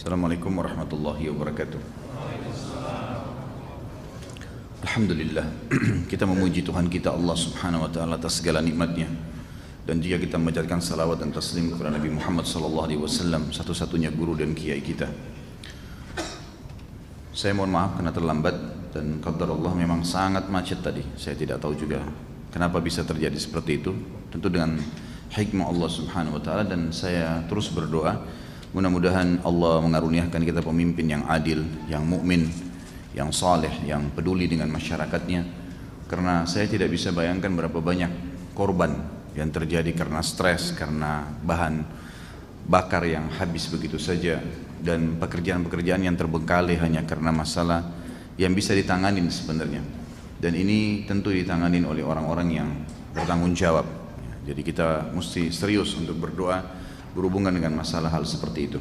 Assalamualaikum warahmatullahi wabarakatuh. Alhamdulillah, kita memuji Tuhan kita Allah subhanahu wa ta'ala atas segala nikmatnya. Dan jika kita menjadikan salawat dan taslim kepada Nabi Muhammad sallallahu alaihi wasallam, satu-satunya guru dan kiai kita. Saya mohon maaf karena terlambat dan qadar Allah memang sangat macet tadi. Saya tidak tahu juga kenapa bisa terjadi seperti itu. Tentu dengan hikmah Allah subhanahu wa ta'ala, dan saya terus berdoa mudah-mudahan Allah mengaruniakan kita pemimpin yang adil, yang mukmin, yang saleh, yang peduli dengan masyarakatnya. Karena saya tidak bisa bayangkan berapa banyak korban yang terjadi karena stres, karena bahan bakar yang habis begitu saja, dan pekerjaan-pekerjaan yang terbengkalai hanya karena masalah yang bisa ditanganin sebenarnya. Dan ini tentu ditanganin oleh orang-orang yang bertanggung jawab. Jadi kita mesti serius untuk berdoa berhubungan dengan masalah hal seperti itu.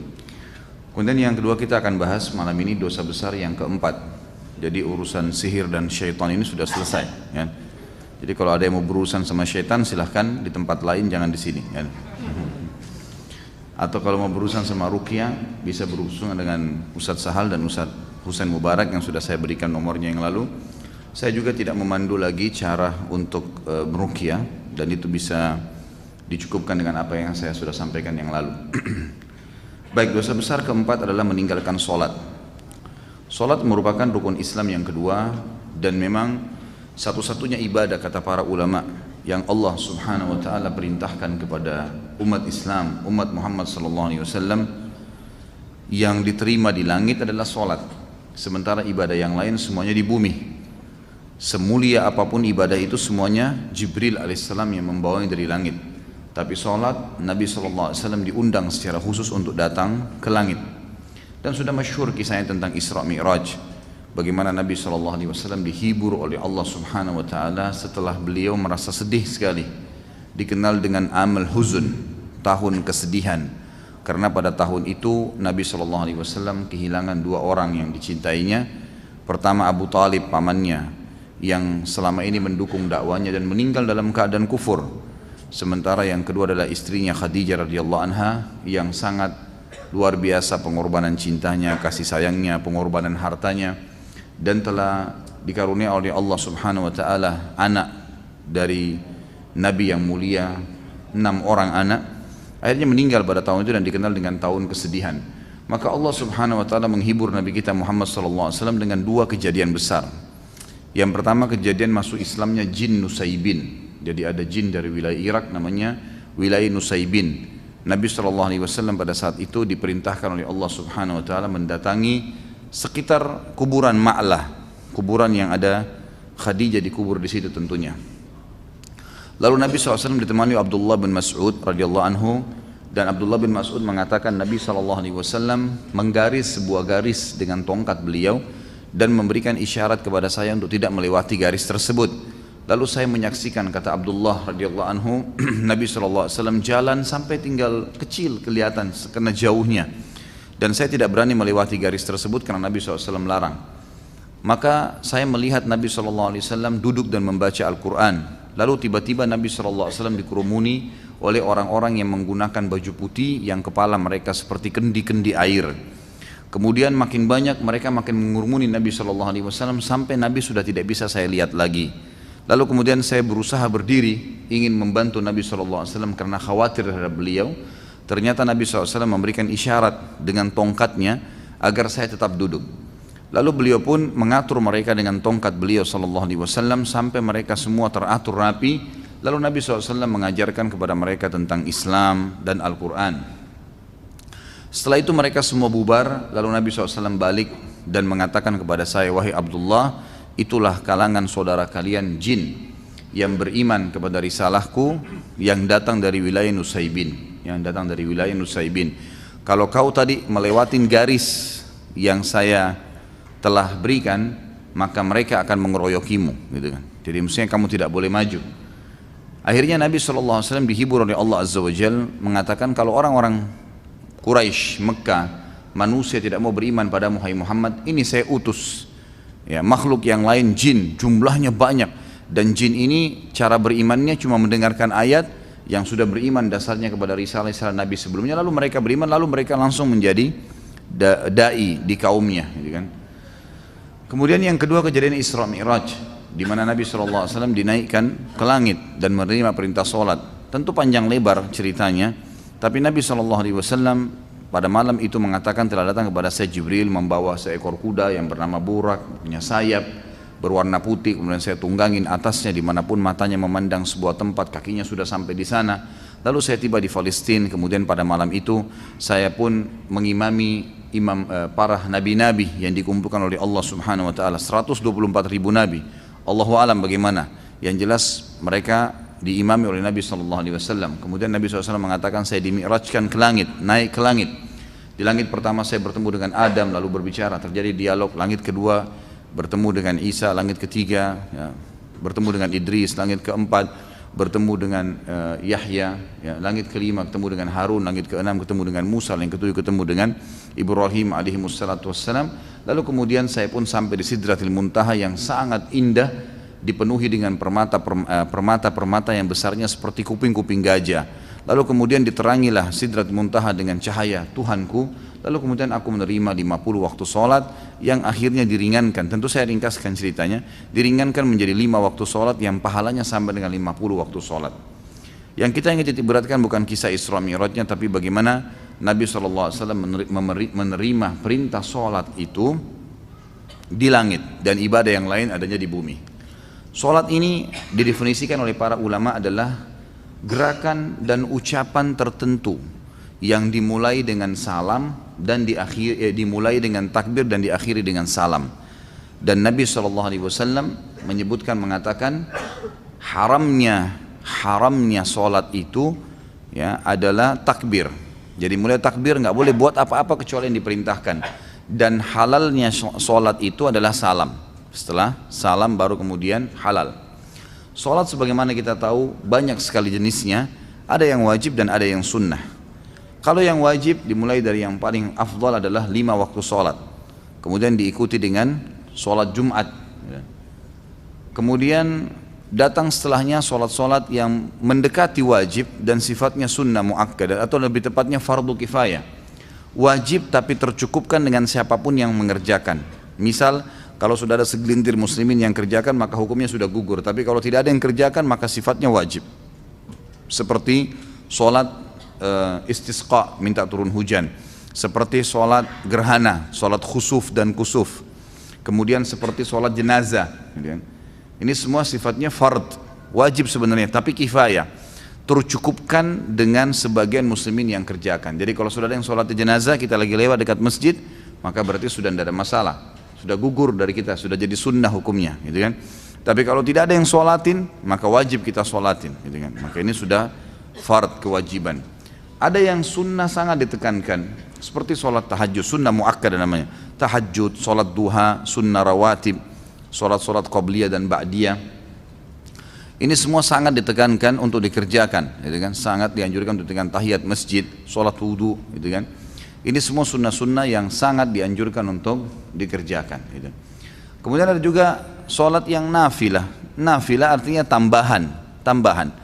Kemudian yang kedua, kita akan bahas malam ini dosa besar yang keempat. Jadi urusan sihir dan syaitan ini sudah selesai, ya. Jadi kalau ada yang mau berurusan sama syaitan silahkan di tempat lain, jangan di sini, ya. Atau kalau mau berurusan sama ruqyah bisa berurusan dengan Ustadz Sahal dan Ustadz Husain Mubarak yang sudah saya berikan nomornya yang lalu. Saya juga tidak memandu lagi cara untuk meruqyah, dan itu bisa dicukupkan dengan apa yang saya sudah sampaikan yang lalu. Baik, dosa besar keempat adalah meninggalkan sholat. Sholat merupakan rukun Islam yang kedua, dan memang satu-satunya ibadah kata para ulama yang Allah subhanahu wa ta'ala perintahkan kepada umat Islam, umat Muhammad sallallahu alaihi wasallam, yang diterima di langit adalah sholat. Sementara ibadah yang lain semuanya di bumi. Semulia apapun ibadah itu semuanya Jibril alaihissalam yang membawanya dari langit. Tapi sholat, Nabi SAW diundang secara khusus untuk datang ke langit. Dan sudah masyhur kisahnya tentang Isra Mi'raj. Bagaimana Nabi SAW dihibur oleh Allah Subhanahu Wa Taala setelah beliau merasa sedih sekali. Dikenal dengan Amal Huzun, tahun kesedihan. Karena pada tahun itu Nabi SAW kehilangan dua orang yang dicintainya. Pertama Abu Talib, pamannya, yang selama ini mendukung dakwanya dan meninggal dalam keadaan kufur. Sementara yang kedua adalah istrinya Khadijah radhiyallahu anha, yang sangat luar biasa pengorbanan cintanya, kasih sayangnya, pengorbanan hartanya, dan telah dikarunia oleh Allah subhanahu wa ta'ala anak dari Nabi yang mulia, 6 orang anak. Akhirnya meninggal pada tahun itu dan dikenal dengan tahun kesedihan. Maka Allah subhanahu wa ta'ala menghibur Nabi kita Muhammad sallallahu alaihi wasallam dengan dua kejadian besar. Yang pertama, kejadian masuk Islamnya jin Nusaybin. Jadi ada jin dari wilayah Irak namanya wilayah Nusaybin. Nabi SAW pada saat itu diperintahkan oleh Allah Subhanahu Wa Taala mendatangi sekitar kuburan Ma'lah, kuburan yang ada Khadijah dikubur di situ tentunya. Lalu Nabi SAW ditemani Abdullah bin Mas'ud radhiyallahu anhu, dan Abdullah bin Mas'ud mengatakan Nabi SAW menggaris sebuah garis dengan tongkat beliau dan memberikan isyarat kepada saya untuk tidak melewati garis tersebut. Lalu saya menyaksikan, kata Abdullah radhiyallahu anhu, Nabi SAW jalan sampai tinggal kecil kelihatan karena jauhnya, dan saya tidak berani melewati garis tersebut karena Nabi SAW larang. Maka saya melihat Nabi SAW duduk dan membaca Al-Quran. Lalu tiba-tiba Nabi SAW dikerumuni oleh orang-orang yang menggunakan baju putih yang kepala mereka seperti kendi-kendi air. Kemudian makin banyak mereka, makin mengurumuni Nabi SAW sampai Nabi sudah tidak bisa saya lihat lagi. Lalu kemudian saya berusaha berdiri ingin membantu Nabi SAW karena khawatir terhadap beliau. Ternyata Nabi SAW memberikan isyarat dengan tongkatnya agar saya tetap duduk. Lalu beliau pun mengatur mereka dengan tongkat beliau SAW sampai mereka semua teratur rapi. Lalu Nabi SAW mengajarkan kepada mereka tentang Islam dan Al-Quran. Setelah itu mereka semua bubar. Lalu Nabi SAW balik dan mengatakan kepada saya, wahai Abdullah, itulah kalangan saudara kalian jin yang beriman kepada risalahku yang datang dari wilayah Nusaybin, Kalau kau tadi melewatin garis yang saya telah berikan, maka mereka akan mengeroyokimu, gitu kan. Jadi mestinya kamu tidak boleh maju. Akhirnya Nabi SAW dihibur oleh Allah Azza wa Jal mengatakan, kalau orang-orang Quraisy Mekah, manusia tidak mau beriman pada Muhammad, ini saya utus ya makhluk yang lain, jin, jumlahnya banyak, dan jin ini cara berimannya cuma mendengarkan ayat yang sudah beriman dasarnya kepada risalah Nabi sebelumnya, lalu mereka beriman, lalu mereka langsung menjadi dai di kaumnya, gitu kan. Kemudian yang kedua kejadian Isra Mi'raj, di mana Nabi SAW dinaikkan ke langit dan menerima perintah sholat. Tentu panjang lebar ceritanya, tapi Nabi SAW pada malam itu mengatakan telah datang kepada saya Jibril membawa seekor kuda yang bernama Burak, punya sayap berwarna putih, kemudian saya tunggangin atasnya dimanapun matanya memandang sebuah tempat, kakinya sudah sampai di sana. Lalu saya tiba di Palestina, kemudian pada malam itu saya pun mengimami para nabi-nabi yang dikumpulkan oleh Allah Subhanahu wa taala, 124 ribu nabi. Allahu alam bagaimana. Yang jelas mereka diimami oleh Nabi sallallahu alaihi wasallam. Kemudian Nabi SAW mengatakan saya dimi'rajkan ke langit, naik ke langit. Di langit pertama saya bertemu dengan Adam lalu berbicara, terjadi dialog. Langit kedua bertemu dengan Isa, langit ketiga ya, bertemu dengan Idris, langit keempat bertemu dengan Yahya, ya, langit kelima ketemu dengan Harun, langit keenam ketemu dengan Musa, langit ketujuh ketemu dengan Ibrahim alaihi wassalatu wassalam. Lalu kemudian saya pun sampai di Sidratil Muntaha yang sangat indah, dipenuhi dengan permata-permata yang besarnya seperti kuping-kuping gajah. Lalu kemudian diterangilah Sidratil Muntaha dengan cahaya Tuhanku. Lalu kemudian aku menerima 50 waktu sholat yang akhirnya diringankan. Tentu saya ringkaskan ceritanya, diringankan menjadi 5 waktu sholat yang pahalanya sampai dengan 50 waktu sholat. Yang kita ingin titik beratkan bukan kisah Isra Mi'rajnya, tapi bagaimana Nabi SAW menerima perintah sholat itu di langit dan ibadah yang lain adanya di bumi. Sholat ini didefinisikan oleh para ulama adalah gerakan dan ucapan tertentu yang dimulai dengan salam dan dimulai dengan takbir dan diakhiri dengan salam. Dan Nabi SAW menyebutkan, mengatakan haramnya sholat itu ya adalah takbir. Jadi mulai takbir nggak boleh buat apa-apa kecuali yang diperintahkan. Dan halalnya sholat itu adalah salam. Setelah salam baru kemudian halal. Sholat sebagaimana kita tahu banyak sekali jenisnya. Ada yang wajib dan ada yang sunnah. Kalau yang wajib dimulai dari yang paling afdal adalah 5 waktu sholat. Kemudian diikuti dengan sholat Jumat. Kemudian datang setelahnya sholat-sholat yang mendekati wajib dan sifatnya sunnah mu'akkadah atau lebih tepatnya fardu kifayah. Wajib tapi tercukupkan dengan siapapun yang mengerjakan. Misal kalau sudah ada segelintir muslimin yang kerjakan maka hukumnya sudah gugur. Tapi kalau tidak ada yang kerjakan maka sifatnya wajib. Seperti sholat istisqa, minta turun hujan, seperti sholat gerhana, sholat khusuf dan kusuf, kemudian seperti sholat jenazah. Ini semua sifatnya fard, wajib sebenarnya, tapi kifayah, tercukupkan dengan sebagian muslimin yang kerjakan. Jadi kalau sudah ada yang sholat jenazah, kita lagi lewat dekat masjid, maka berarti sudah tidak ada masalah, sudah gugur dari kita, sudah jadi sunnah hukumnya, gitu kan. Tapi kalau tidak ada yang sholatin, maka wajib kita sholatin, gitu kan. Maka ini sudah fard, kewajiban. Ada yang sunnah sangat ditekankan, seperti sholat tahajud, sunnah mu'akkadah namanya. Tahajud, sholat duha, sunnah rawatib, sholat-sholat qabliyah dan ba'diyah. Ini semua sangat ditekankan untuk dikerjakan, gitu kan? Sangat dianjurkan untuk dengan tahiyat masjid, sholat wudu, gitu kan? Ini semua sunnah-sunnah yang sangat dianjurkan untuk dikerjakan, gitu. Kemudian ada juga sholat yang nafilah. Nafilah artinya tambahan.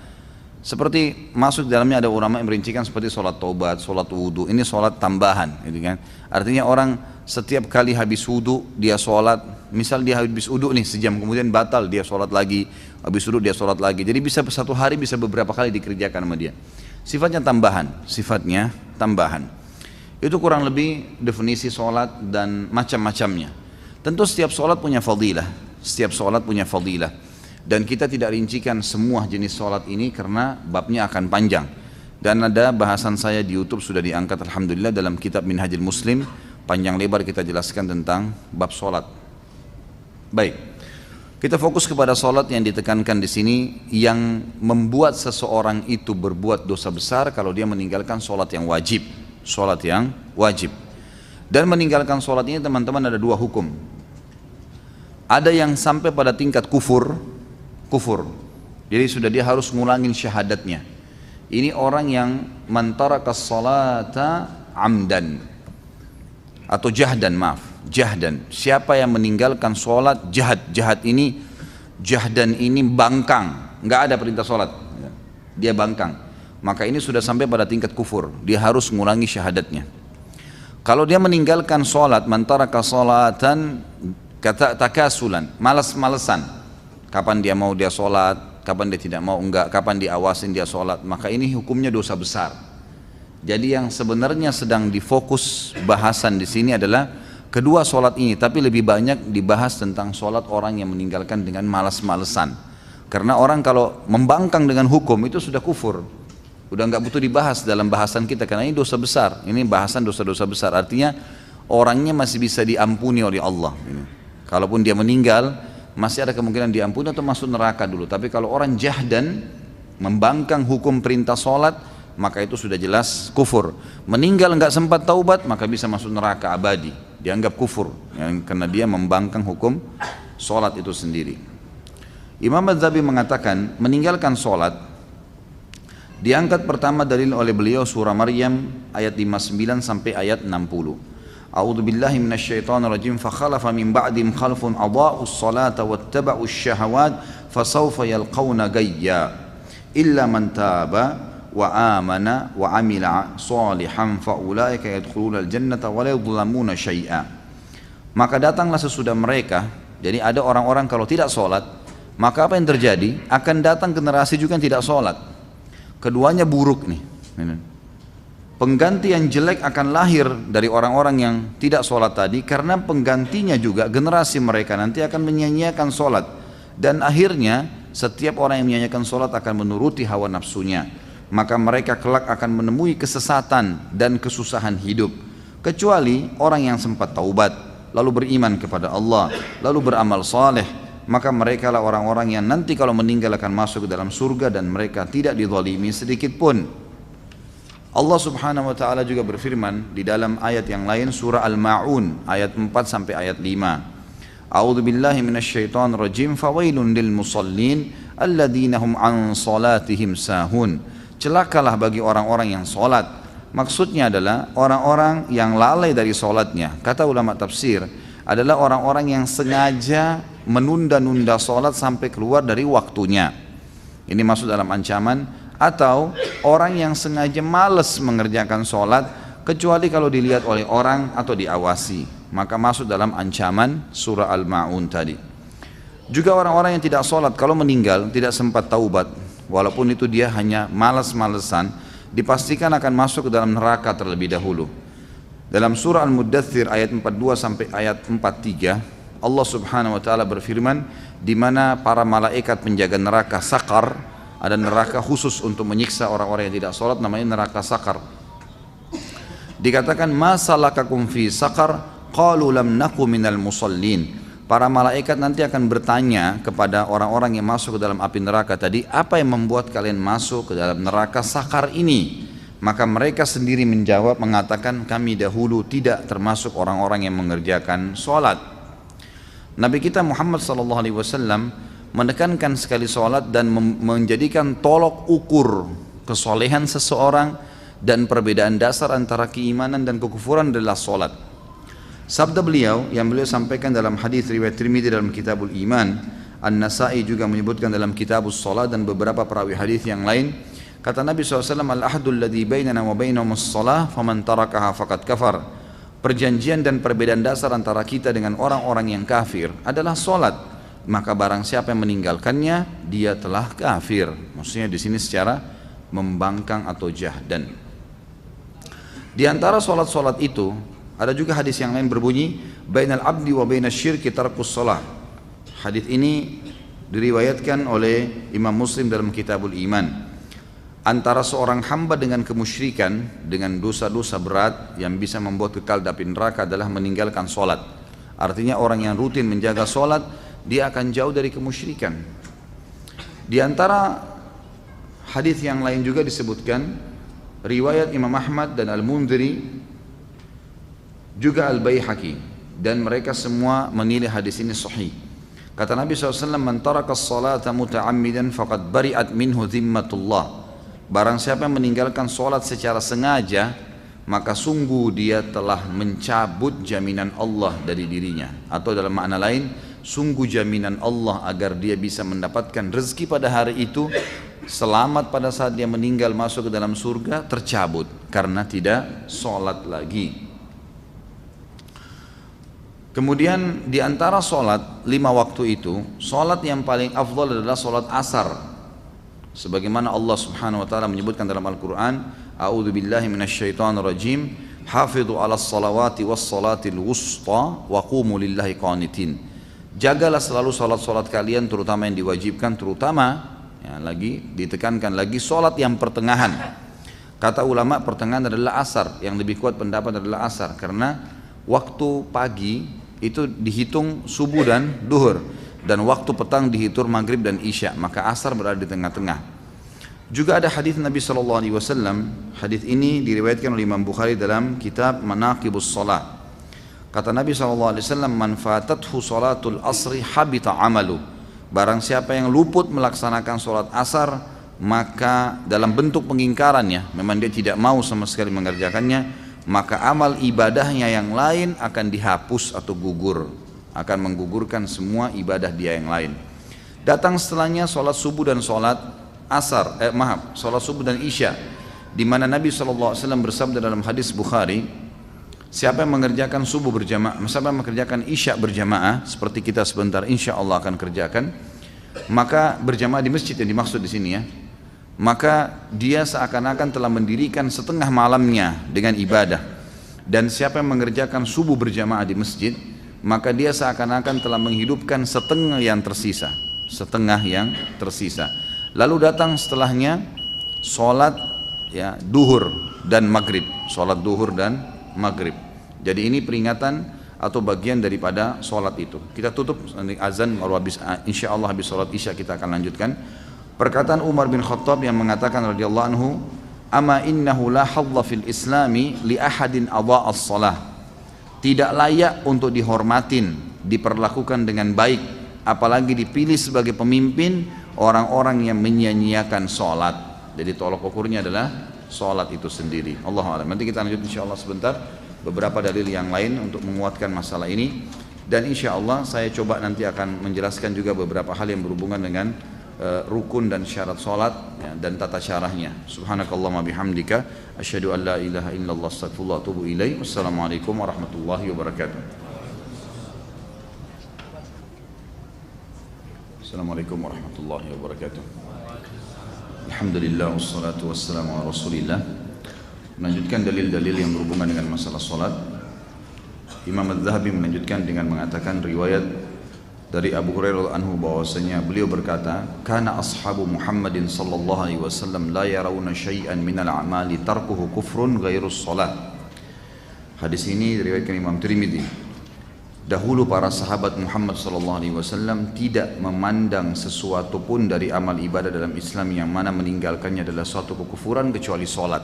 Seperti masuk di dalamnya ada ulama yang merincikan seperti sholat taubat, sholat wudu. Ini sholat tambahan, gitu kan? Artinya orang setiap kali habis wudu dia sholat. Misal dia habis wudu nih sejam kemudian batal dia sholat lagi, habis wudu dia sholat lagi. Jadi bisa satu hari bisa beberapa kali dikerjakan sama dia. Sifatnya tambahan. Itu kurang lebih definisi sholat dan macam-macamnya. Tentu setiap sholat punya fadilah. Dan kita tidak rincikan semua jenis sholat ini karena babnya akan panjang. Dan ada bahasan saya di YouTube sudah diangkat alhamdulillah dalam kitab Minhajul Muslim, panjang lebar kita jelaskan tentang bab sholat. Baik, kita fokus kepada sholat yang ditekankan di sini, yang membuat seseorang itu berbuat dosa besar kalau dia meninggalkan sholat yang wajib. Dan meninggalkan sholat ini teman-teman ada 2 hukum. Ada yang sampai pada tingkat kufur. Jadi sudah dia harus ngulangin syahadatnya. Ini orang yang mantarakas salata amdan atau jahdan. Siapa yang meninggalkan sholat jahdan ini bangkang, nggak ada perintah sholat, dia bangkang. Maka ini sudah sampai pada tingkat kufur, dia harus ngulangi syahadatnya. Kalau dia meninggalkan sholat, man taraka sholatan kata takasulan, malas-malesan. Kapan dia mau dia sholat, kapan dia tidak mau enggak, kapan diawasin dia sholat, maka ini hukumnya dosa besar. Jadi yang sebenarnya sedang difokus bahasan di sini adalah kedua sholat ini, tapi lebih banyak dibahas tentang sholat orang yang meninggalkan dengan malas-malesan. Karena orang kalau membangkang dengan hukum itu sudah kufur. Udah nggak butuh dibahas dalam bahasan kita karena ini dosa besar. Ini bahasan dosa-dosa besar. Artinya orangnya masih bisa diampuni oleh Allah. Kalaupun dia meninggal masih ada kemungkinan diampuni atau masuk neraka dulu. Tapi kalau orang jahdan membangkang hukum perintah sholat, maka itu sudah jelas kufur. Meninggal nggak sempat taubat, maka bisa masuk neraka abadi. Dianggap kufur karena dia membangkang hukum sholat itu sendiri. Imam Az-Zahabi mengatakan meninggalkan sholat diangkat pertama dalil oleh beliau surah Maryam ayat 59 sampai ayat 60. A'udzu billahi minasyaitonir rajim fa khalafa min ba'dihim khalfun adha'us salata wattaba'us syahawat fasawfa yalqawna gayya illa man taba wa amana wa amila salihan fa ulaika yadkhuluna al-jannata wa la yudhlamuna syai'a. Maka datanglah sesudah mereka, jadi ada orang-orang kalau tidak sholat, maka apa yang terjadi? Akan datang generasi juga yang tidak sholat. Keduanya buruk nih. Pengganti yang jelek akan lahir dari orang-orang yang tidak sholat tadi, karena penggantinya juga generasi mereka nanti akan menyia-nyiakan sholat. Dan akhirnya setiap orang yang menyia-nyiakan sholat akan menuruti hawa nafsunya. Maka mereka kelak akan menemui kesesatan dan kesusahan hidup. Kecuali orang yang sempat taubat, lalu beriman kepada Allah, lalu beramal saleh, maka mereka lah orang-orang yang nanti kalau meninggal akan masuk ke dalam surga dan mereka tidak dizalimi sedikit pun. Allah Subhanahu wa taala juga berfirman di dalam ayat yang lain surah Al-Ma'un ayat 4 sampai ayat 5. A'udzu billahi minasyaitonir rajim fawailun lil musallin alladzina hum an salatihim sahun. Celakalah bagi orang-orang yang salat. Maksudnya adalah orang-orang yang lalai dari salatnya. Kata ulama tafsir adalah orang-orang yang sengaja menunda-nunda sholat sampai keluar dari waktunya. Ini masuk dalam ancaman. Atau orang yang sengaja malas mengerjakan sholat kecuali kalau dilihat oleh orang atau diawasi, maka masuk dalam ancaman surah Al-Ma'un tadi. Juga orang-orang yang tidak sholat kalau meninggal tidak sempat taubat, walaupun itu dia hanya malas-malesan, dipastikan akan masuk ke dalam neraka terlebih dahulu. Dalam surah Al-Muddathir ayat 42 sampai ayat 43 Allah Subhanahu wa taala berfirman di mana para malaikat penjaga neraka Sakar, ada neraka khusus untuk menyiksa orang-orang yang tidak sholat, namanya neraka Sakar. Dikatakan ma salakakum fi Sakar qalu lam naku minal musallin. Para malaikat nanti akan bertanya kepada orang-orang yang masuk ke dalam api neraka tadi, apa yang membuat kalian masuk ke dalam neraka Sakar ini? Maka mereka sendiri menjawab mengatakan kami dahulu tidak termasuk orang-orang yang mengerjakan sholat. Nabi kita Muhammad SAW menekankan sekali sholat dan menjadikan tolok ukur kesolehan seseorang dan perbedaan dasar antara keimanan dan kekufuran adalah sholat. Sabda beliau yang beliau sampaikan dalam hadis riwayat Tirmidzi dalam Kitabul Iman, An-Nasa'i juga menyebutkan dalam Kitabus Shalah dan beberapa perawi hadis yang lain. Kata Nabi SAW, al-ahdul ladzi bainana wa bainahumus shalah faman tarakaha faqad kafar. Perjanjian dan perbedaan dasar antara kita dengan orang-orang yang kafir adalah sholat. Maka barang siapa yang meninggalkannya, dia telah kafir. Maksudnya di sini secara membangkang atau jahdan. Di antara sholat-sholat itu ada juga hadis yang lain berbunyi, bainal abdi wa bainas syirki tarkus shalah. Hadis ini diriwayatkan oleh Imam Muslim dalam Kitabul Iman. Antara seorang hamba dengan kemusyrikan, dengan dosa-dosa berat yang bisa membuat kekal di api neraka adalah meninggalkan sholat. Artinya orang yang rutin menjaga sholat, dia akan jauh dari kemusyrikan. Di antara hadis yang lain juga disebutkan, riwayat Imam Ahmad dan Al-Mundhiri, juga Al-Baihaqi, dan mereka semua menilai hadis ini sahih. Kata Nabi SAW, man taraka as-salata muta'ammidan faqad bari'at minhu zimmatullah. Barang siapa yang meninggalkan sholat secara sengaja, maka sungguh dia telah mencabut jaminan Allah dari dirinya. Atau dalam makna lain, sungguh jaminan Allah agar dia bisa mendapatkan rezeki pada hari itu, selamat pada saat dia meninggal masuk ke dalam surga, tercabut karena tidak sholat lagi. Kemudian di antara sholat 5 waktu itu, sholat yang paling afdal adalah sholat asar. Sebagaimana Allah Subhanahu wa taala menyebutkan dalam Al-Qur'an, A'udzu billahi minasyaitonir rajim, hafidhu 'alas salawati was salatil wusta wa qumu lillahi qanitin. Jagalah selalu salat-salat kalian, terutama yang diwajibkan, terutama ya, lagi ditekankan lagi salat yang pertengahan. Kata ulama pertengahan adalah asar, yang lebih kuat pendapat adalah asar karena waktu pagi itu dihitung subuh dan duhur, dan waktu petang dihitung maghrib dan isya, maka asar berada di tengah-tengah. Juga ada hadis Nabi SAW, hadis ini diriwayatkan oleh Imam Bukhari dalam kitab Manaqibus Salat. Kata Nabi SAW, man fatathu salatul asri habita amalu. Barang siapa yang luput melaksanakan salat asar, maka dalam bentuk pengingkarannya, memang dia tidak mau sama sekali mengerjakannya, maka amal ibadahnya yang lain akan dihapus atau gugur, akan menggugurkan semua ibadah dia yang lain. Datang setelahnya salat subuh dan salat asar, salat subuh dan isya, di mana Nabi SAW bersabda dalam hadis Bukhari, siapa yang mengerjakan subuh berjamaah, siapa yang mengerjakan isya berjamaah, seperti kita sebentar insya Allah akan kerjakan, maka berjamaah di masjid yang dimaksud di sini ya, maka dia seakan-akan telah mendirikan setengah malamnya dengan ibadah. Dan siapa yang mengerjakan subuh berjamaah di masjid, maka dia seakan-akan telah menghidupkan setengah yang tersisa, setengah yang tersisa. Lalu datang setelahnya sholat ya, duhur dan maghrib, sholat duhur dan maghrib. Jadi ini peringatan atau bagian daripada sholat itu. Kita tutup nanti azan, baru habis, insya Allah habis sholat isya kita akan lanjutkan. Perkataan Umar bin Khattab yang mengatakan radhiyallahu anhu, ama innahu la hadza fil islami li ahadin adha as-salah. Tidak layak untuk dihormatin, diperlakukan dengan baik, apalagi dipilih sebagai pemimpin orang-orang yang menyia-nyiakan sholat. Jadi tolok ukurnya adalah sholat itu sendiri. Allahu a'lam. Nanti kita lanjut insya Allah sebentar beberapa dalil yang lain untuk menguatkan masalah ini, dan insya Allah saya coba nanti akan menjelaskan juga beberapa hal yang berhubungan dengan rukun dan syarat sholat ya, dan tata caranya. Subhanakallahumma bihamdika asyhadu an la ilaha illallah astaghfirullah wa atubu ilaih. Wassalamualaikum warahmatullahi wabarakatuh. Assalamualaikum warahmatullahi wabarakatuh. Alhamdulillah wassalatu wassalamu ala rasulillah. Melanjutkan dalil-dalil yang berhubungan dengan masalah salat. Imam Az-Zahabi melanjutkan dengan mengatakan riwayat dari Abu Hurairah anhu bahwasanya beliau berkata, kana ashabu Muhammadin sallallahu alaihi wasallam la yarawna syai'an minal a'mali tarkuhu kufrun ghairus salat. Hadis ini diriwayatkan Imam Tirmidzi. Dahulu para sahabat Muhammad SAW tidak memandang sesuatu pun dari amal ibadah dalam Islam yang mana meninggalkannya adalah suatu kekufuran kecuali sholat.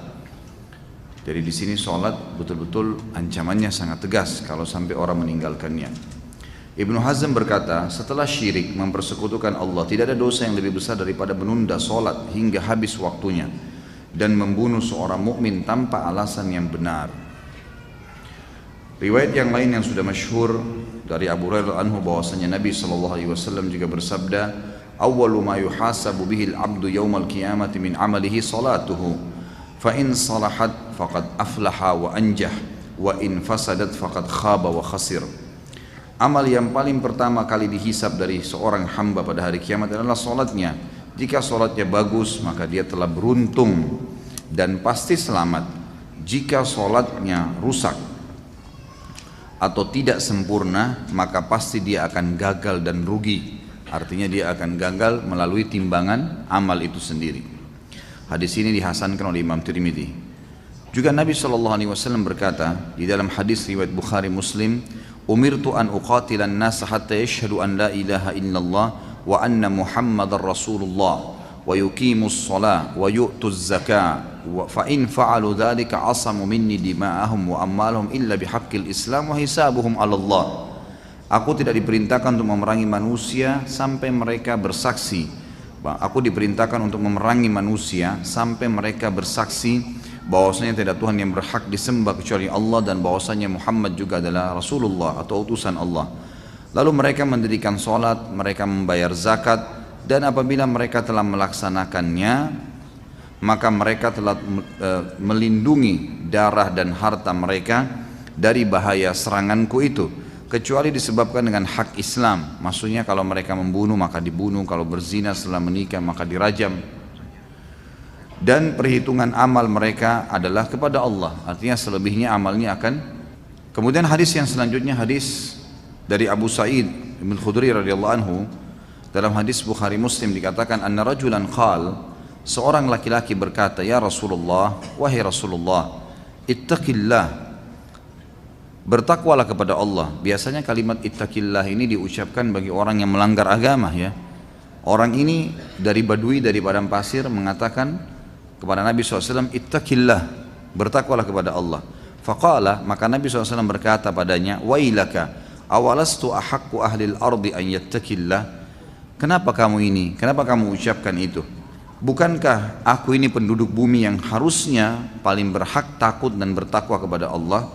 Jadi di sini sholat betul-betul ancamannya sangat tegas kalau sampai orang meninggalkannya. Ibnu Hazm berkata, setelah syirik mempersekutukan Allah, tidak ada dosa yang lebih besar daripada menunda sholat hingga habis waktunya dan membunuh seorang mukmin tanpa alasan yang benar. Riwayat yang lain yang sudah masyhur dari Abu Hurairah anhu bahwasanya Nabi SAW juga bersabda, awwalu ma yuhasabu bihil abdu yawmal qiyamati min amalihi salatuhu, fa in salahat faqad aflaha wa anjah, wa in fasadat faqad khaba wa khasir. Amal yang paling pertama kali dihisab dari seorang hamba pada hari kiamat adalah solatnya. Jika solatnya bagus, maka dia telah beruntung dan pasti selamat. Jika solatnya rusak atau tidak sempurna, maka pasti dia akan gagal dan rugi. Artinya dia akan gagal melalui timbangan amal itu sendiri. Hadis ini dihasankan oleh Imam Tirmidzi. Juga Nabi SAW berkata di dalam hadis riwayat Bukhari Muslim, umirtu an uqatilan nas hatta yashhadu an la ilaha illallah wa anna muhammadar rasulullah wa yuqimus shalah wa yu'tuz zakah fa in fa'alu dhalika asamu minni dima'ahum wa amwalahum illa bihaqqil islam wa hisabuhum 'ala Allah. Aku tidak diperintahkan untuk memerangi manusia sampai mereka bersaksi. Aku diperintahkan untuk memerangi manusia sampai mereka bersaksi bahwasanya tidak Tuhan yang berhak disembah kecuali Allah dan bahwasanya Muhammad juga adalah Rasulullah atau utusan Allah. Lalu mereka mendirikan sholat, mereka membayar zakat, dan apabila mereka telah melaksanakannya, maka mereka telah melindungi darah dan harta mereka dari bahaya seranganku itu. kecuali disebabkan dengan hak Islam. Maksudnya kalau mereka membunuh maka dibunuh, kalau berzina setelah menikah maka dirajam. Dan perhitungan amal mereka adalah kepada Allah, artinya selebihnya amalnya akan. Kemudian hadis yang selanjutnya, hadis dari Abu Sa'id bin Khudri radhiyallahu anhu, dalam hadis Bukhari Muslim dikatakan anna rajulan qal, seorang laki-laki berkata, ya Rasulullah, wahai Rasulullah, ittaqillah, bertakwalah kepada Allah. Biasanya kalimat ittaqillah ini diucapkan bagi orang yang melanggar agama, ya. Orang ini dari Badui, dari padang pasir, mengatakan kepada Nabi SAW, ittaqillah, bertakwalah kepada Allah. Faqala, maka Nabi SAW berkata padanya, wailaka, awalastu ahaqqu ahlil ardi an yattaqillah. Kenapa kamu ini? Kenapa kamu ucapkan itu? Bukankah aku ini penduduk bumi yang harusnya paling berhak takut dan bertakwa kepada Allah?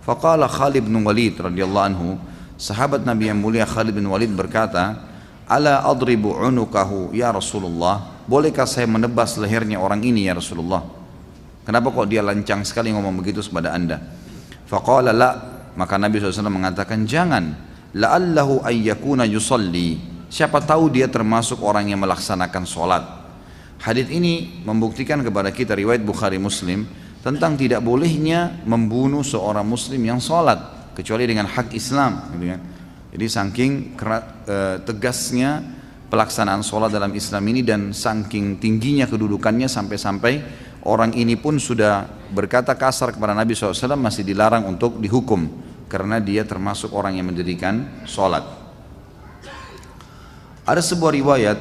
Faqala Khalid bin Walid radhiyallahu anhu, sahabat Nabi yang mulia Khalid bin Walid berkata, ala adribu unukahu ya Rasulullah, bolehkah saya menebas lehernya orang ini ya Rasulullah? Kenapa kok dia lancang sekali ngomong begitu kepada anda? Faqala la, maka Nabi SAW mengatakan jangan, la'allahu ayyakuna yusalli, siapa tahu dia termasuk orang yang melaksanakan sholat. Hadits ini membuktikan kepada kita riwayat Bukhari Muslim tentang tidak bolehnya membunuh seorang muslim yang sholat kecuali dengan hak Islam, gitu kan. Jadi saking tegasnya pelaksanaan sholat dalam Islam ini dan saking tingginya kedudukannya sampai-sampai orang ini pun sudah berkata kasar kepada Nabi SAW masih dilarang untuk dihukum karena dia termasuk orang yang mendirikan sholat. Ada sebuah riwayat,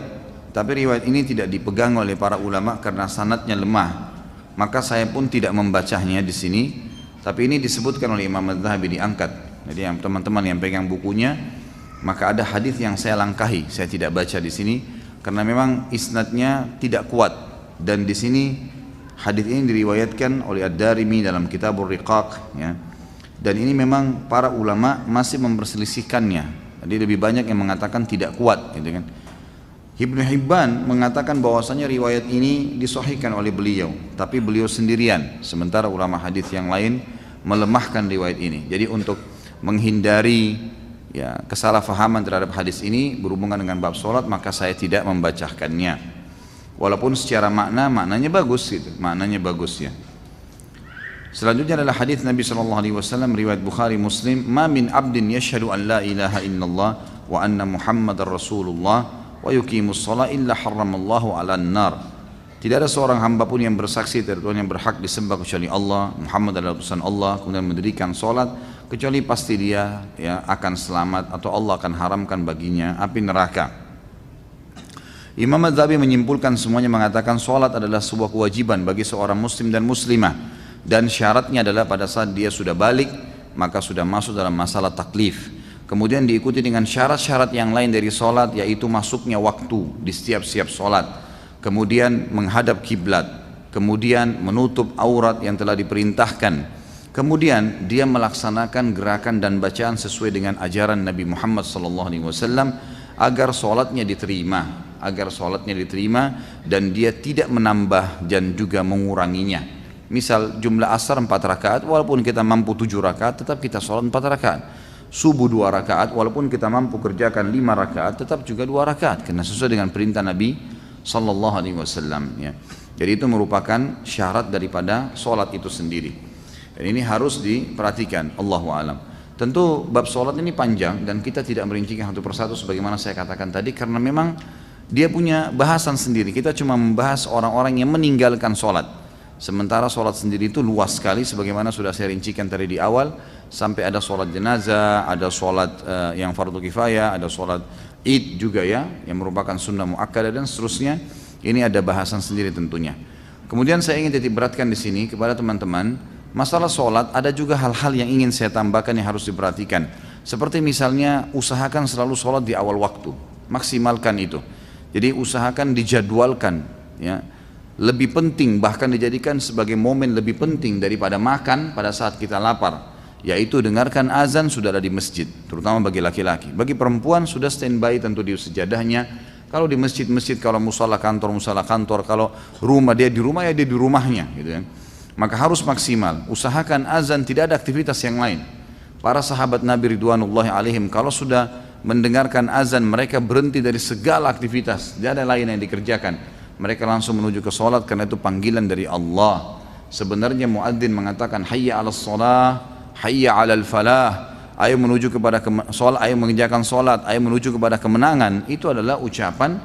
tapi riwayat ini tidak dipegang oleh para ulama karena sanadnya lemah. Maka saya pun tidak membacanya di sini, tapi ini disebutkan oleh Imam Az-Zahabi, diangkat. Jadi yang teman-teman yang pegang bukunya, maka ada hadis yang saya langkahi, saya tidak baca di sini karena memang isnadnya tidak kuat. Dan di sini hadis ini diriwayatkan oleh Ad-Darimi dalam Kitabur Riqaq, ya. Dan ini memang para ulama masih memperselisihkannya. Jadi lebih banyak yang mengatakan tidak kuat, gitu kan. Ibnu Hibban mengatakan bahwasanya riwayat ini disahihkan oleh beliau, tapi beliau sendirian, sementara ulama hadis yang lain melemahkan riwayat ini. Jadi untuk menghindari ya kesalahpahaman terhadap hadis ini berhubungan dengan bab sholat, maka saya tidak membacakannya. Walaupun secara maknanya bagus, gitu, maknanya bagus, ya. Selanjutnya adalah hadis Nabi SAW riwayat Bukhari Muslim, ma min abdin yashhadu an la ilaha illallah wa anna Muhammadar Rasulullah wa yuqimus shalah illa harramallahu 'alan nar. Tidak ada seorang hamba pun yang bersaksi dari Tuhan yang berhak disembah kecuali Allah, Muhammad adalah utusan Allah, kemudian mendirikan salat, kecuali pasti dia ya akan selamat atau Allah akan haramkan baginya api neraka. Imam Az-Zahabi menyimpulkan semuanya mengatakan salat adalah sebuah kewajiban bagi seorang muslim dan muslimah, dan syaratnya adalah pada saat dia sudah balik maka sudah masuk dalam masalah taklif. Kemudian diikuti dengan syarat-syarat yang lain dari sholat, yaitu masuknya waktu di setiap sholat, kemudian menghadap kiblat, kemudian menutup aurat yang telah diperintahkan, kemudian dia melaksanakan gerakan dan bacaan sesuai dengan ajaran Nabi Muhammad SAW agar sholatnya diterima, dan dia tidak menambah dan juga menguranginya. Misal jumlah asar 4 rakaat, walaupun kita mampu 7 rakaat tetap kita sholat 4 rakaat. Subuh 2 rakaat, walaupun kita mampu kerjakan 5 rakaat tetap juga 2 rakaat karena sesuai dengan perintah Nabi SAW, ya. Jadi itu merupakan syarat daripada sholat itu sendiri, dan ini harus diperhatikan. Allahu a'lam. Tentu bab sholat ini panjang dan kita tidak merincikan satu persatu sebagaimana saya katakan tadi, karena memang dia punya bahasan sendiri. Kita cuma membahas orang-orang yang meninggalkan sholat, sementara sholat sendiri itu luas sekali sebagaimana sudah saya rincikan tadi di awal. Sampai ada sholat jenazah, ada sholat yang fardu kifayah, ada sholat id juga, ya, yang merupakan sunnah muakkadah dan seterusnya. Ini ada bahasan sendiri tentunya. Kemudian saya ingin titik beratkan di sini kepada teman-teman, masalah sholat ada juga hal-hal yang ingin saya tambahkan yang harus diperhatikan. Seperti misalnya usahakan selalu sholat di awal waktu, maksimalkan itu. Jadi usahakan dijadwalkan, ya. Lebih penting, bahkan dijadikan sebagai momen lebih penting daripada makan pada saat kita lapar, yaitu dengarkan azan sudah ada di masjid, terutama bagi laki-laki. Bagi perempuan sudah standby tentu di sejadahnya. Kalau di masjid-masjid, kalau musala kantor, kalau rumah dia di rumah, ya dia di rumahnya, gitu kan. Maka harus maksimal, usahakan azan, tidak ada aktivitas yang lain. Para sahabat Nabi ridwanullahi alaihim kalau sudah mendengarkan azan mereka berhenti dari segala aktivitas, tidak ada lain yang dikerjakan. Mereka langsung menuju ke sholat karena itu panggilan dari Allah. Sebenarnya muadzin mengatakan hayya 'alas shalah, hayya 'alal falah. Ayo menuju kepada sholat, ayo mengerjakan sholat, ayo menuju kepada kemenangan. Itu adalah ucapan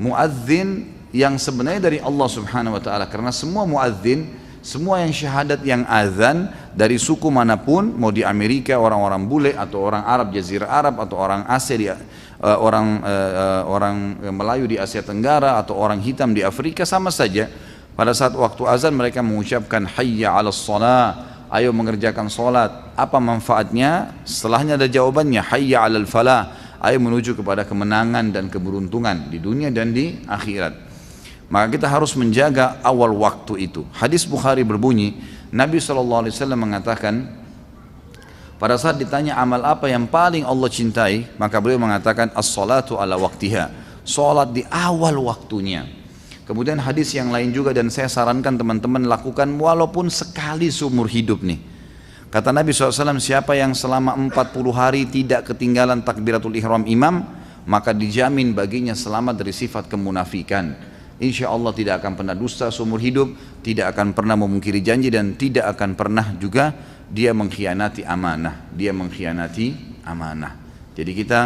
muadzin yang sebenarnya dari Allah Subhanahu wa taala. Karena semua muadzin, semua yang syahadat yang azan dari suku manapun, mau di Amerika orang-orang bule atau orang Arab Jazirah Arab atau orang Asia orang Melayu di Asia Tenggara atau orang hitam di Afrika, sama saja. Pada saat waktu azan mereka mengucapkan hayya 'alas shalah, ayo mengerjakan salat. Apa manfaatnya? Setelahnya ada jawabannya, hayya 'alal falah, ayo menuju kepada kemenangan dan keberuntungan di dunia dan di akhirat. Maka kita harus menjaga awal waktu itu. Hadis Bukhari berbunyi, Nabi SAW mengatakan, pada saat ditanya amal apa yang paling Allah cintai, maka beliau mengatakan as-salatu ala waktiha, salat di awal waktunya. Kemudian hadis yang lain juga, dan saya sarankan teman-teman lakukan walaupun sekali seumur hidup nih. Kata Nabi SAW, siapa yang selama 40 hari tidak ketinggalan takbiratul ihram imam, maka dijamin baginya selamat dari sifat kemunafikan. Insya Allah tidak akan pernah dusta seumur hidup, tidak akan pernah memungkiri janji, dan tidak akan pernah juga dia mengkhianati amanah. Dia mengkhianati amanah. Jadi kita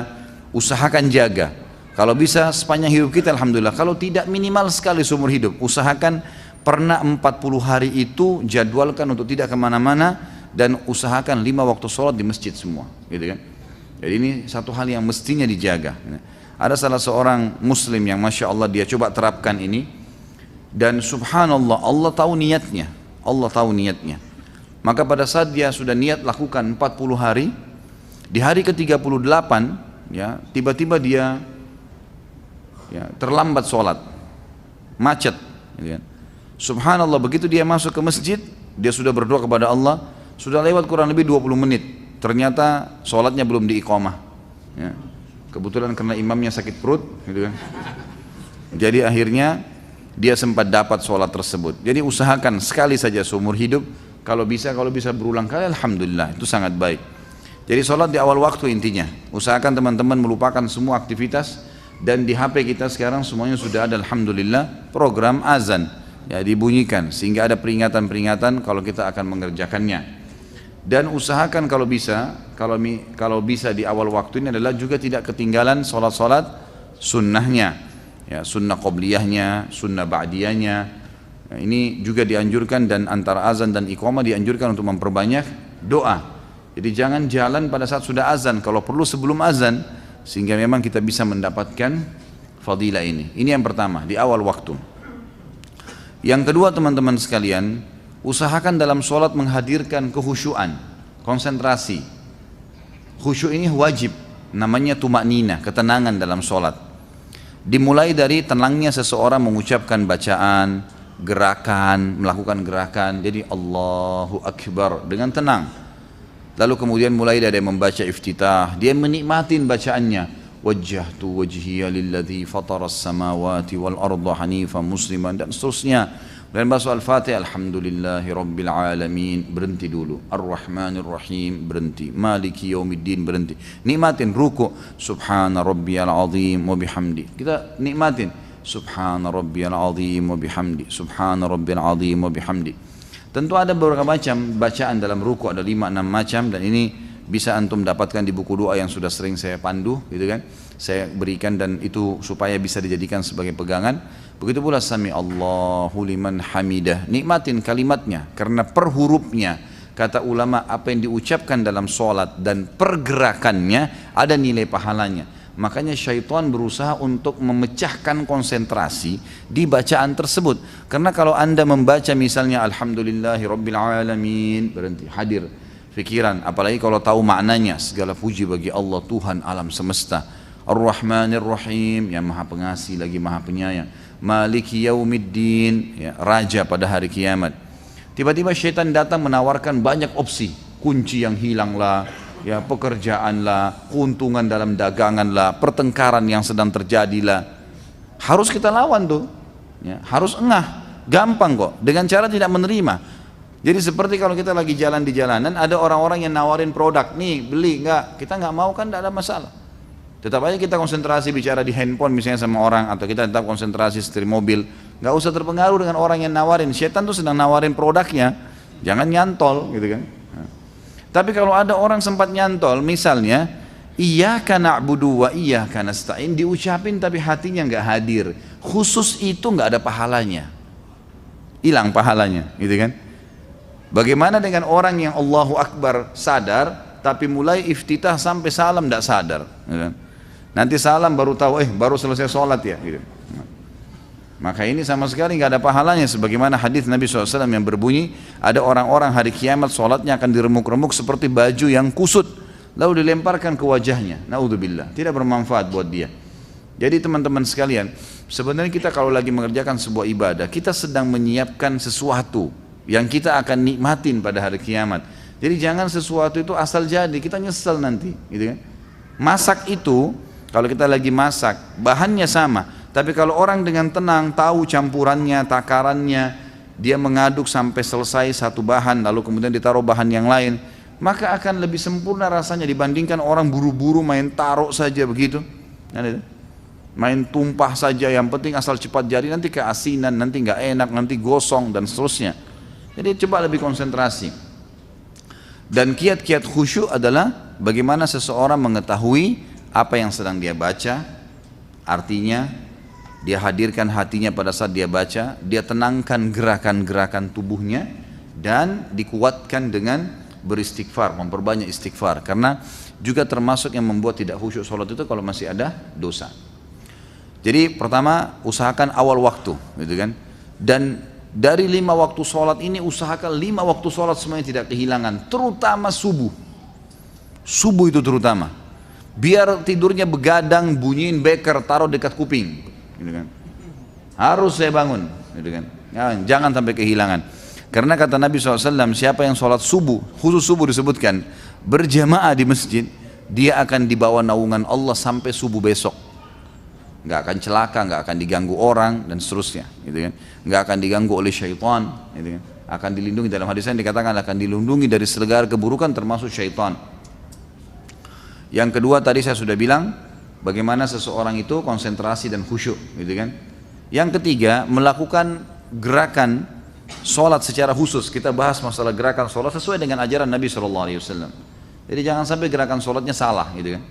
usahakan jaga. Kalau bisa sepanjang hidup kita alhamdulillah. Kalau tidak minimal sekali seumur hidup. Usahakan pernah 40 hari itu jadwalkan untuk tidak kemana-mana, dan usahakan 5 waktu sholat di masjid semua. Gitu kan? Jadi ini satu hal yang mestinya dijaga. Ada salah seorang muslim yang Masya Allah dia coba terapkan ini, dan subhanallah Allah tahu niatnya. Allah tahu niatnya. Maka pada saat dia sudah niat lakukan 40 hari, di hari ke-38 ya, tiba-tiba dia terlambat sholat, macet gitu kan. Subhanallah, begitu dia masuk ke masjid, dia sudah berdoa kepada Allah, sudah lewat kurang lebih 20 menit, ternyata sholatnya belum diiqamah ya. Kebetulan karena imamnya sakit perut gitu kan. Jadi akhirnya dia sempat dapat sholat tersebut. Jadi usahakan sekali saja seumur hidup, kalau bisa berulang kali alhamdulillah, itu sangat baik. Jadi sholat di awal waktu intinya. Usahakan teman-teman melupakan semua aktivitas, dan di HP kita sekarang semuanya sudah ada alhamdulillah program azan ya, dibunyikan sehingga ada peringatan-peringatan kalau kita akan mengerjakannya. Dan usahakan kalau bisa di awal waktu ini adalah juga tidak ketinggalan sholat-sholat sunnahnya ya, sunnah qobliyahnya, sunnah ba'diyahnya. Nah, ini juga dianjurkan, dan antara azan dan iqamah dianjurkan untuk memperbanyak doa. Jadi jangan jalan pada saat sudah azan, kalau perlu sebelum azan, sehingga memang kita bisa mendapatkan fadilah ini. Ini yang pertama, di awal waktu. Yang kedua teman-teman sekalian, usahakan dalam sholat menghadirkan kehusyuan, konsentrasi. Khusyuk ini wajib, namanya tumakninah, ketenangan dalam sholat. Dimulai dari tenangnya seseorang mengucapkan bacaan, gerakan, melakukan gerakan, jadi Allahu Akbar dengan tenang. Lalu kemudian mulai dari membaca iftitah, dia menikmatin bacaannya. Wajjahtu wajhiya lilladzi fataras samawati wal arda hanifan musliman, dan seterusnya. Dan bahasa Al-Fatihah, Alhamdulillahi Rabbil Alamin, berhenti dulu. Ar-Rahmanir Rahim, berhenti. Maliki Yaumiddin, berhenti. Nikmatin ruku, Subhana Rabbiyal Azim wa bihamdi. Kita nikmatin, Subhana Rabbiyal Azim wa bihamdi, Subhana Rabbiyal Azim wa bihamdi. Tentu ada beberapa macam bacaan dalam ruku, ada 5-6 macam, dan ini bisa antum dapatkan di buku doa yang sudah sering saya pandu, gitu kan. Saya berikan, dan itu supaya bisa dijadikan sebagai pegangan. Begitu pula sami Allahu liman hamidah, nikmatin kalimatnya, karena per hurufnya kata ulama apa yang diucapkan dalam sholat dan pergerakannya ada nilai pahalanya. Makanya syaitan berusaha untuk memecahkan konsentrasi di bacaan tersebut. Karena kalau anda membaca misalnya Alhamdulillahi Rabbil Alamin, berhenti, hadir fikiran, apalagi kalau tahu maknanya, segala puji bagi Allah Tuhan alam semesta, Ar-Rahmanir Rahim, yang maha pengasih lagi maha penyayang, Maliki Yaumiddin, ya, raja pada hari kiamat. Tiba-tiba syaitan datang menawarkan banyak opsi, kunci yang hilang lah, ya, pekerjaan lah, keuntungan dalam dagangan lah, pertengkaran yang sedang terjadi lah. Harus kita lawan tuh, ya, harus engah, gampang kok, dengan cara tidak menerima. Jadi seperti kalau kita lagi jalan di jalanan, ada orang-orang yang nawarin produk, nih beli, enggak, kita nggak mau kan tidak ada masalah. Tetap aja kita konsentrasi bicara di handphone misalnya sama orang, atau kita tetap konsentrasi setir mobil, nggak usah terpengaruh dengan orang yang nawarin. Setan tuh sedang nawarin produknya, jangan nyantol gitu kan. Nah. Tapi kalau ada orang sempat nyantol, misalnya iyyaka na'budu wa iyyaka nasta'in diucapin tapi hatinya nggak hadir, khusus itu nggak ada pahalanya, hilang pahalanya, gitu kan. Bagaimana dengan orang yang Allahu Akbar sadar, tapi mulai iftitah sampai salam tidak sadar, gitu kan? Nanti salam baru tahu, baru selesai sholat ya, gitu. Maka ini sama sekali nggak ada pahalanya, sebagaimana hadis Nabi SAW yang berbunyi, ada orang-orang hari kiamat sholatnya akan diremuk-remuk seperti baju yang kusut, lalu dilemparkan ke wajahnya, naudzubillah, tidak bermanfaat buat dia. Jadi teman-teman sekalian, sebenarnya kita kalau lagi mengerjakan sebuah ibadah, kita sedang menyiapkan sesuatu yang kita akan nikmatin pada hari kiamat. Jadi jangan sesuatu itu asal jadi, kita nyesel nanti, gitu kan. Masak itu, kalau kita lagi masak, bahannya sama, tapi kalau orang dengan tenang tahu campurannya, takarannya, dia mengaduk sampai selesai satu bahan, lalu kemudian ditaruh bahan yang lain, maka akan lebih sempurna rasanya dibandingkan orang buru-buru main taruh saja begitu. Main tumpah saja, yang penting asal cepat jadi, nanti keasinan, nanti nggak enak, nanti gosong dan seterusnya. Jadi coba lebih konsentrasi. Dan kiat-kiat khusyuk adalah bagaimana seseorang mengetahui apa yang sedang dia baca, artinya dia hadirkan hatinya pada saat dia baca, dia tenangkan gerakan-gerakan tubuhnya, dan dikuatkan dengan beristighfar, memperbanyak istighfar, karena juga termasuk yang membuat tidak khusyuk sholat itu kalau masih ada dosa. Jadi pertama, usahakan awal waktu, gitu kan. Dan dari 5 waktu sholat ini, usahakan 5 waktu sholat semuanya tidak kehilangan, terutama subuh. Subuh itu terutama. Biar tidurnya begadang, bunyiin beker, taruh dekat kuping, gitu kan. Harus saya bangun, gitu kan. Jangan sampai kehilangan. Karena kata Nabi SAW, siapa yang sholat subuh, khusus subuh disebutkan, berjamaah di masjid, dia akan dibawa naungan Allah sampai subuh besok. Nggak akan celaka, nggak akan diganggu orang dan seterusnya, gitu kan. Nggak akan diganggu oleh syaitan, gitu kan. Akan dilindungi, dalam hadis yang dikatakan akan dilindungi dari segala keburukan termasuk syaitan. Yang kedua tadi saya sudah bilang bagaimana seseorang itu konsentrasi dan khusyuk, gitu kan. Yang ketiga, melakukan gerakan sholat secara khusus. Kita bahas masalah gerakan sholat sesuai dengan ajaran Nabi SAW. Jadi jangan sampai gerakan sholatnya salah, gitu kan.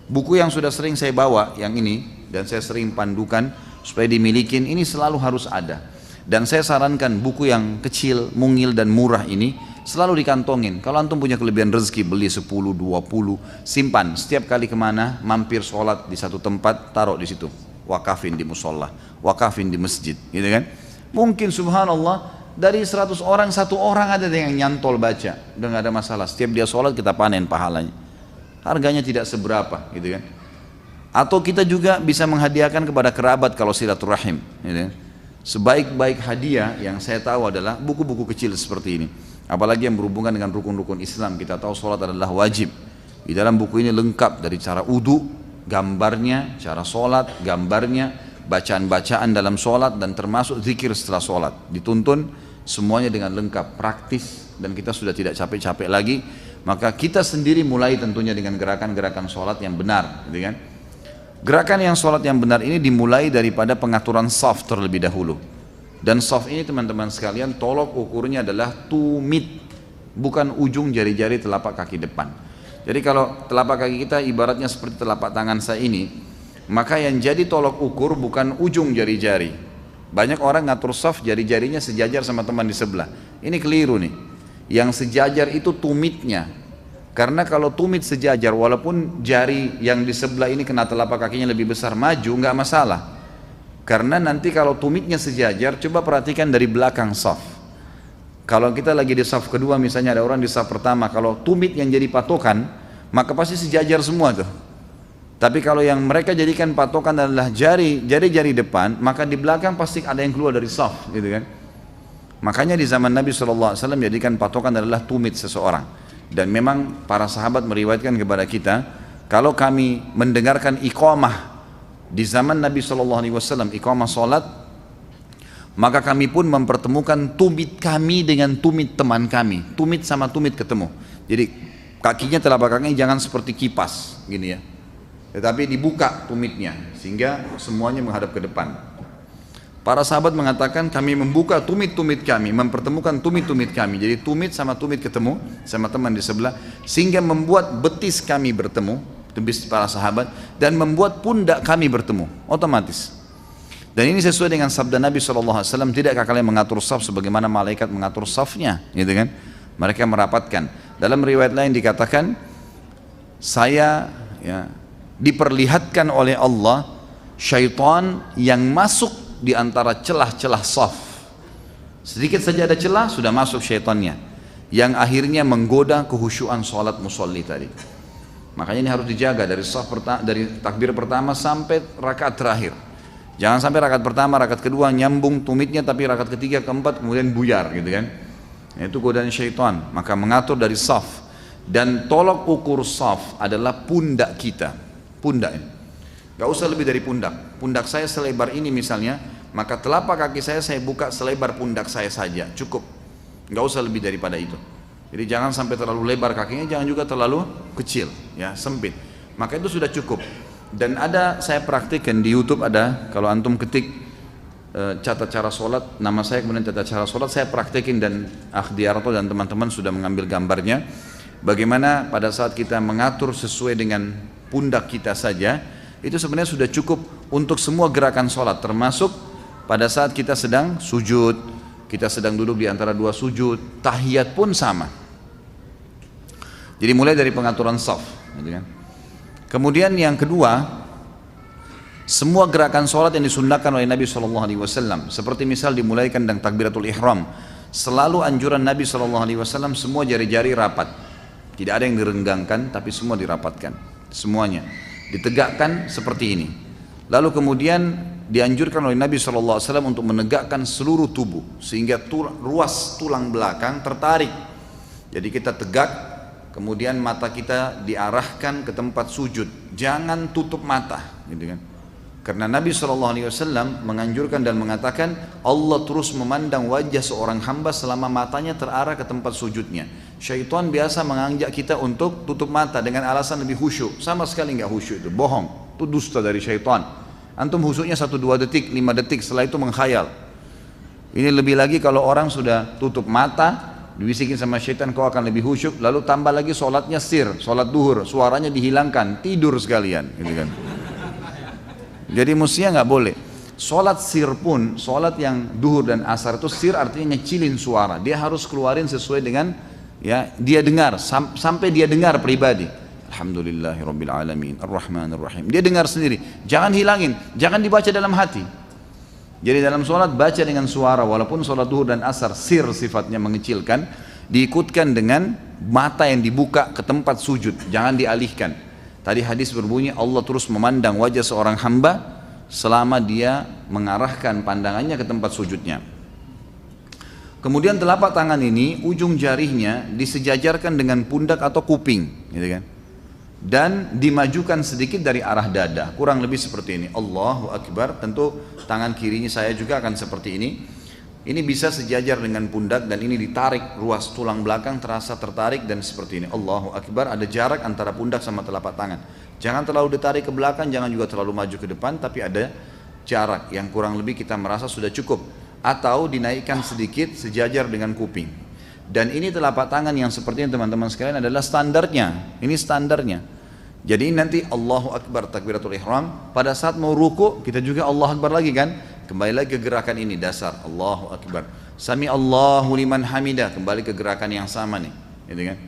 Buku yang sudah sering saya bawa yang ini, dan saya sering pandukan supaya dimilikin, ini selalu harus ada. Dan saya sarankan buku yang kecil, mungil dan murah ini selalu dikantongin. Kalau antum punya kelebihan rezeki, beli 10, 20, simpan. Setiap kali kemana, mampir sholat di satu tempat, taruh di situ. Wakafin di musola, wakafin di masjid, gitu kan. Mungkin subhanallah, dari 100 orang, 1 orang ada yang nyantol baca, udah gak ada masalah. Setiap dia sholat kita panen pahalanya. Harganya tidak seberapa, gitu kan. Atau kita juga bisa menghadiahkan kepada kerabat kalau silaturahim, gitu kan. Sebaik-baik hadiah yang saya tahu adalah buku-buku kecil seperti ini. Apalagi yang berhubungan dengan rukun-rukun Islam. Kita tahu sholat adalah wajib. Di dalam buku ini lengkap dari cara wudu, gambarnya, cara sholat, gambarnya, bacaan-bacaan dalam sholat, dan termasuk zikir setelah sholat. Dituntun semuanya dengan lengkap, praktis, dan kita sudah tidak capek-capek lagi. Maka kita sendiri mulai tentunya dengan gerakan-gerakan sholat yang benar, gitu kan. Gerakan yang sholat yang benar ini dimulai daripada pengaturan shaf terlebih dahulu. Dan shaf ini teman-teman sekalian, tolok ukurnya adalah tumit, bukan ujung jari-jari telapak kaki depan. Jadi kalau telapak kaki kita ibaratnya seperti telapak tangan saya ini, maka yang jadi tolok ukur bukan ujung jari-jari. Banyak orang ngatur shaf jari-jarinya sejajar sama teman di sebelah. Ini keliru nih. Yang sejajar itu tumitnya. Karena kalau tumit sejajar, walaupun jari yang di sebelah ini kena telapak kakinya lebih besar, maju nggak masalah. Karena nanti kalau tumitnya sejajar, coba perhatikan dari belakang shaf. Kalau kita lagi di shaf kedua, misalnya ada orang di shaf pertama, kalau tumit yang jadi patokan, maka pasti sejajar semua tuh. Tapi kalau yang mereka jadikan patokan adalah jari-jari depan, maka di belakang pasti ada yang keluar dari shaf, gitu kan. Makanya di zaman Nabi SAW jadikan patokan adalah tumit seseorang. Dan memang para sahabat meriwayatkan kepada kita, kalau kami mendengarkan iqamah di zaman Nabi SAW, iqamah sholat, Maka kami pun mempertemukan tumit kami dengan tumit teman kami. Tumit sama tumit ketemu. Jadi kakinya, telapak kakinya jangan seperti kipas gini ya, tetapi dibuka tumitnya sehingga semuanya menghadap ke depan. Para sahabat mengatakan kami membuka tumit-tumit kami, mempertemukan tumit-tumit kami. Jadi tumit sama tumit ketemu sama teman di sebelah, sehingga membuat betis kami bertemu, betis para sahabat, dan membuat pundak kami bertemu otomatis. Dan ini sesuai dengan sabda Nabi SAW, tidakkah kalian mengatur saf sebagaimana malaikat mengatur safnya, gitu kan? Mereka merapatkan. Dalam riwayat lain dikatakan, saya ya, diperlihatkan oleh Allah syaitan yang masuk di antara celah-celah saf. Sedikit saja ada celah, sudah masuk syaitannya, yang akhirnya menggoda kehusyuan sholat musolli tadi. Makanya ini harus dijaga dari saf dari takbir pertama sampai rakaat terakhir. Jangan sampai rakaat pertama, rakaat kedua nyambung tumitnya, tapi rakaat ketiga, keempat kemudian buyar gitu kan. Itu godaan syaitan. Maka mengatur dari saf. Dan tolok ukur saf adalah pundak kita. Pundak ini. Gak usah lebih dari pundak. Pundak saya selebar ini misalnya, maka telapak kaki saya buka selebar pundak saya saja. Cukup. Gak usah lebih daripada itu. Jadi jangan sampai terlalu lebar kakinya, jangan juga terlalu kecil, ya, sempit. Maka itu sudah cukup. Dan ada, saya praktikkan di YouTube ada, kalau antum ketik catat cara sholat, nama saya kemudian catat cara sholat, saya praktikin dan Akhdiarto dan teman-teman sudah mengambil gambarnya. Bagaimana pada saat kita mengatur sesuai dengan pundak kita saja, itu sebenarnya sudah cukup untuk semua gerakan sholat, termasuk pada saat kita sedang sujud, kita sedang duduk di antara dua sujud, tahiyat pun sama. Jadi mulai dari pengaturan shaf, gitu kan. Kemudian yang kedua, semua gerakan sholat yang disunnahkan oleh Nabi SAW, seperti misal dimulaikan dengan takbiratul ihram, selalu anjuran Nabi SAW semua jari-jari rapat, tidak ada yang direnggangkan, tapi semua dirapatkan, semuanya ditegakkan seperti ini. Lalu kemudian dianjurkan oleh Nabi SAW untuk menegakkan seluruh tubuh, sehingga ruas tulang belakang tertarik. Jadi kita tegak, kemudian mata kita diarahkan ke tempat sujud, jangan tutup mata, gitu kan? Karena Nabi SAW menganjurkan dan mengatakan Allah terus memandang wajah seorang hamba selama matanya terarah ke tempat sujudnya. Syaitan biasa mengajak kita untuk tutup mata dengan alasan lebih khusyuk, sama sekali nggak khusyuk, itu bohong, itu dusta dari syaitan. Antum khusyuknya 1-2 detik, 5 detik, setelah itu menghayal. Ini lebih lagi kalau orang sudah tutup mata, dibisikin sama syaitan kau akan lebih khusyuk, lalu tambah lagi sholatnya sir, sholat duhur, suaranya dihilangkan, tidur sekalian, gitu kan. Jadi mestinya nggak boleh. Sholat sir pun, sholat yang duhur dan asar itu sir artinya ngecilin suara, dia harus keluarin sesuai dengan ya dia dengar, sampai dia dengar pribadi. Alhamdulillahirabbil alamin, arrahmanir rahim. Dia dengar sendiri, jangan hilangin, jangan dibaca dalam hati. Jadi dalam sholat baca dengan suara, walaupun sholat duhur dan asar sir sifatnya mengecilkan, diikutkan dengan mata yang dibuka ke tempat sujud, jangan dialihkan. Tadi hadis berbunyi Allah terus memandang wajah seorang hamba selama dia mengarahkan pandangannya ke tempat sujudnya. Kemudian telapak tangan ini ujung jarinya disejajarkan dengan pundak atau kuping, gitu kan? Dan dimajukan sedikit dari arah dada, kurang lebih seperti ini. Allahu Akbar. Tentu tangan kirinya saya juga akan seperti ini. Ini bisa sejajar dengan pundak dan ini ditarik, ruas tulang belakang terasa tertarik dan seperti ini. Allahu Akbar. Ada jarak antara pundak sama telapak tangan. Jangan terlalu ditarik ke belakang, jangan juga terlalu maju ke depan, tapi ada jarak yang kurang lebih kita merasa sudah cukup. Atau dinaikkan sedikit sejajar dengan kuping. Dan ini telapak tangan yang seperti ini teman-teman sekalian adalah standarnya. Ini standarnya. Jadi nanti Allahu Akbar takbiratul ihram, pada saat mau ruku kita juga Allahu Akbar lagi kan? Kembali lagi ke gerakan ini dasar Allahu Akbar. Sami Allahu liman hamidah, kembali ke gerakan yang sama nih, gitu kan?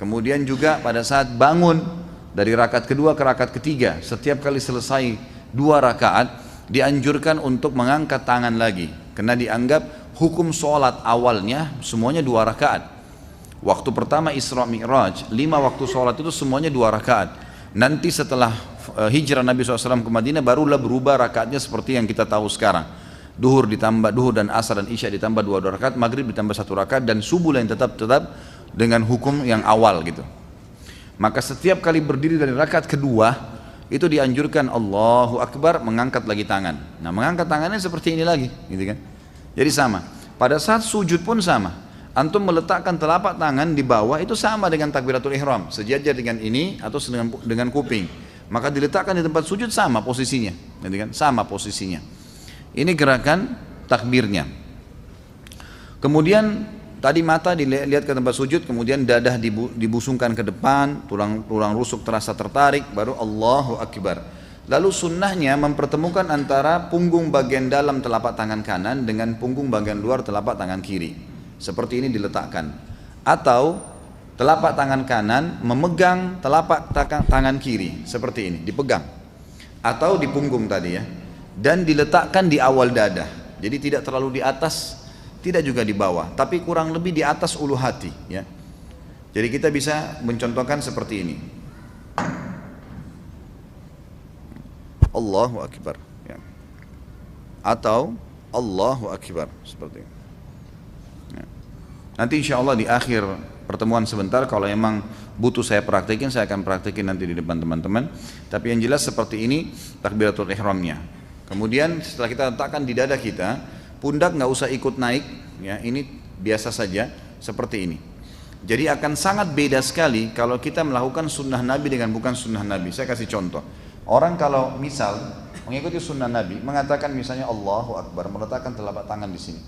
Kemudian juga pada saat bangun dari rakaat kedua ke rakaat ketiga, setiap kali selesai 2 rakaat dianjurkan untuk mengangkat tangan lagi, karena dianggap hukum sholat awalnya semuanya 2 rakaat. Waktu pertama Isra Mi'raj, 5 waktu sholat itu semuanya 2 rakaat. Nanti setelah hijrah Nabi SAW ke Madinah barulah berubah rakaatnya seperti yang kita tahu sekarang. Duhur ditambah, duhur dan asar dan isya ditambah 2 rakaat, maghrib ditambah 1 rakaat, dan subuh yang tetap dengan hukum yang awal gitu. Maka setiap kali berdiri dari rakaat kedua itu dianjurkan Allahu Akbar, mengangkat lagi tangan. Nah, mengangkat tangannya seperti ini lagi, gitu kan? Jadi sama. Pada saat sujud pun sama. Antum meletakkan telapak tangan di bawah itu sama dengan takbiratul ihram, sejajar dengan ini atau dengan kuping. Maka diletakkan di tempat sujud sama posisinya, gitu kan? Sama posisinya. Ini gerakan takbirnya. Kemudian tadi mata dilihat ke tempat sujud, kemudian dadah dibusungkan ke depan, tulang rusuk terasa tertarik, baru Allahu Akbar. Lalu sunnahnya mempertemukan antara punggung bagian dalam telapak tangan kanan dengan punggung bagian luar telapak tangan kiri. Seperti ini diletakkan. Atau telapak tangan kanan memegang telapak tangan kiri. Seperti ini, dipegang. Atau di punggung tadi ya. Dan diletakkan di awal dada. Jadi tidak terlalu di atas, tidak juga di bawah. Tapi kurang lebih di atas ulu hati ya. Jadi kita bisa mencontohkan seperti ini. Allahu Akbar ya. Atau Allahu Akbar seperti ini ya. Nanti insya Allah di akhir pertemuan sebentar kalau memang butuh saya praktekin, saya akan praktekin nanti di depan teman-teman. Tapi yang jelas seperti ini takbiratul ihramnya. Kemudian setelah kita letakkan di dada kita, pundak nggak usah ikut naik ya, ini biasa saja seperti ini. Jadi akan sangat beda sekali kalau kita melakukan sunnah Nabi dengan bukan sunnah Nabi. Saya kasih contoh. Orang kalau misal mengikuti sunnah Nabi, mengatakan misalnya Allahu Akbar, meletakkan telapak tangan di sini,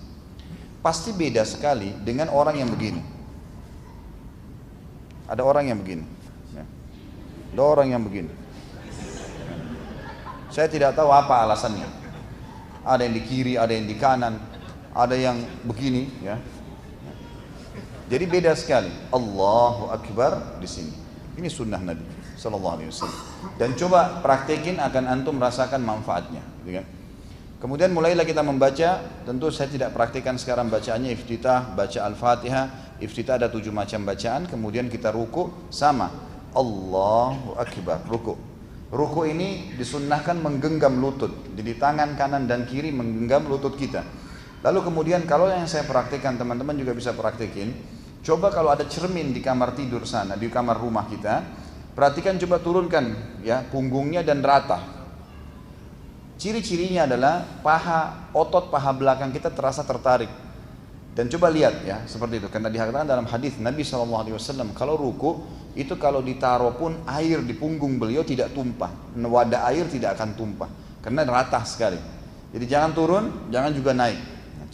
pasti beda sekali dengan orang yang begini. Ada orang yang begini, ya. Ada orang yang begini. Saya tidak tahu apa alasannya. Ada yang di kiri, ada yang di kanan, ada yang begini, ya. Jadi beda sekali. Allahu Akbar di sini. Ini sunnah Nabi Sallallahu Alaihi Wasallam. Dan coba praktekin akan antum merasakan manfaatnya, gitu kan? Kemudian mulailah kita membaca. Tentu saya tidak praktikkan sekarang bacaannya iftitah, baca Al-Fatihah. Iftitah ada 7 macam bacaan. Kemudian kita ruku sama Allahu Akbar, ruku. Ruku ini disunnahkan menggenggam lutut. Jadi tangan kanan dan kiri menggenggam lutut kita. Lalu kemudian kalau yang saya praktikkan, teman-teman juga bisa praktikin. Coba kalau ada cermin di kamar tidur sana, di kamar rumah kita, perhatikan, coba turunkan ya punggungnya dan rata. Ciri-cirinya adalah otot paha belakang kita terasa tertarik. Dan coba lihat ya seperti itu. Karena dikatakan dalam hadis Nabi SAW kalau ruku itu kalau ditaruh pun air di punggung beliau tidak tumpah, wadah air tidak akan tumpah karena rata sekali. Jadi jangan turun, jangan juga naik.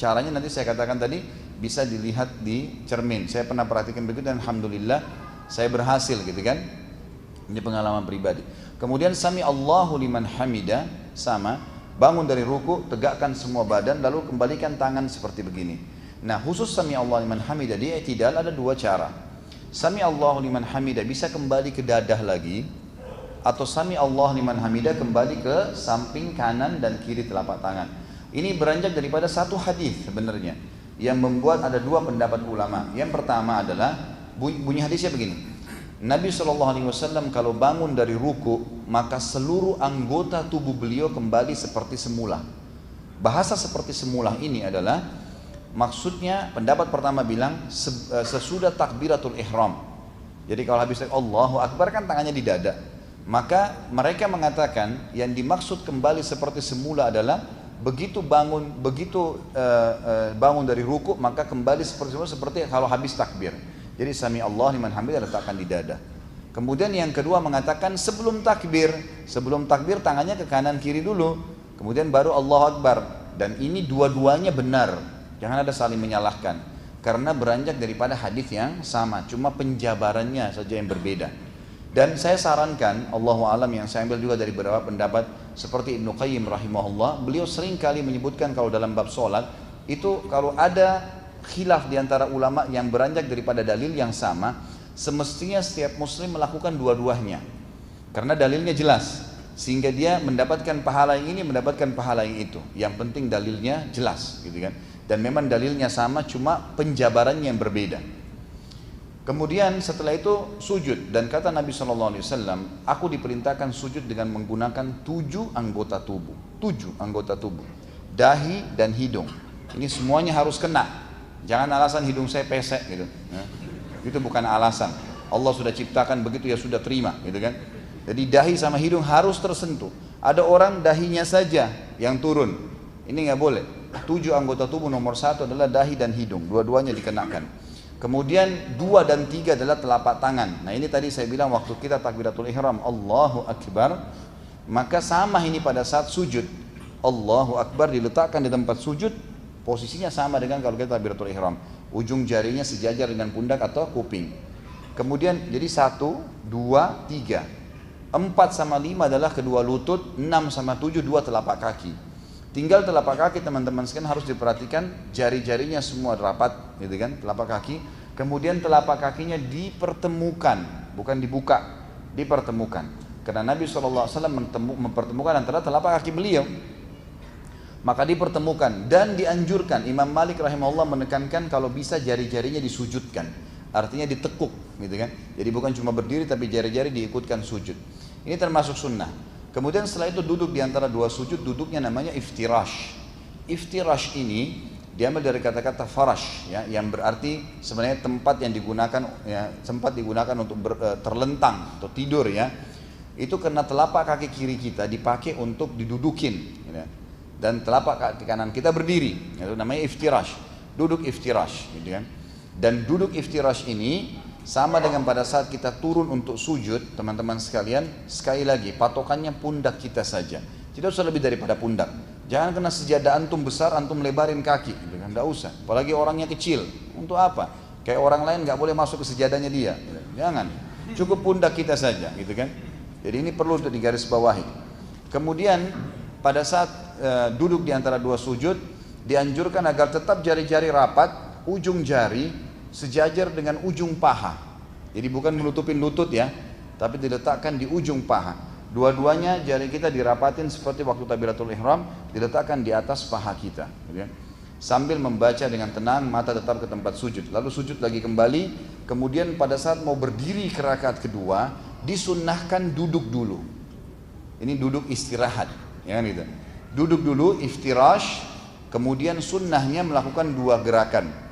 Caranya nanti saya katakan tadi bisa dilihat di cermin. Saya pernah perhatikan begitu dan alhamdulillah saya berhasil gitu kan. Ini pengalaman pribadi. Kemudian sami Allahu liman hamida sama, bangun dari ruku, tegakkan semua badan lalu kembalikan tangan seperti begini. Nah, khusus sami Allahu liman hamida di i'tidal ada 2 cara. Sami Allahu liman hamida bisa kembali ke dadah lagi, atau sami Allahu liman hamida kembali ke samping kanan dan kiri telapak tangan. Ini beranjak daripada satu hadis sebenarnya yang membuat ada 2 pendapat ulama. Yang pertama adalah bunyi hadisnya begini. Nabi SAW kalau bangun dari ruku maka seluruh anggota tubuh beliau kembali seperti semula. Bahasa seperti semula ini adalah maksudnya pendapat pertama bilang sesudah takbiratul ihram. Jadi kalau habis Allahu Akbar kan tangannya di dada. Maka mereka mengatakan yang dimaksud kembali seperti semula adalah begitu bangun dari ruku maka kembali seperti semula seperti kalau habis takbir. Jadi sami Allah liman hamidah letakkan di dada. Kemudian yang kedua mengatakan sebelum takbir tangannya ke kanan kiri dulu, kemudian baru Allahu Akbar. Dan ini dua-duanya benar. Jangan ada saling menyalahkan karena beranjak daripada hadis yang sama, cuma penjabarannya saja yang berbeda. Dan saya sarankan, Allahu a'lam, yang saya ambil juga dari beberapa pendapat seperti Ibnu Qayyim rahimahullah, beliau sering kali menyebutkan kalau dalam bab sholat itu kalau ada khilaf di antara ulama yang beranjak daripada dalil yang sama, semestinya setiap muslim melakukan dua-duanya karena dalilnya jelas, sehingga dia mendapatkan pahala yang ini, mendapatkan pahala yang itu. Yang penting dalilnya jelas gitu kan. Dan memang dalilnya sama, cuma penjabarannya yang berbeda. Kemudian setelah itu sujud, dan kata Nabi SAW, aku diperintahkan sujud dengan menggunakan 7 anggota tubuh. 7 anggota tubuh, dahi dan hidung. Ini semuanya harus kena. Jangan alasan hidung saya pesek gitu. Itu bukan alasan. Allah sudah ciptakan begitu, ya sudah terima gitu kan. Jadi dahi sama hidung harus tersentuh. Ada orang dahinya saja yang turun, ini nggak boleh. 7 anggota tubuh, nomor 1 adalah dahi dan hidung, dua-duanya dikenakan. Kemudian 2 dan 3 adalah telapak tangan. Nah ini tadi saya bilang waktu kita takbiratul ihram, Allahu Akbar, maka sama ini pada saat sujud. Allahu Akbar diletakkan di tempat sujud, posisinya sama dengan kalau kita takbiratul ihram. Ujung jarinya sejajar dengan pundak atau kuping. Kemudian jadi 1, 2, 3. 4 sama 5 adalah kedua lutut, 6 sama 7 dua telapak kaki. Tinggal telapak kaki teman-teman sekalian harus diperhatikan jari-jarinya semua rapat, gitu kan, telapak kaki. Kemudian telapak kakinya dipertemukan, bukan dibuka, dipertemukan. Karena Nabi SAW mempertemukan antara telapak kaki beliau. Maka dipertemukan dan dianjurkan. Imam Malik rahimahullah menekankan kalau bisa jari-jarinya disujudkan. Artinya ditekuk, gitu kan. Jadi bukan cuma berdiri tapi jari-jari diikutkan sujud. Ini termasuk sunnah. Kemudian setelah itu duduk di antara dua sujud, duduknya namanya iftirash. Iftirash ini diambil dari kata-kata farash, ya, yang berarti sebenarnya tempat yang digunakan, ya, tempat digunakan untuk terlentang atau tidur, ya. Itu karena telapak kaki kiri kita dipakai untuk didudukin, ya. Dan telapak kaki kanan kita berdiri, itu namanya iftirash. Duduk iftirash, gitu kan. Dan duduk iftirash ini sama dengan pada saat kita turun untuk sujud, teman-teman sekalian, sekali lagi patokannya pundak kita saja. Tidak usah lebih daripada pundak. Jangan kena sejadah antum besar, antum lebarin kaki, gitu kan? Tidak usah. Apalagi orangnya kecil, untuk apa? Kayak orang lain nggak boleh masuk ke sejadahnya dia. Jangan. Cukup pundak kita saja, gitu kan? Jadi ini perlu untuk digarisbawahi. Kemudian pada saat duduk di antara dua sujud, dianjurkan agar tetap jari-jari rapat, ujung jari sejajar dengan ujung paha. Jadi bukan menutupin lutut, ya, tapi diletakkan di ujung paha. Dua-duanya jari kita dirapatin seperti waktu takbiratul ihram, diletakkan di atas paha kita, gitu. Sambil membaca dengan tenang, mata tetap ke tempat sujud. Lalu sujud lagi kembali. Kemudian pada saat mau berdiri ke rakaat kedua, disunnahkan duduk dulu. Ini duduk istirahat, ya kan, gitu. Duduk dulu iftirash. Kemudian sunnahnya melakukan 2 gerakan.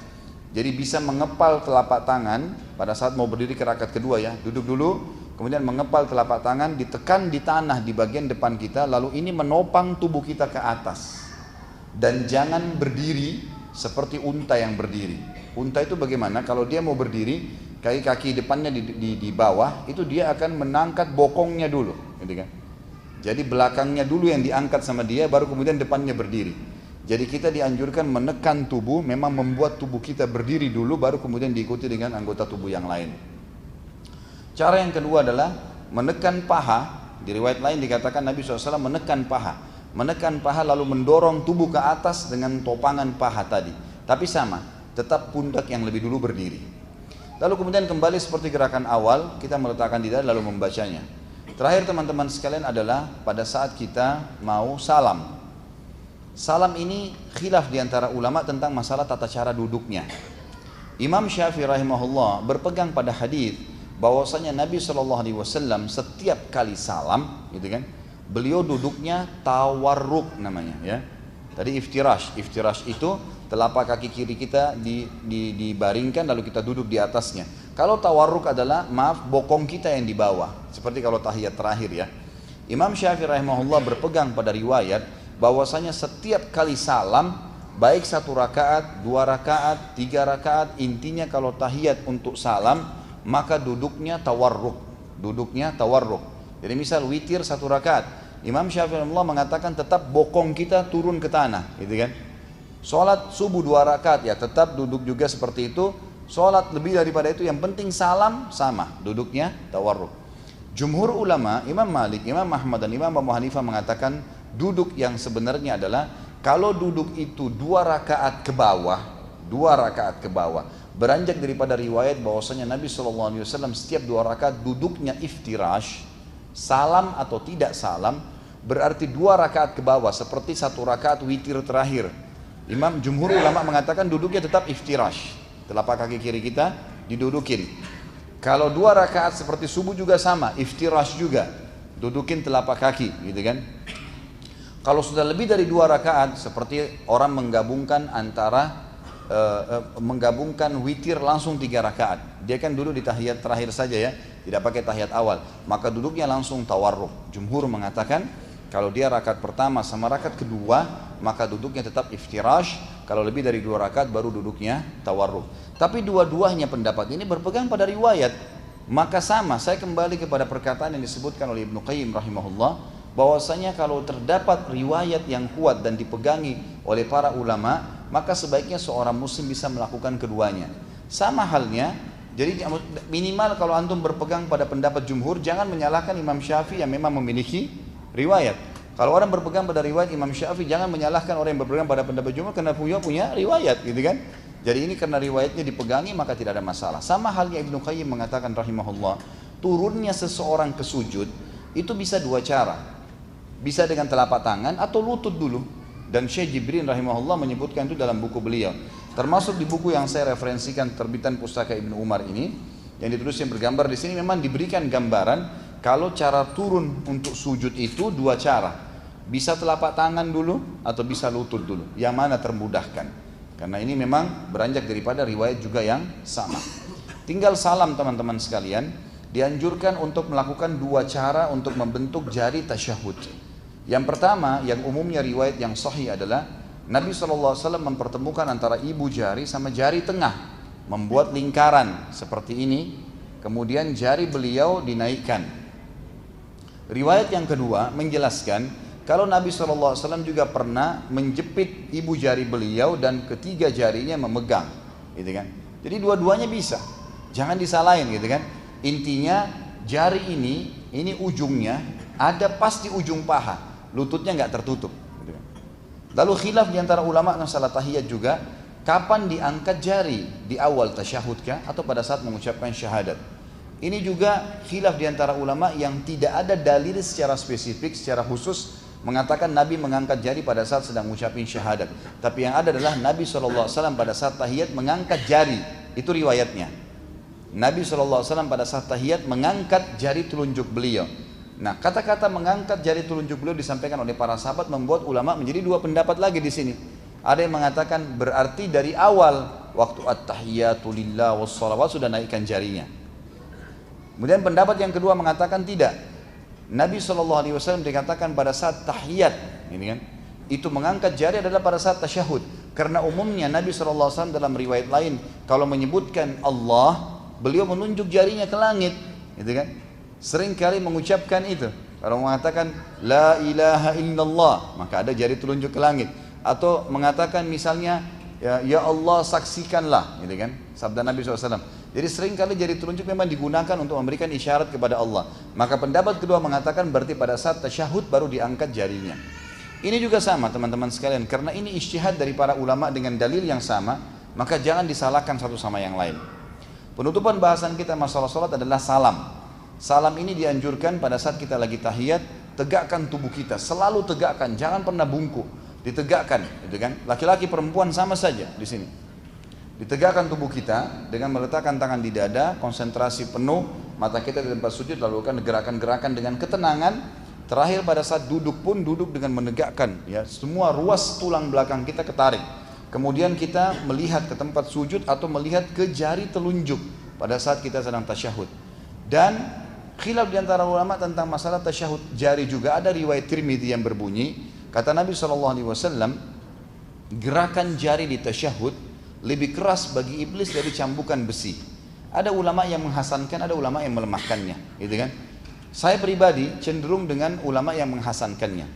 Jadi bisa mengepal telapak tangan pada saat mau berdiri ke rakaat kedua, ya. Duduk dulu, kemudian mengepal telapak tangan, ditekan di tanah di bagian depan kita, lalu ini menopang tubuh kita ke atas. Dan jangan berdiri seperti unta yang berdiri. Unta itu bagaimana? Kalau dia mau berdiri, kaki depannya di bawah, itu dia akan menangkat bokongnya dulu, gitu kan. Jadi belakangnya dulu yang diangkat sama dia, baru kemudian depannya berdiri. Jadi kita dianjurkan menekan tubuh, memang membuat tubuh kita berdiri dulu, baru kemudian diikuti dengan anggota tubuh yang lain. Cara yang kedua adalah menekan paha. Di riwayat lain dikatakan Nabi SAW menekan paha. Menekan paha lalu mendorong tubuh ke atas dengan topangan paha tadi. Tapi sama, tetap pundak yang lebih dulu berdiri. Lalu kemudian kembali seperti gerakan awal, kita meletakkan di dada lalu membacanya. Terakhir teman-teman sekalian adalah pada saat kita mau salam. Salam ini khilaf di antara ulama tentang masalah tata cara duduknya. Imam Syafi'i rahimahullah berpegang pada hadis bahwasanya Nabi SAW setiap kali salam, gitu kan, beliau duduknya tawarruk namanya, ya. Tadi iftirash. Iftirash itu telapak kaki kiri kita dibaringkan lalu kita duduk di atasnya. Kalau tawarruk adalah, maaf, bokong kita yang di bawah. Seperti kalau tahiyat terakhir, ya. Imam Syafi'i rahimahullah berpegang pada riwayat bahwasanya setiap kali salam, baik 1 rakaat, 2 rakaat, 3 rakaat, intinya kalau tahiyat untuk salam, maka duduknya tawarruk. Duduknya tawarruk. Jadi misal witir 1 rakaat, Imam Syafi'i mengatakan tetap bokong kita turun ke tanah, gitu kan. Sholat subuh 2 rakaat, ya tetap duduk juga seperti itu. Sholat lebih daripada itu, yang penting salam sama, duduknya tawarruk. Jumhur ulama, Imam Malik, Imam Ahmad dan Imam Abu Hanifah mengatakan duduk yang sebenarnya adalah kalau duduk itu 2 rakaat ke bawah, 2 rakaat ke bawah, beranjak daripada riwayat bahwasanya Nabi SAW setiap 2 rakaat duduknya iftirash, salam atau tidak salam, berarti 2 rakaat ke bawah seperti 1 rakaat witir terakhir. Imam Jumhur ulama mengatakan duduknya tetap iftirash, telapak kaki kiri kita didudukin. Kalau 2 rakaat seperti subuh juga sama, iftirash juga, dudukin telapak kaki, gitu kan. Kalau sudah lebih dari 2 rakaat, seperti orang menggabungkan antara menggabungkan witir langsung 3 rakaat. Dia kan dulu di tahiyat terakhir saja, ya, tidak pakai tahiyat awal, maka duduknya langsung tawarruk. Jumhur mengatakan kalau dia rakaat pertama sama rakaat kedua maka duduknya tetap iftirash. Kalau lebih dari 2 rakaat baru duduknya tawarruk. Tapi dua-duanya pendapat ini berpegang pada riwayat. Maka sama, saya kembali kepada perkataan yang disebutkan oleh Ibnu Qayyim rahimahullah, bahwasanya kalau terdapat riwayat yang kuat dan dipegangi oleh para ulama, maka sebaiknya seorang muslim bisa melakukan keduanya. Sama halnya, jadi minimal kalau antum berpegang pada pendapat jumhur, jangan menyalahkan Imam Syafi'i yang memang memiliki riwayat. Kalau orang berpegang pada riwayat Imam Syafi'i, jangan menyalahkan orang yang berpegang pada pendapat jumhur karena punya riwayat, gitu kan? Jadi ini karena riwayatnya dipegangi maka tidak ada masalah. Sama halnya Ibnu Qayyim mengatakan rahimahullah, turunnya seseorang ke sujud itu bisa 2 cara. Bisa dengan telapak tangan atau lutut dulu. Dan Syekh Jibrin rahimahullah menyebutkan itu dalam buku beliau. Termasuk di buku yang saya referensikan terbitan Pustaka Ibnu Umar ini, yang ditulis yang bergambar di sini, memang diberikan gambaran kalau cara turun untuk sujud itu 2 cara. Bisa telapak tangan dulu atau bisa lutut dulu. Yang mana termudahkan? Karena ini memang beranjak daripada riwayat juga yang sama. Tinggal salam teman-teman sekalian. Dianjurkan untuk melakukan 2 cara untuk membentuk jari tasyahud. Yang pertama, yang umumnya riwayat yang sahih adalah Nabi SAW mempertemukan antara ibu jari sama jari tengah, membuat lingkaran seperti ini, kemudian jari beliau dinaikkan. Riwayat yang kedua menjelaskan kalau Nabi SAW juga pernah menjepit ibu jari beliau dan ketiga jarinya memegang, gitu kan? Jadi dua-duanya bisa, jangan disalahin, gitu kan? Intinya jari ini ujungnya ada pas di ujung paha, lututnya nggak tertutup. Gitu kan? Lalu khilaf di antara ulama masalah tahiyat juga, kapan diangkat jari, di awal tasyahud kah atau pada saat mengucapkan syahadat? Ini juga khilaf di antara ulama yang tidak ada dalil secara spesifik, secara khusus mengatakan Nabi mengangkat jari pada saat sedang mengucapkan syahadat. Tapi yang ada adalah Nabi SAW pada saat tahiyat mengangkat jari. Itu riwayatnya. Nabi SAW pada saat tahiyat mengangkat jari telunjuk beliau. Nah, kata-kata mengangkat jari telunjuk beliau disampaikan oleh para sahabat membuat ulama menjadi 2 pendapat lagi di sini. Ada yang mengatakan berarti dari awal waktu at-tahiyatu lillah wassalawat sudah naikkan jarinya. Kemudian pendapat yang kedua mengatakan tidak. Nabi SAW dikatakan pada saat tahiyat, ini kan, itu mengangkat jari adalah pada saat tasyahud. Karena umumnya Nabi SAW dalam riwayat lain kalau menyebutkan Allah, beliau menunjuk jarinya ke langit, gitu kan? Sering kali mengucapkan itu. Kalau mengatakan La ilaha illallah, maka ada jari telunjuk ke langit. Atau mengatakan misalnya Ya Allah saksikanlah, gitu kan? Sabda Nabi SAW. Jadi sering kali jari telunjuk memang digunakan untuk memberikan isyarat kepada Allah. Maka pendapat kedua mengatakan berarti pada saat tasyahud baru diangkat jarinya. Ini juga sama teman-teman sekalian, karena ini ijtihad dari para ulama dengan dalil yang sama, maka jangan disalahkan satu sama yang lain. Penutupan bahasan kita masalah salat adalah salam. Salam ini dianjurkan pada saat kita lagi tahiyat, tegakkan tubuh kita, selalu tegakkan, jangan pernah bungkuk, ditegakkan, gitu kan? Laki-laki perempuan sama saja di sini. Ditegakkan tubuh kita dengan meletakkan tangan di dada, konsentrasi penuh, mata kita di tempat sujud, lakukan gerakan-gerakan dengan ketenangan. Terakhir pada saat duduk pun duduk dengan menegakkan, ya, semua ruas tulang belakang kita ketarik. Kemudian kita melihat ke tempat sujud atau melihat ke jari telunjuk pada saat kita sedang tasyahud. Dan khilaf di antara ulama tentang masalah tasyahud jari juga. Ada riwayat Tirmidzi yang berbunyi, kata Nabi SAW, gerakan jari di tasyahud lebih keras bagi iblis dari cambukan besi. Ada ulama yang menghasankan, ada ulama yang melemahkannya, gitu kan? Saya pribadi cenderung dengan ulama yang menghasankannya.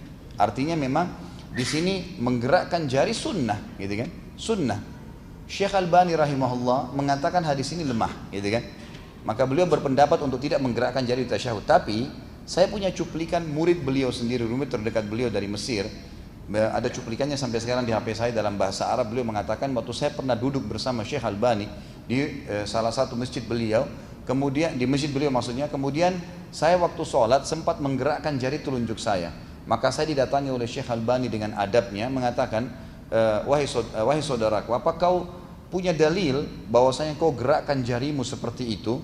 Artinya memang di sini menggerakkan jari sunnah, gitu kan? Sunnah. Syekh Albani rahimahullah mengatakan hadis ini lemah, gitu kan? Maka beliau berpendapat untuk tidak menggerakkan jari tasyahud. Tapi saya punya cuplikan murid beliau sendiri, murid terdekat beliau dari Mesir. Ada cuplikannya sampai sekarang di HP saya dalam bahasa Arab. Beliau mengatakan waktu saya pernah duduk bersama Syekh Albani di salah satu masjid beliau, kemudian di masjid beliau maksudnya, kemudian saya waktu sholat sempat menggerakkan jari telunjuk saya. Maka saya didatangi oleh Syekh Albani dengan adabnya mengatakan, wahai saudaraku, apa kau punya dalil bahwasanya kau gerakkan jarimu seperti itu?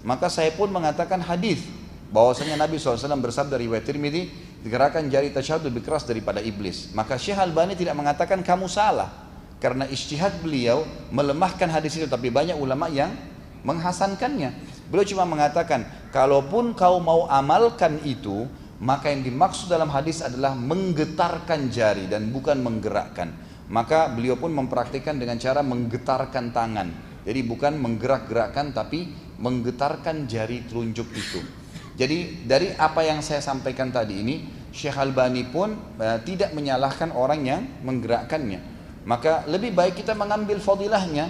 Maka saya pun mengatakan hadis bahwasanya Nabi SAW bersabda riwayat Tirmidzi, gerakan jari tasyahud lebih keras daripada iblis. Maka Syekh Albani tidak mengatakan kamu salah, karena ijtihad beliau melemahkan hadis itu, tapi banyak ulama yang menghasankannya. Beliau cuma mengatakan, kalaupun kau mau amalkan itu, maka yang dimaksud dalam hadis adalah menggetarkan jari dan bukan menggerakkan. Maka beliau pun mempraktikkan dengan cara menggetarkan tangan. Jadi bukan menggerak-gerakkan tapi menggetarkan jari telunjuk itu. Jadi dari apa yang saya sampaikan tadi ini, Syekh Albani pun tidak menyalahkan orang yang menggerakkannya. Maka lebih baik kita mengambil fadilahnya.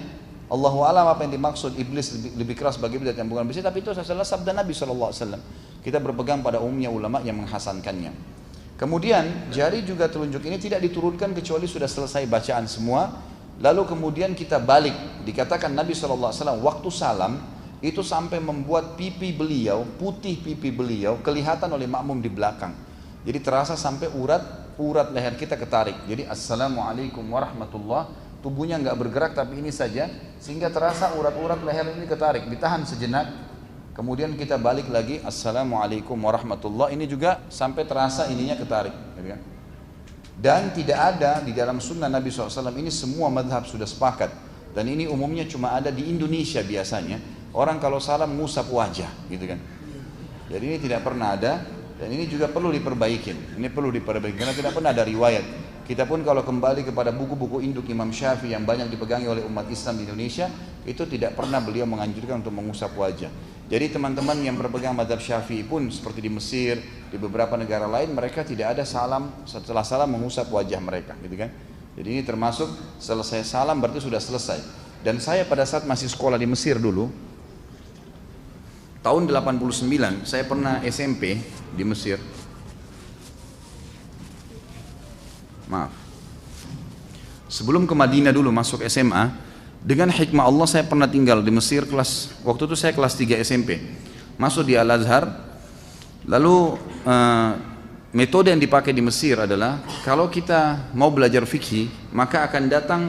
Allahu a'lam apa yang dimaksud iblis lebih keras bagi bidat yang bukan bidat, tapi itu adalah sabda Nabi SAW. Kita berpegang pada umumnya ulama yang menghasankannya. Kemudian jari juga telunjuk ini tidak diturunkan kecuali sudah selesai bacaan semua. Lalu kemudian kita balik. Dikatakan Nabi SAW waktu salam itu sampai membuat pipi beliau, putih pipi beliau kelihatan oleh makmum di belakang. Jadi terasa sampai urat leher kita ketarik. Jadi assalamualaikum warahmatullah. Tubuhnya nggak bergerak tapi ini saja, sehingga terasa urat-urat leher ini ketarik, ditahan sejenak, kemudian kita balik lagi assalamualaikum warahmatullah, ini juga sampai terasa ininya ketarik. Dan tidak ada di dalam sunnah Nabi SAW ini, semua madhab sudah sepakat, dan ini umumnya cuma ada di Indonesia biasanya, orang kalau salam ngusap wajah gitu kan. Jadi ini tidak pernah ada, dan ini juga perlu diperbaikin, karena tidak pernah ada riwayat. Kita pun kalau kembali kepada buku-buku induk Imam Syafi'i yang banyak dipegangi oleh umat Islam di Indonesia, itu tidak pernah beliau menganjurkan untuk mengusap wajah. Jadi teman-teman yang berpegang mazhab Syafi'i pun seperti di Mesir, di beberapa negara lain, mereka tidak ada salam, setelah salam mengusap wajah mereka, gitu kan. Jadi ini termasuk selesai salam berarti sudah selesai. Dan saya pada saat masih sekolah di Mesir dulu, tahun 89, saya pernah SMP di Mesir. Sebelum ke Madinah dulu masuk SMA, dengan hikmah Allah saya pernah tinggal di Mesir waktu itu saya kelas 3 SMP. Masuk di Al-Azhar. Lalu metode yang dipakai di Mesir adalah kalau kita mau belajar fikih, maka akan datang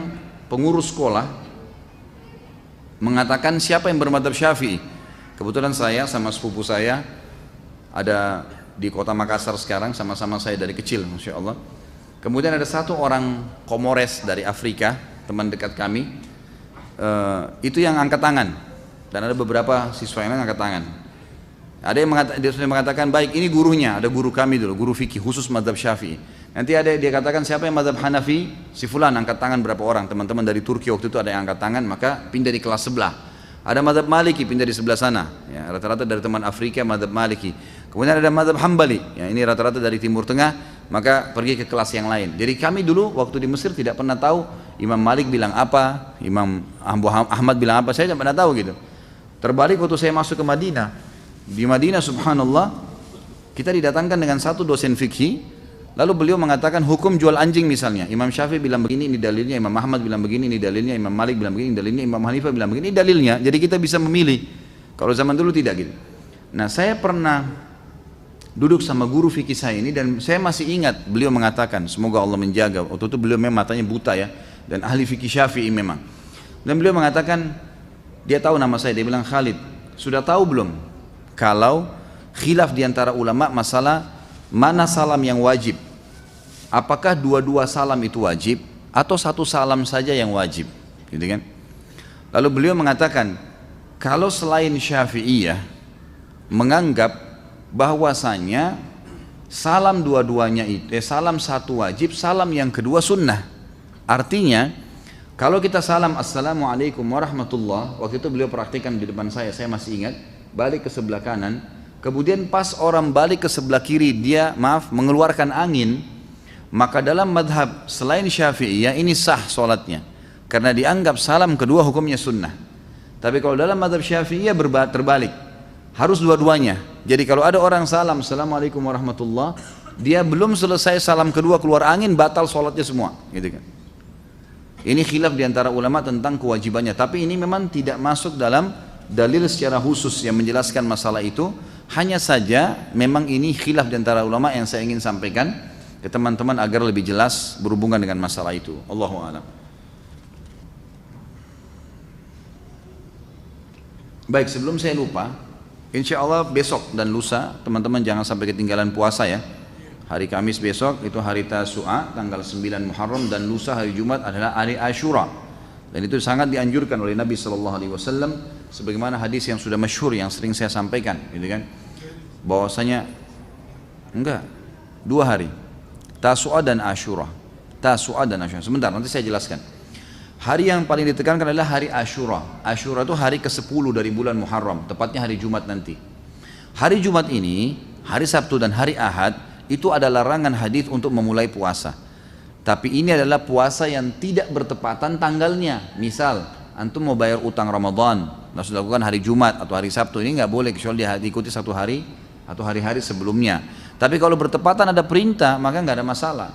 pengurus sekolah mengatakan siapa yang bermadzhab Syafi'i. Kebetulan saya sama sepupu saya ada di kota Makassar sekarang, sama-sama saya dari kecil, Masya Allah. Kemudian ada satu orang Komores dari Afrika, teman dekat kami, itu yang angkat tangan, dan ada beberapa siswa yang lain angkat tangan. Ada yang mengatakan baik ini gurunya, ada guru kami dulu, guru fikih khusus mazhab Syafi'i. Nanti ada dia katakan siapa yang mazhab Hanafi, si fulan angkat tangan berapa orang, teman-teman dari Turki waktu itu ada yang angkat tangan, maka pindah di kelas sebelah. Ada mazhab Maliki pindah di sebelah sana, ya, rata-rata dari teman Afrika mazhab Maliki. Kemudian ada mazhab Hambali, ya, ini rata-rata dari Timur Tengah, maka pergi ke kelas yang lain. Jadi kami dulu waktu di Mesir tidak pernah tahu Imam Malik bilang apa, Imam Ahmad bilang apa, saya tidak pernah tahu gitu. Terbalik waktu saya masuk ke Madinah. Di Madinah subhanallah kita didatangkan dengan satu dosen fikih. Lalu beliau mengatakan hukum jual anjing misalnya. Imam Syafi'i bilang begini, ini dalilnya. Imam Ahmad bilang begini, ini dalilnya. Imam Malik bilang begini, ini dalilnya. Imam Hanifah bilang begini, ini dalilnya. Jadi kita bisa memilih. Kalau zaman dulu tidak gitu. Nah saya pernah duduk sama guru fikih saya ini dan saya masih ingat beliau mengatakan, semoga Allah menjaga. Waktu itu beliau memang matanya buta ya, dan ahli fikih Syafi'i memang. Dan beliau mengatakan, dia tahu nama saya, dia bilang, Khalid, sudah tahu belum kalau khilaf diantara ulama masalah mana salam yang wajib? Apakah dua-dua salam itu wajib atau satu salam saja yang wajib? Gitu kan? Lalu beliau mengatakan, kalau selain Syafi'iyah menganggap bahwasanya salam dua-duanya itu salam satu wajib, salam yang kedua sunnah. Artinya kalau kita salam assalamualaikum warahmatullah, waktu itu beliau praktikkan di depan saya masih ingat, balik ke sebelah kanan, kemudian pas orang balik ke sebelah kiri dia mengeluarkan angin, maka dalam madhab selain Syafi'iyah ini sah sholatnya karena dianggap salam kedua hukumnya sunnah. Tapi kalau dalam madhab Syafi'iyah terbalik, harus dua-duanya. Jadi kalau ada orang salam assalamualaikum warahmatullah, dia belum selesai salam kedua keluar angin, batal sholatnya semua, gitu kan. Ini khilaf diantara ulama tentang kewajibannya, tapi ini memang tidak masuk dalam dalil secara khusus yang menjelaskan masalah itu. Hanya saja memang ini khilaf diantara ulama yang saya ingin sampaikan ke teman-teman agar lebih jelas berhubungan dengan masalah itu. Allahu a'lam. Baik, sebelum saya lupa, insya Allah besok dan lusa teman-teman jangan sampai ketinggalan puasa ya. Hari Kamis besok itu hari Tasu'a tanggal 9 Muharram, dan lusa hari Jumat adalah hari Ashura. Dan itu sangat dianjurkan oleh Nabi SAW, sebagaimana hadis yang sudah masyhur yang sering saya sampaikan, gitu kan, bahwasanya Enggak, 2 hari. Tasu'a dan Asyura. Tasu'a dan Asyura. Sebentar, nanti saya jelaskan. Hari yang paling ditekankan adalah hari Asyura. Asyura itu hari ke-10 dari bulan Muharram, tepatnya hari Jumat nanti. Hari Jumat ini, hari Sabtu dan hari Ahad, itu ada larangan hadis untuk memulai puasa. Tapi ini adalah puasa yang tidak bertepatan tanggalnya. Misal, antum mau bayar utang Ramadan, harus dilakukan hari Jumat atau hari Sabtu, ini nggak boleh kecuali diikuti 1 hari atau hari-hari sebelumnya. Tapi kalau bertepatan ada perintah, maka nggak ada masalah.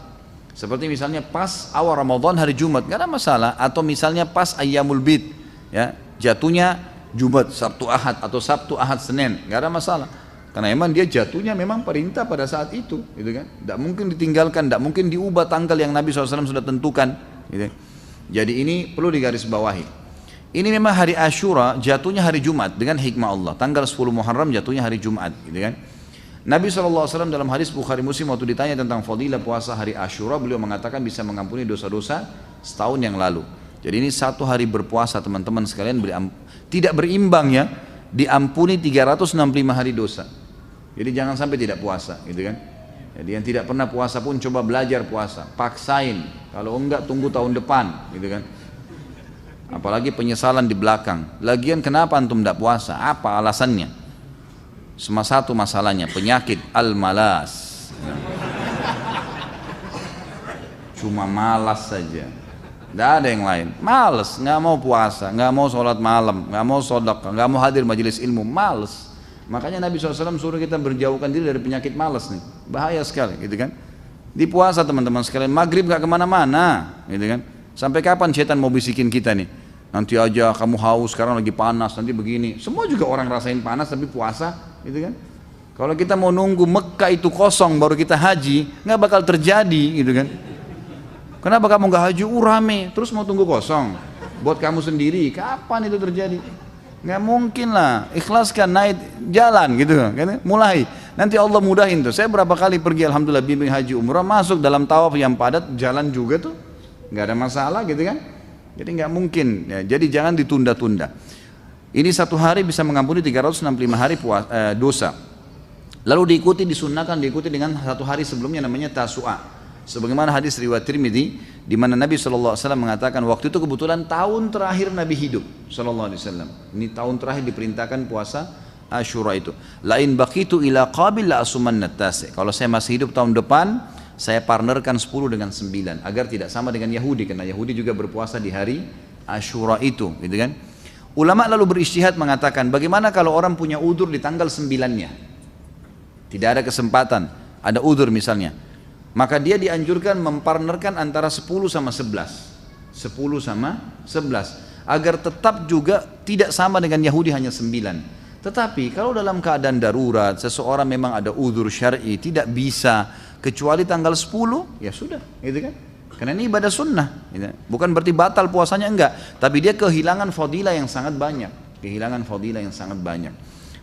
Seperti misalnya pas awal Ramadan hari Jumat, nggak ada masalah. Atau misalnya pas Ayyamul Bid, ya, jatuhnya Jumat, Sabtu, Ahad, atau Sabtu, Ahad, Senin, nggak ada masalah. Karena memang dia jatuhnya memang perintah pada saat itu, gitu kan? Nggak mungkin ditinggalkan, nggak mungkin diubah tanggal yang Nabi SAW sudah tentukan. Gitu. Jadi ini perlu digarisbawahi. Ini memang hari Asyura jatuhnya hari Jumat dengan hikmah Allah. Tanggal 10 Muharram jatuhnya hari Jumat, gitu kan? Nabi SAW dalam hadis Bukhari Muslim waktu ditanya tentang fadilah puasa hari Asyura, beliau mengatakan bisa mengampuni dosa-dosa setahun yang lalu. Jadi ini 1 hari berpuasa teman-teman sekalian tidak berimbang ya, diampuni 365 hari dosa. Jadi jangan sampai tidak puasa, gitu kan? Jadi yang tidak pernah puasa pun coba belajar puasa, paksain. Kalau enggak tunggu tahun depan, gitu kan? Apalagi penyesalan di belakang. Lagian kenapa antum tidak puasa? Apa alasannya? Cuma satu masalahnya, penyakit al-malas. Cuma malas saja. Tidak ada yang lain. Malas, nggak mau puasa, nggak mau sholat malam, nggak mau sedekah, nggak mau hadir majelis ilmu, malas. Makanya Nabi SAW suruh kita berjauhkan diri dari penyakit malas nih. Bahaya sekali, gitu kan? Di puasa teman-teman sekalian, maghrib nggak kemana-mana, gitu kan? Sampai kapan setan mau bisikin kita nih? Nanti aja kamu haus, sekarang lagi panas, nanti begini. Semua juga orang rasain panas tapi puasa, gitu kan? Kalau kita mau nunggu Mekah itu kosong baru kita haji, nggak bakal terjadi, gitu kan? Kenapa kamu nggak haji? Rame, terus mau tunggu kosong. Buat kamu sendiri, kapan itu terjadi? Nggak mungkin lah. Ikhlaskan, naik jalan, gitu kan? Mulai. Nanti Allah mudahin tuh. Saya berapa kali pergi, alhamdulillah bimbing haji umrah, masuk dalam tawaf yang padat, jalan juga tuh, nggak ada masalah, gitu kan? Jadi nggak mungkin, ya, jadi jangan ditunda-tunda. Ini 1 hari bisa mengampuni 365 hari dosa. Lalu disunnahkan diikuti dengan 1 hari sebelumnya namanya Tasu'a. Sebagaimana hadis riwayat Tirmidzi di mana Nabi SAW mengatakan waktu itu kebetulan tahun terakhir Nabi hidup SAW. Ini tahun terakhir diperintahkan puasa Asyura itu. Lain baqitu ila qabil la asumanna tasi'. Kalau saya masih hidup tahun depan, saya partnerkan 10 dengan 9 agar tidak sama dengan Yahudi, karena Yahudi juga berpuasa di hari Asyura itu, gitu kan? Ulama lalu berijtihad mengatakan bagaimana kalau orang punya udzur di tanggal 9-nya, tidak ada kesempatan, ada udzur misalnya, maka dia dianjurkan mempartnerkan antara 10 sama 11, 10 sama 11 agar tetap juga tidak sama dengan Yahudi hanya 9. Tetapi kalau dalam keadaan darurat seseorang memang ada udzur syar'i tidak bisa kecuali tanggal 10, ya sudah, gitu kan? Karena ini ibadah sunnah, gitu. Bukan berarti batal puasanya, enggak, tapi dia kehilangan fadilah yang sangat banyak,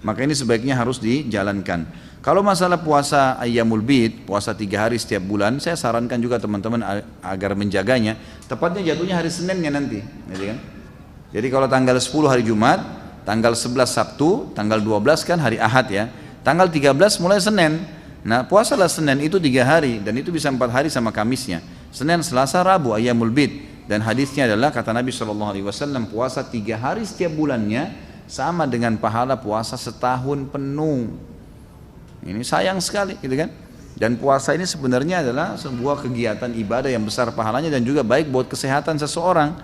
Maka ini sebaiknya harus dijalankan. Kalau masalah puasa Ayyamul Bid, puasa 3 hari setiap bulan, saya sarankan juga teman-teman agar menjaganya. Tepatnya jatuhnya hari Seninnya nanti, gitu kan? Jadi kalau tanggal 10 hari Jumat, tanggal 11 Sabtu, tanggal 12 kan hari Ahad ya, tanggal 13 mulai Senin. Nah puasalah Senin itu 3 hari dan itu bisa 4 hari sama Kamisnya. Senin, Selasa, Rabu, Ayyamul Bid. Dan hadisnya adalah kata Nabi SAW, puasa 3 hari setiap bulannya sama dengan pahala puasa setahun penuh. Ini sayang sekali, gitu kan? Dan puasa ini sebenarnya adalah sebuah kegiatan ibadah yang besar pahalanya dan juga baik buat kesehatan seseorang.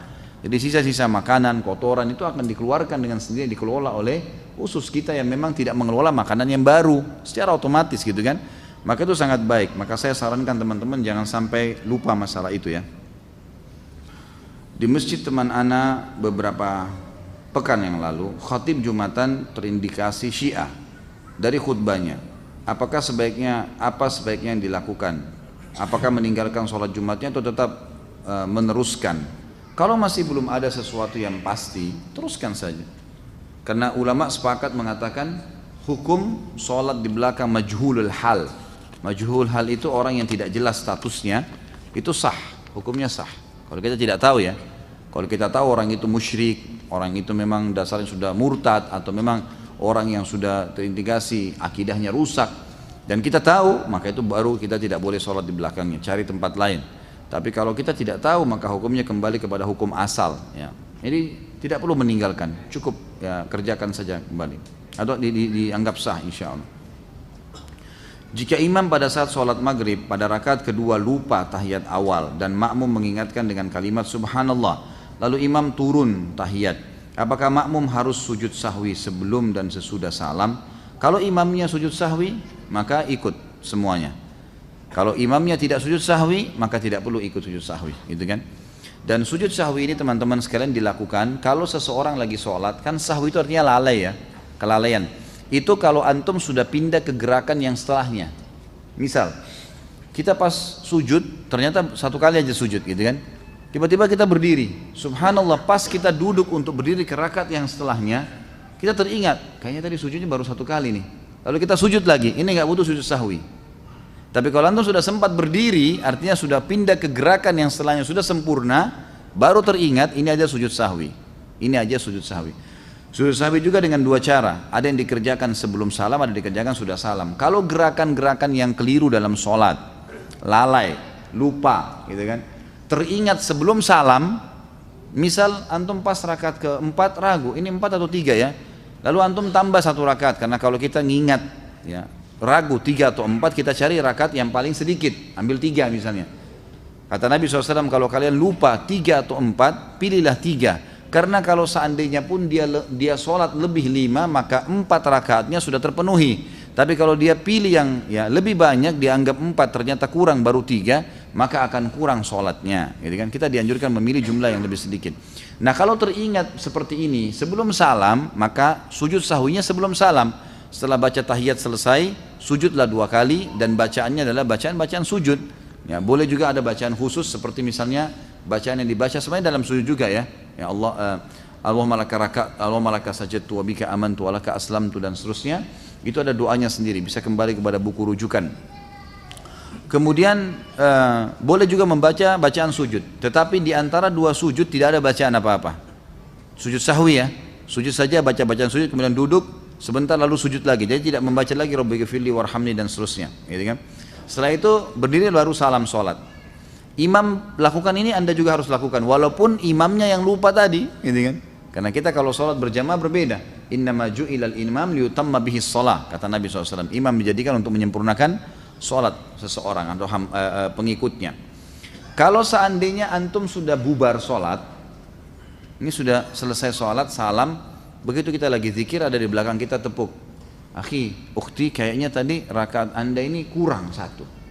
Jadi sisa-sisa makanan, kotoran itu akan dikeluarkan dengan sendiri, dikelola oleh usus kita yang memang tidak mengelola makanan yang baru secara otomatis, gitu kan? Maka itu sangat baik. Maka saya sarankan teman-teman jangan sampai lupa masalah itu ya. Di masjid teman ana beberapa pekan yang lalu, khatib Jumatan terindikasi Syiah dari khutbahnya. Apa sebaiknya yang dilakukan? Apakah meninggalkan sholat Jumatnya atau tetap meneruskan? Kalau masih belum ada sesuatu yang pasti, teruskan saja. Karena ulama sepakat mengatakan hukum sholat di belakang majhulul hal. Majhulul hal itu orang yang tidak jelas statusnya, itu sah, hukumnya sah. Kalau kita tidak tahu ya, kalau kita tahu orang itu musyrik, orang itu memang dasarnya sudah murtad, atau memang orang yang sudah terindikasi akidahnya rusak, Dan kita tahu, maka itu baru kita tidak boleh sholat di belakangnya, cari tempat lain. Tapi kalau kita tidak tahu, maka hukumnya kembali kepada hukum asal. Ya. Jadi tidak perlu meninggalkan, cukup ya, kerjakan saja kembali. Atau dianggap sah insya Allah. Jika imam pada saat sholat maghrib pada rakaat kedua lupa tahiyat awal dan makmum mengingatkan dengan kalimat subhanallah, lalu imam turun tahiyat, apakah makmum harus sujud sahwi sebelum dan sesudah salam? Kalau imamnya sujud sahwi, maka ikut semuanya. Kalau imamnya tidak sujud sahwi, maka tidak perlu ikut sujud sahwi, gitu kan? Dan sujud sahwi ini teman-teman sekalian dilakukan kalau seseorang lagi sholat, kan sahwi itu artinya lalai ya, kelalaian. Itu kalau antum sudah pindah ke gerakan yang setelahnya. Misal, kita pas sujud, ternyata satu kali aja sujud gitu kan. Tiba-tiba kita berdiri, subhanallah, pas kita duduk untuk berdiri ke rakaat yang setelahnya, kita teringat, kayaknya tadi sujudnya baru satu kali nih. Lalu kita sujud lagi, ini nggak butuh sujud sahwi. Tapi kalau antum sudah sempat berdiri, artinya sudah pindah ke gerakan yang setelahnya sudah sempurna, baru teringat, ini aja sujud sahwi. Ini aja sujud sahwi. Sujud sahwi juga dengan dua cara, ada yang dikerjakan sebelum salam, ada yang dikerjakan sudah salam. Kalau gerakan-gerakan yang keliru dalam sholat, lalai, lupa, gitu kan, teringat sebelum salam, misal antum pas rakaat keempat ragu, ini 4 atau 3 ya, lalu antum tambah 1 rakaat, karena kalau kita ngingat, ya, ragu 3 atau 4, kita cari rakaat yang paling sedikit, ambil 3 misalnya. Kata Nabi SAW, kalau kalian lupa 3 atau 4, pilihlah 3. Karena kalau seandainya pun dia sholat lebih 5, maka 4 rakaatnya sudah terpenuhi. Tapi kalau dia pilih yang ya lebih banyak, dianggap 4 ternyata kurang baru 3, maka akan kurang sholatnya. Jadi kan kita dianjurkan memilih jumlah yang lebih sedikit. Nah kalau teringat seperti ini sebelum salam, maka sujud sahwinya sebelum salam. Setelah baca tahiyat selesai, sujudlah 2 kali dan bacaannya adalah bacaan-bacaan sujud. Ya, boleh juga ada bacaan khusus seperti misalnya bacaan yang dibaca sebenarnya dalam sujud juga ya. Ya Allah, Allahumma laka sajadtu wa bika amantu wa laka aslamtu dan seterusnya. Itu ada doanya sendiri, bisa kembali kepada buku rujukan. Kemudian boleh juga membaca bacaan sujud, tetapi di antara 2 sujud tidak ada bacaan apa-apa. Sujud sahwi ya, sujud saja baca bacaan sujud kemudian duduk sebentar lalu sujud lagi. Jadi tidak membaca lagi Rabbighfirli warhamni dan seterusnya, gitu kan? Setelah itu berdiri baru salam sholat. Imam lakukan ini, Anda juga harus lakukan walaupun imamnya yang lupa tadi, gitu kan? Karena kita kalau sholat berjamaah berbeda. Innama ju'ilal imam liyutamma bihis sholah, kata Nabi SAW. Imam dijadikan untuk menyempurnakan sholat seseorang atau pengikutnya. Kalau seandainya antum sudah bubar sholat, ini sudah selesai sholat, salam, begitu kita lagi zikir ada di belakang kita tepuk, akhi, ukhti, kayaknya tadi rakaat anda ini kurang 1.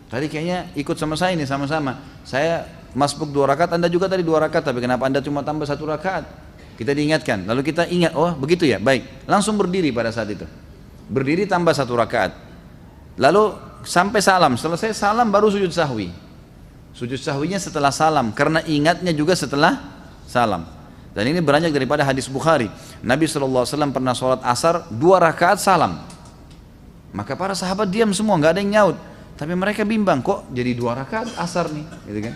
Tadi kayaknya ikut sama saya ini sama-sama. Saya masbuk 2 rakaat, anda juga tadi 2 rakaat, tapi kenapa anda cuma tambah 1 rakaat? Kita diingatkan, lalu kita ingat, oh begitu ya, baik. Langsung berdiri pada saat itu. Berdiri tambah 1 rakaat. Lalu sampai salam, selesai salam baru sujud sahwi. Sujud sahwinya setelah salam, karena ingatnya juga setelah salam. Dan ini beranjak daripada hadis Bukhari. Nabi SAW pernah sholat asar 2 rakaat salam. Maka para sahabat diam semua, nggak ada yang nyaut. Tapi mereka bimbang, kok jadi 2 rakaat asar nih, gitu kan?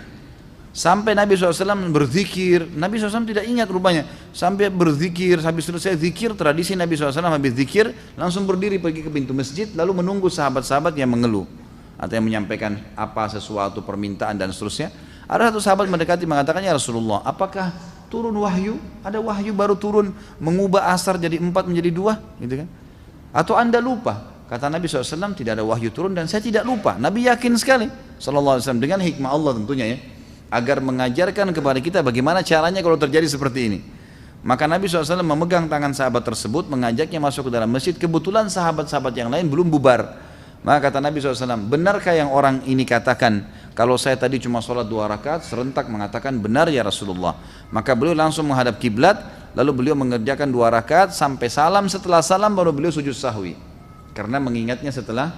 Sampai Nabi SAW berzikir, Nabi SAW tidak ingat rupanya. Sampai berzikir, habis selesai zikir, tradisi Nabi SAW habis zikir, langsung berdiri pergi ke pintu masjid, lalu menunggu sahabat-sahabat yang mengeluh. Atau yang menyampaikan apa sesuatu permintaan dan seterusnya. Ada satu sahabat mendekati mengatakan, ya Rasulullah, apakah turun wahyu? Ada wahyu baru turun mengubah asar jadi 4 menjadi 2, gitu kan? Atau anda lupa? Kata Nabi SAW, tidak ada wahyu turun dan saya tidak lupa. Nabi yakin sekali SAW dengan hikmah Allah tentunya ya, agar mengajarkan kepada kita bagaimana caranya kalau terjadi seperti ini. Maka Nabi SAW memegang tangan sahabat tersebut, mengajaknya masuk ke dalam masjid. Kebetulan sahabat-sahabat yang lain belum bubar. Maka kata Nabi SAW, benarkah yang orang ini katakan, kalau saya tadi cuma sholat 2 rakaat, serentak mengatakan benar ya Rasulullah. Maka beliau langsung menghadap kiblat, lalu beliau mengerjakan 2 rakaat sampai salam. Setelah salam baru beliau sujud sahwi, karena mengingatnya setelah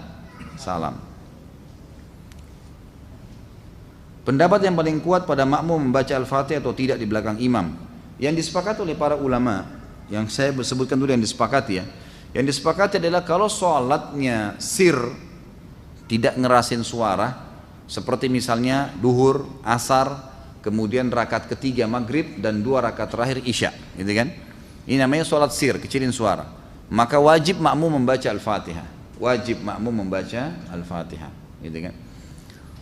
salam. Pendapat yang paling kuat pada makmum membaca Al-Fatihah atau tidak di belakang imam, yang disepakati oleh para ulama, yang saya sebutkan dulu yang disepakati ya. Yang disepakati adalah kalau sholatnya sir, tidak ngerasin suara, seperti misalnya duhur, asar, kemudian rakaat ketiga maghrib dan 2 rakaat terakhir isya, gitu kan? Ini namanya sholat sir, kecilin suara. Maka wajib makmum membaca Al-Fatihah. wajib makmum membaca Al-Fatihah, gitu kan.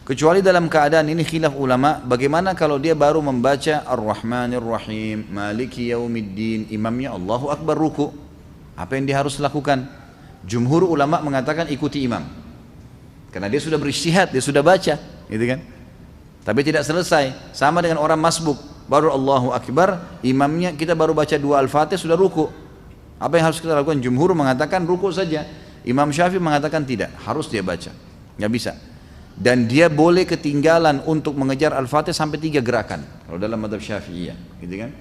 Kecuali dalam keadaan ini khilaf ulama, bagaimana kalau dia baru membaca Ar-Rahmanir Rahim, Maliki Yaumiddin, imamnya Allahu Akbar ruku, apa yang dia harus lakukan? Jumhur ulama mengatakan ikuti imam, karena dia sudah berijtihad, dia sudah baca, gitu kan. Tapi tidak selesai, sama dengan orang masbuk, baru Allahu Akbar, imamnya kita baru baca 2 Al-Fatihah sudah ruku. Apa yang harus kita lakukan? Jumhur mengatakan ruku saja, Imam Syafi'i mengatakan tidak, harus dia baca, nggak bisa. Dan dia boleh ketinggalan untuk mengejar Al-Fatihah sampai 3 gerakan kalau dalam mazhab Syafi'iyah, gitu kan.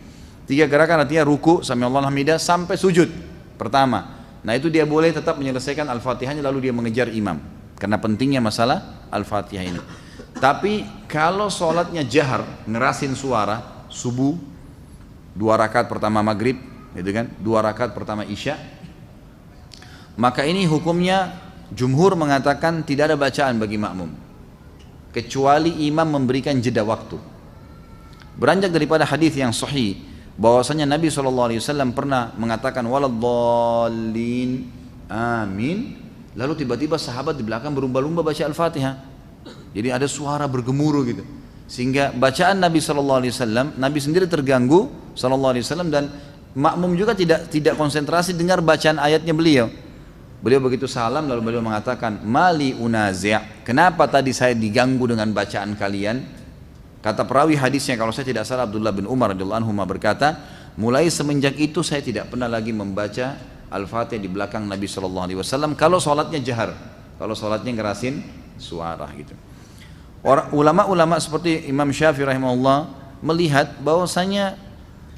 3 gerakan artinya ruku, sami Allahu hamidah, sampai sujud pertama. Nah itu dia boleh tetap menyelesaikan Al-Fatihahnya lalu dia mengejar imam, karena pentingnya masalah Al-Fatihah ini. Tapi kalau sholatnya jahar, ngerasin suara, subuh 2 rakaat pertama maghrib, gitu kan, 2 rakaat pertama isya, maka ini hukumnya jumhur mengatakan tidak ada bacaan bagi makmum, kecuali imam memberikan jeda waktu. Beranjak daripada hadis yang sahih bahwasanya Nabi SAW pernah mengatakan waladdallin amin, lalu tiba-tiba sahabat di belakang berlumba-lumba baca Al-Fatihah, jadi ada suara bergemuruh gitu, sehingga bacaan Nabi SAW, Nabi sendiri terganggu SAW, dan makmum juga tidak konsentrasi dengar bacaan ayatnya beliau. Beliau begitu salam lalu beliau mengatakan mali unazi', kenapa tadi saya diganggu dengan bacaan kalian? Kata perawi hadisnya kalau saya tidak salah Abdullah bin Umar radhiyallahu anhu berkata, mulai semenjak itu saya tidak pernah lagi membaca Al-Fatihah di belakang Nabi SAW kalau sholatnya jahar, kalau sholatnya ngerasin suara gitu. Ulama-ulama seperti Imam Syafi'i rahimahullah melihat bahwasanya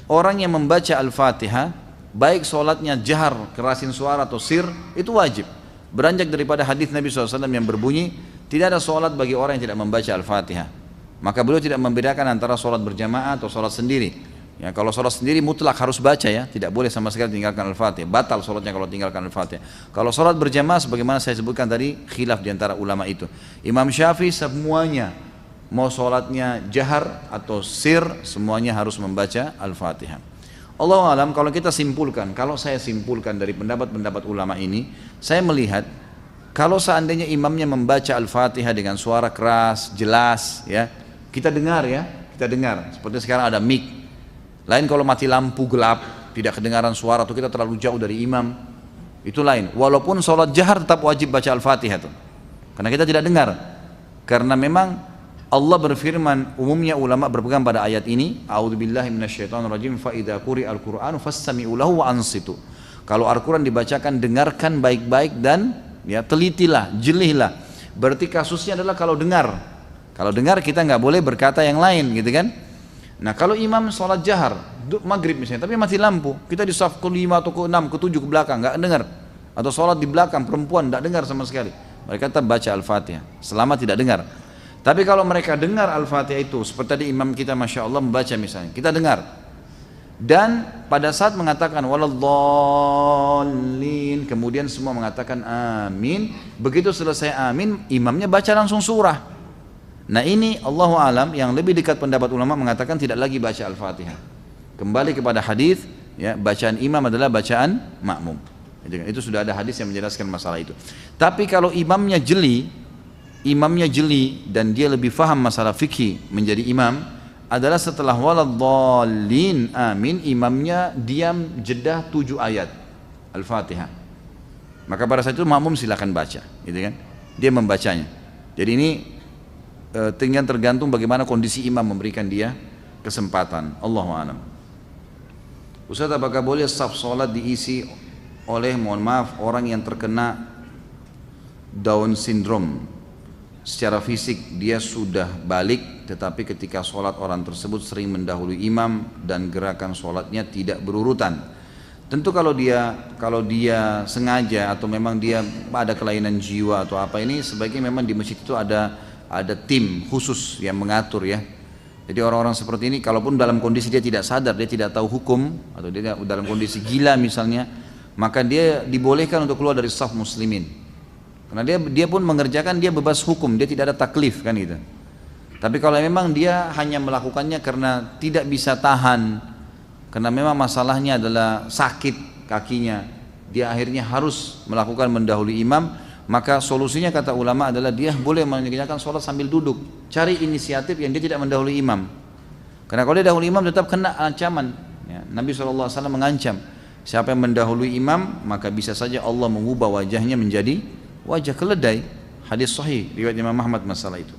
orang yang membaca Al-Fatihah baik sholatnya jahar, kerasin suara atau sir, itu wajib. Beranjak daripada hadis Nabi SAW yang berbunyi tidak ada sholat bagi orang yang tidak membaca Al-Fatihah. Maka beliau tidak membedakan antara sholat berjamaah atau sholat sendiri. Ya, kalau sholat sendiri mutlak harus baca ya, tidak boleh sama sekali tinggalkan Al-Fatihah, batal sholatnya kalau tinggalkan Al-Fatihah. Kalau sholat berjamaah sebagaimana saya sebutkan tadi, khilaf diantara ulama itu. Imam Syafi'i semuanya, mau sholatnya jahar atau sir, semuanya harus membaca Al-Fatihah. Allahu alam, kalau kita simpulkan, kalau saya simpulkan dari pendapat-pendapat ulama ini, saya melihat kalau seandainya imamnya membaca Al-Fatihah dengan suara keras, jelas, ya, kita dengar ya, kita dengar. Seperti sekarang ada mic. Lain kalau mati lampu gelap, tidak kedengaran suara atau kita terlalu jauh dari imam, itu lain. Walaupun sholat jahar tetap wajib baca Al-Fatihah tuh, karena kita tidak dengar. Karena memang Allah berfirman, umumnya ulama berpegang pada ayat ini, a'udzubillahi minasyaitonirrajim, fa idza quri'al qur'anu fastami'u lahu wa ansitu. Kalau Al-Qur'an dibacakan, dengarkan baik-baik dan ya telitilah, jelihlah. Berarti kasusnya adalah kalau dengar. Kalau dengar kita nggak boleh berkata yang lain, gitu kan? Nah, kalau imam sholat jahar, maghrib misalnya, tapi mati lampu, kita di saf ke-5 atau ke-6, ke-7 ke belakang, nggak dengar. Atau sholat di belakang, perempuan nggak dengar sama sekali. Mereka tetap baca Al-Fatihah, selama tidak dengar. Tapi kalau mereka dengar Al-Fatihah itu, seperti tadi imam kita Masya Allah membaca misalnya, kita dengar. Dan pada saat mengatakan waladdallin, kemudian semua mengatakan amin. Begitu selesai amin, imamnya baca langsung surah. Nah ini Allahu alam, yang lebih dekat pendapat ulama mengatakan tidak lagi baca Al-Fatihah. Kembali kepada hadis, ya, bacaan imam adalah bacaan makmum. Itu sudah ada hadis yang menjelaskan masalah itu. Tapi kalau imamnya jeli dan dia lebih faham masalah fikih menjadi imam, adalah setelah waladdallin amin, imamnya diam jeda 7 ayat Al-Fatihah. Maka pada saat itu makmum silakan baca, gitu kan? Dia membacanya. Jadi ini tinggal tergantung bagaimana kondisi imam memberikan dia kesempatan. Allahu a'lam. Ustaz, apakah boleh saf salat diisi oleh, mohon maaf, orang yang terkena Down syndrome? Secara fisik dia sudah balik, tetapi ketika sholat orang tersebut sering mendahului imam dan gerakan sholatnya tidak berurutan. Tentu kalau dia sengaja atau memang dia ada kelainan jiwa atau apa, ini sebaiknya memang di masjid itu ada tim khusus yang mengatur ya. Jadi orang-orang seperti ini kalaupun dalam kondisi dia tidak sadar, dia tidak tahu hukum, atau dia dalam kondisi gila misalnya, maka dia dibolehkan untuk keluar dari saf muslimin. Karena dia pun mengerjakan, dia bebas hukum, dia tidak ada taklif kan gitu. Tapi kalau memang dia hanya melakukannya karena tidak bisa tahan, karena memang masalahnya adalah sakit kakinya, dia akhirnya harus melakukan mendahului imam, maka solusinya kata ulama adalah dia boleh mengerjakan sholat sambil duduk. Cari inisiatif yang dia tidak mendahului imam. Karena kalau dia dahului imam tetap kena ancaman. Ya, Nabi SAW mengancam, siapa yang mendahului imam maka bisa saja Allah mengubah wajahnya menjadi wajah keledai. Hadis sahih riwayat Imam Ahmad masalah itu.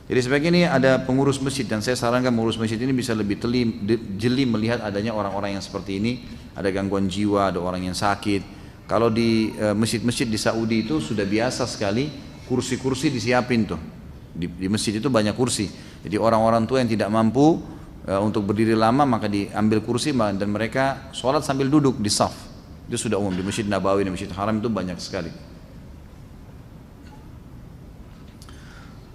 Jadi sebagai ini ada pengurus masjid, dan saya sarankan pengurus masjid ini bisa lebih jeli melihat adanya orang-orang yang seperti ini, ada gangguan jiwa, ada orang yang sakit. Kalau di masjid-masjid di Saudi itu sudah biasa sekali kursi-kursi disiapin tuh. Di masjid itu banyak kursi. Jadi orang-orang tua yang tidak mampu untuk berdiri lama maka diambil kursi dan mereka sholat sambil duduk di saf. Itu sudah umum di Masjid Nabawi, di Masjid Haram itu banyak sekali.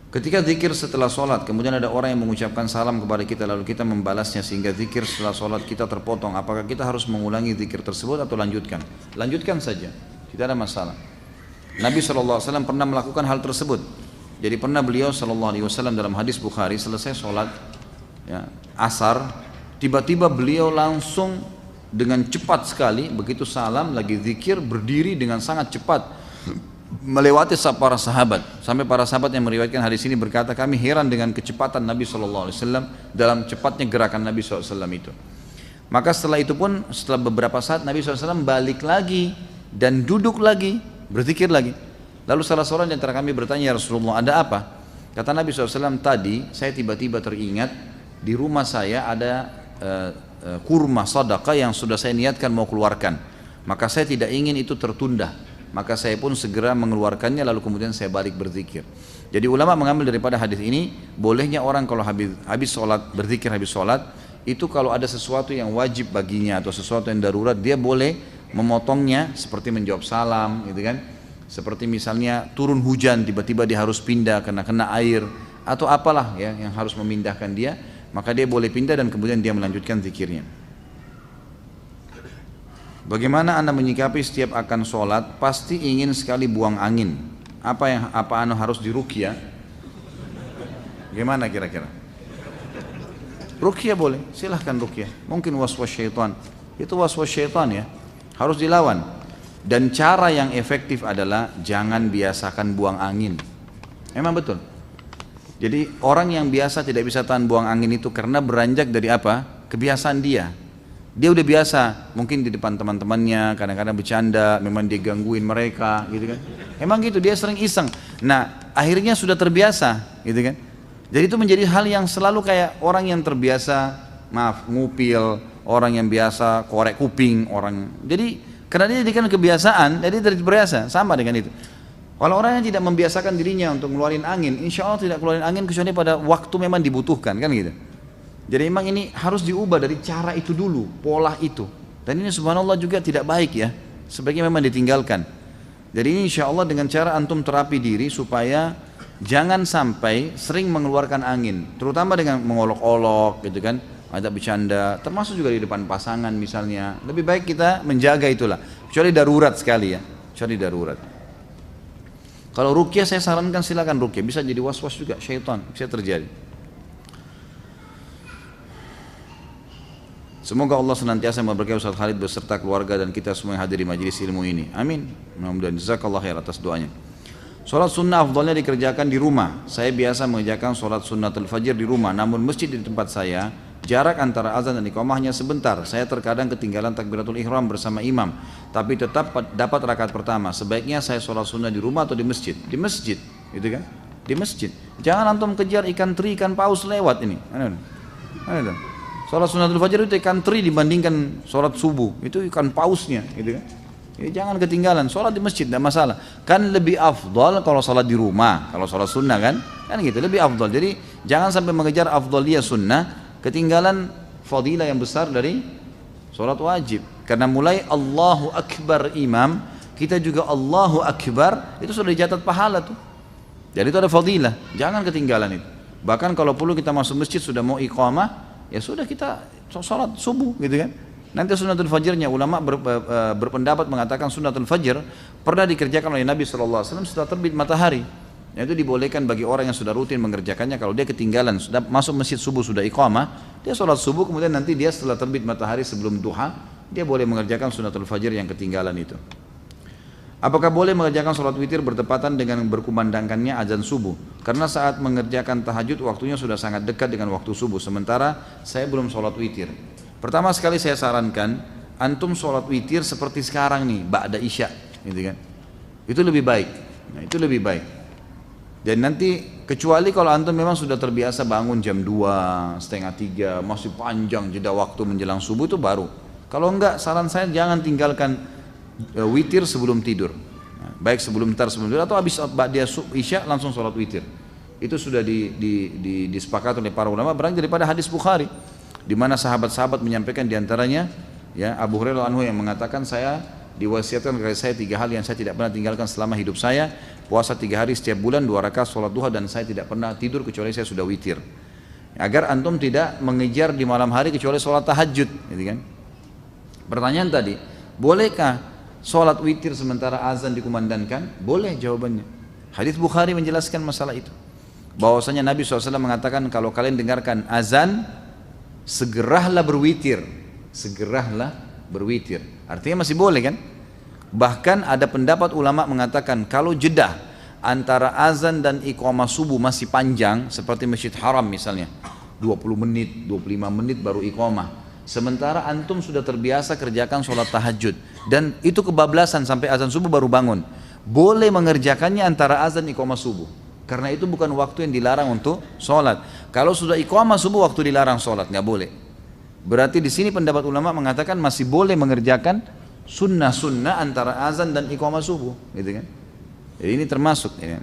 Ketika zikir setelah sholat, kemudian ada orang yang mengucapkan salam kepada kita lalu kita membalasnya sehingga zikir setelah sholat kita terpotong. Apakah kita harus mengulangi zikir tersebut atau lanjutkan? Lanjutkan saja, tidak ada masalah. Nabi SAW pernah melakukan hal tersebut. Jadi pernah beliau SAW dalam hadis Bukhari selesai sholat ya, asar, tiba-tiba beliau langsung dengan cepat sekali begitu salam lagi zikir berdiri dengan sangat cepat melewati para sahabat, sampai para sahabat yang meriwayatkan hadis ini berkata, kami heran dengan kecepatan Nabi SAW dalam cepatnya gerakan Nabi SAW itu. Maka setelah itu pun setelah beberapa saat Nabi SAW balik lagi dan duduk lagi, berzikir lagi. Lalu salah seorang di antara kami bertanya, ya Rasulullah, ada apa? Kata Nabi SAW, tadi saya tiba-tiba teringat di rumah saya ada kurma sedekah yang sudah saya niatkan mau keluarkan, maka saya tidak ingin itu tertunda. Maka saya pun segera mengeluarkannya lalu kemudian saya balik berzikir. Jadi ulama mengambil daripada hadis ini bolehnya orang kalau habis sholat berzikir habis sholat itu kalau ada sesuatu yang wajib baginya atau sesuatu yang darurat dia boleh memotongnya seperti menjawab salam gitu kan. Seperti misalnya turun hujan tiba-tiba dia harus pindah karena kena air atau apalah ya yang harus memindahkan dia, maka dia boleh pindah dan kemudian dia melanjutkan zikirnya. Bagaimana Anda menyikapi setiap akan sholat pasti ingin sekali buang angin? Apa Anda harus diruqyah? Gimana kira-kira? Ruqyah boleh, silahkan ruqyah. Mungkin waswas syaitan, itu waswas syaitan ya, harus dilawan. Dan cara yang efektif adalah jangan biasakan buang angin. Memang betul. Jadi orang yang biasa tidak bisa tahan buang angin itu karena beranjak dari apa? Kebiasaan dia. Dia udah biasa, mungkin di depan teman-temannya, kadang-kadang bercanda, memang dia gangguin mereka, gitu kan. Emang gitu, dia sering iseng. Nah, akhirnya sudah terbiasa, gitu kan. Jadi itu menjadi hal yang selalu kayak orang yang terbiasa, ngupil, orang yang biasa korek kuping, orang. Jadi, karena dia jadikan kebiasaan, jadi terbiasa, sama dengan itu. Kalau orang yang tidak membiasakan dirinya untuk ngeluarin angin, insya Allah tidak keluarin angin kecuali pada waktu memang dibutuhkan, kan gitu. Jadi memang ini harus diubah dari cara itu dulu, pola itu. Dan ini subhanallah juga tidak baik ya, sebaiknya memang ditinggalkan. Jadi ini insya Allah dengan cara antum terapi diri supaya jangan sampai sering mengeluarkan angin, terutama dengan mengolok-olok gitu kan, ada bercanda, termasuk juga di depan pasangan misalnya. Lebih baik kita menjaga itulah, kecuali darurat sekali ya, kecuali darurat. Kalau ruqyah saya sarankan silakan ruqyah, bisa jadi was-was juga syaitan, bisa terjadi. Semoga Allah senantiasa memberkahi Ustaz Khalid beserta keluarga dan kita semua yang hadir di majelis ilmu ini. Amin. Mudah-mudahan jazakallah khair atas doanya. Sholat sunnah afdalnya dikerjakan di rumah. Saya biasa mengerjakan sholat sunnatul fajr di rumah. Namun masjid di tempat saya jarak antara azan dan iqamah hanya sebentar. Saya terkadang ketinggalan takbiratul ihram bersama imam, tapi tetap dapat rakaat pertama. Sebaiknya saya sholat sunnah di rumah atau di masjid? Di masjid, gitu kan? Di masjid. Jangan antum kejar ikan teri, ikan paus lewat ini. Mana? Sholat sunnatul fajr itu ikan teri dibandingkan sholat subuh, itu ikan pausnya, gitu kan? Jadi jangan ketinggalan, sholat di masjid tidak masalah. Kan lebih afdal kalau sholat di rumah, kalau sholat sunnah kan gitu lebih afdal. Jadi jangan sampai mengejar afdaliyah sunnah, ketinggalan fadilah yang besar dari sholat wajib. Karena mulai Allahu Akbar imam, kita juga Allahu Akbar, itu sudah dicatat pahala tuh. Jadi itu ada fadilah, jangan ketinggalan itu. Bahkan kalau perlu kita masuk masjid sudah mau iqamah, ya sudah kita sholat subuh gitu kan. Nanti sunnatul fajrnya ulama berpendapat mengatakan sunnatul fajr pernah dikerjakan oleh Nabi SAW setelah terbit matahari. Itu dibolehkan bagi orang yang sudah rutin mengerjakannya. Kalau dia ketinggalan sudah masuk masjid subuh sudah iqamah, dia sholat subuh kemudian nanti dia setelah terbit matahari sebelum duha dia boleh mengerjakan sunnatul fajr yang ketinggalan itu. Apakah boleh mengerjakan sholat witir bertepatan dengan berkumandangkannya azan subuh? Karena saat mengerjakan tahajud waktunya sudah sangat dekat dengan waktu subuh, sementara saya belum sholat witir. Pertama sekali saya sarankan, antum sholat witir seperti sekarang nih, ba'da isya, gitu kan? Itu lebih baik. Nah, itu lebih baik. Dan nanti kecuali kalau antum memang sudah terbiasa bangun jam 2, setengah 3, masih panjang jeda waktu menjelang subuh, itu baru. Kalau enggak, saran saya jangan tinggalkan witir sebelum tidur. Nah, baik sebelum tidur atau habis dia isya langsung sholat witir. Itu sudah disepakati oleh para ulama berangkat daripada hadis Bukhari, di mana sahabat-sahabat menyampaikan diantaranya ya Abu Hurairah anhu yang mengatakan, saya diwasiatkan kepada saya 3 hal yang saya tidak pernah tinggalkan selama hidup saya: puasa 3 hari setiap bulan, 2 rakaat sholat duha, dan saya tidak pernah tidur kecuali saya sudah witir. Agar antum tidak mengejar di malam hari kecuali sholat tahajud, gitu kan? Pertanyaan tadi, bolehkah sholat witir sementara azan dikumandangkan? Boleh jawabannya. Hadis Bukhari menjelaskan masalah itu. Bahwasanya Nabi SAW mengatakan, kalau kalian dengarkan azan, segeralah berwitir. Segeralah berwitir. Artinya masih boleh kan? Bahkan ada pendapat ulama mengatakan, kalau jeda antara azan dan iqamah subuh masih panjang, seperti Masjid Haram misalnya, 20 menit, 25 menit baru iqamah. Sementara antum sudah terbiasa kerjakan sholat tahajud dan itu kebablasan sampai azan subuh baru bangun, boleh mengerjakannya antara azan iqamah subuh, karena itu bukan waktu yang dilarang untuk sholat. Kalau sudah iqamah subuh waktu dilarang sholat, nggak boleh. Berarti di sini pendapat ulama mengatakan masih boleh mengerjakan sunnah-sunnah antara azan dan iqamah subuh, gitu kan? Jadi ini termasuk ya,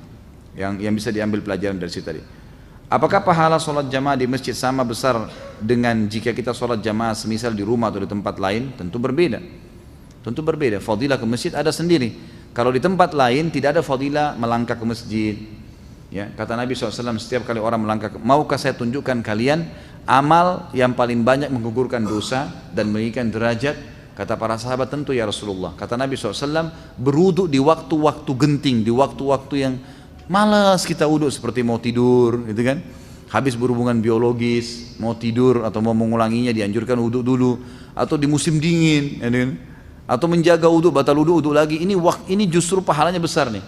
yang bisa diambil pelajaran dari situ tadi. Apakah pahala sholat jamaah di masjid sama besar dengan jika kita sholat jamaah semisal di rumah atau di tempat lain? Tentu berbeda. Tentu berbeda. Fadilah ke masjid ada sendiri. Kalau di tempat lain tidak ada fadilah melangkah ke masjid. Ya, kata Nabi SAW, setiap kali orang melangkah, maukah saya tunjukkan kalian amal yang paling banyak menggugurkan dosa dan meninggikan derajat? Kata para sahabat, tentu ya Rasulullah. Kata Nabi SAW, berwudu di waktu-waktu genting, di waktu-waktu yang malas kita wudhu, seperti mau tidur, gitu kan? Habis berhubungan biologis, mau tidur atau mau mengulanginya dianjurkan wudhu dulu, atau di musim dingin, gitu kan? Atau menjaga wudhu, batal wudhu lagi. Ini justru pahalanya besar nih.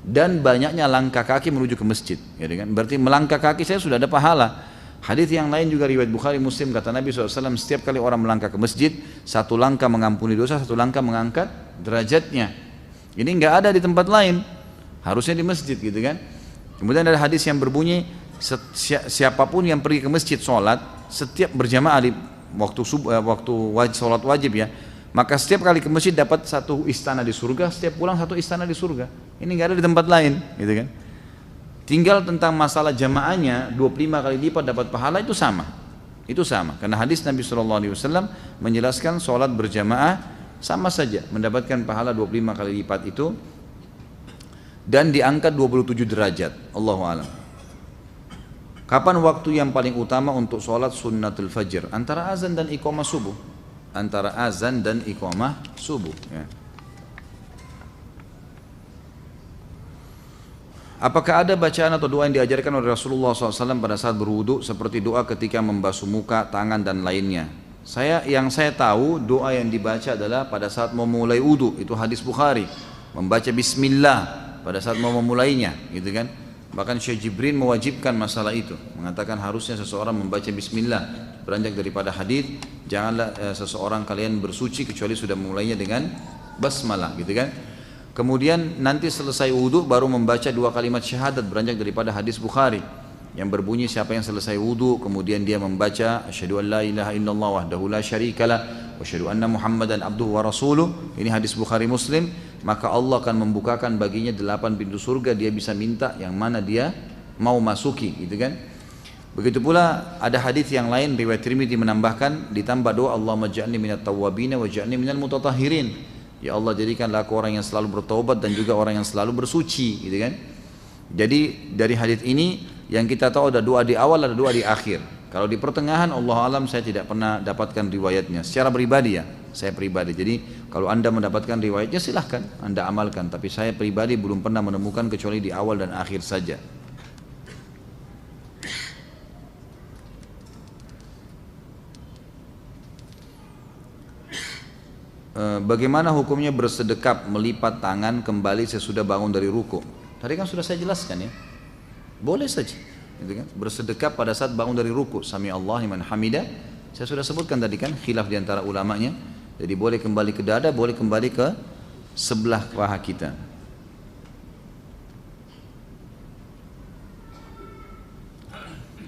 Dan banyaknya langkah kaki menuju ke masjid, gitu kan? Berarti melangkah kaki saya sudah ada pahala. Hadis yang lain juga riwayat Bukhari Muslim, kata Nabi SAW, setiap kali orang melangkah ke masjid, 1 langkah mengampuni dosa, 1 langkah mengangkat derajatnya. Ini nggak ada di tempat lain. Harusnya di masjid, gitu kan? Kemudian ada hadis yang berbunyi, siapapun yang pergi ke masjid sholat, setiap berjamaah di waktu sholat wajib ya, maka setiap kali ke masjid dapat 1 istana di surga, setiap pulang 1 istana di surga. Ini nggak ada di tempat lain, gitu kan? Tinggal tentang masalah jamaahnya, 25 kali lipat dapat pahala, itu sama. Itu sama, karena hadis Nabi SAW menjelaskan sholat berjamaah sama saja mendapatkan pahala 25 kali lipat itu, dan diangkat 27 derajat. Allahu a'lam. Kapan waktu yang paling utama untuk sholat sunnatul fajr? Antara azan dan iqamah subuh. Antara azan dan iqamah subuh ya. Apakah ada bacaan atau doa yang diajarkan oleh Rasulullah SAW pada saat berwudu, seperti doa ketika membasuh muka, tangan dan lainnya? Yang saya tahu doa yang dibaca adalah pada saat mau mulai wudu, itu hadis Bukhari, membaca bismillah pada saat mau memulainya, gitu kan? Bahkan Syekh Jibril mewajibkan masalah itu, mengatakan harusnya seseorang membaca bismillah. Beranjak daripada hadis, janganlah seseorang kalian bersuci kecuali sudah memulainya dengan basmalah, gitu kan? Kemudian nanti selesai wudu baru membaca 2 kalimat syahadat, beranjak daripada hadis Bukhari yang berbunyi, siapa yang selesai wudu kemudian dia membaca asyhadu an la ilaha illallah wahdahu la syarikalah wa asyhadu anna muhammadan abduhu wa rasuluh, ini hadis Bukhari Muslim, maka Allah akan membukakan baginya 8 pintu surga, dia bisa minta yang mana dia mau masuki, gitu kan? Begitu pula ada hadis yang lain riwayat Tirmidzi menambahkan, ditambah doa Allahumma ja'alni minat tawwabin wa ja'alni minal mutatahhirin, ya Allah jadikanlah aku orang yang selalu bertaubat dan juga orang yang selalu bersuci, gitu kan? Jadi dari hadis ini yang kita tahu ada doa di awal, ada doa di akhir. Kalau di pertengahan, Allah alam saya tidak pernah dapatkan riwayatnya secara pribadi ya, saya pribadi. Jadi kalau anda mendapatkan riwayatnya silahkan anda amalkan, tapi saya pribadi belum pernah menemukan kecuali di awal dan akhir saja. bagaimana hukumnya bersedekap melipat tangan kembali sesudah bangun dari ruku? Tadi kan sudah saya jelaskan ya. Boleh saja, gitu kan? Bersedekap pada saat bangun dari ruku. Sami Allah liman hamida. Saya sudah sebutkan tadi kan khilaf di antara ulamanya. Jadi boleh kembali ke dada, boleh kembali ke sebelah paha kita.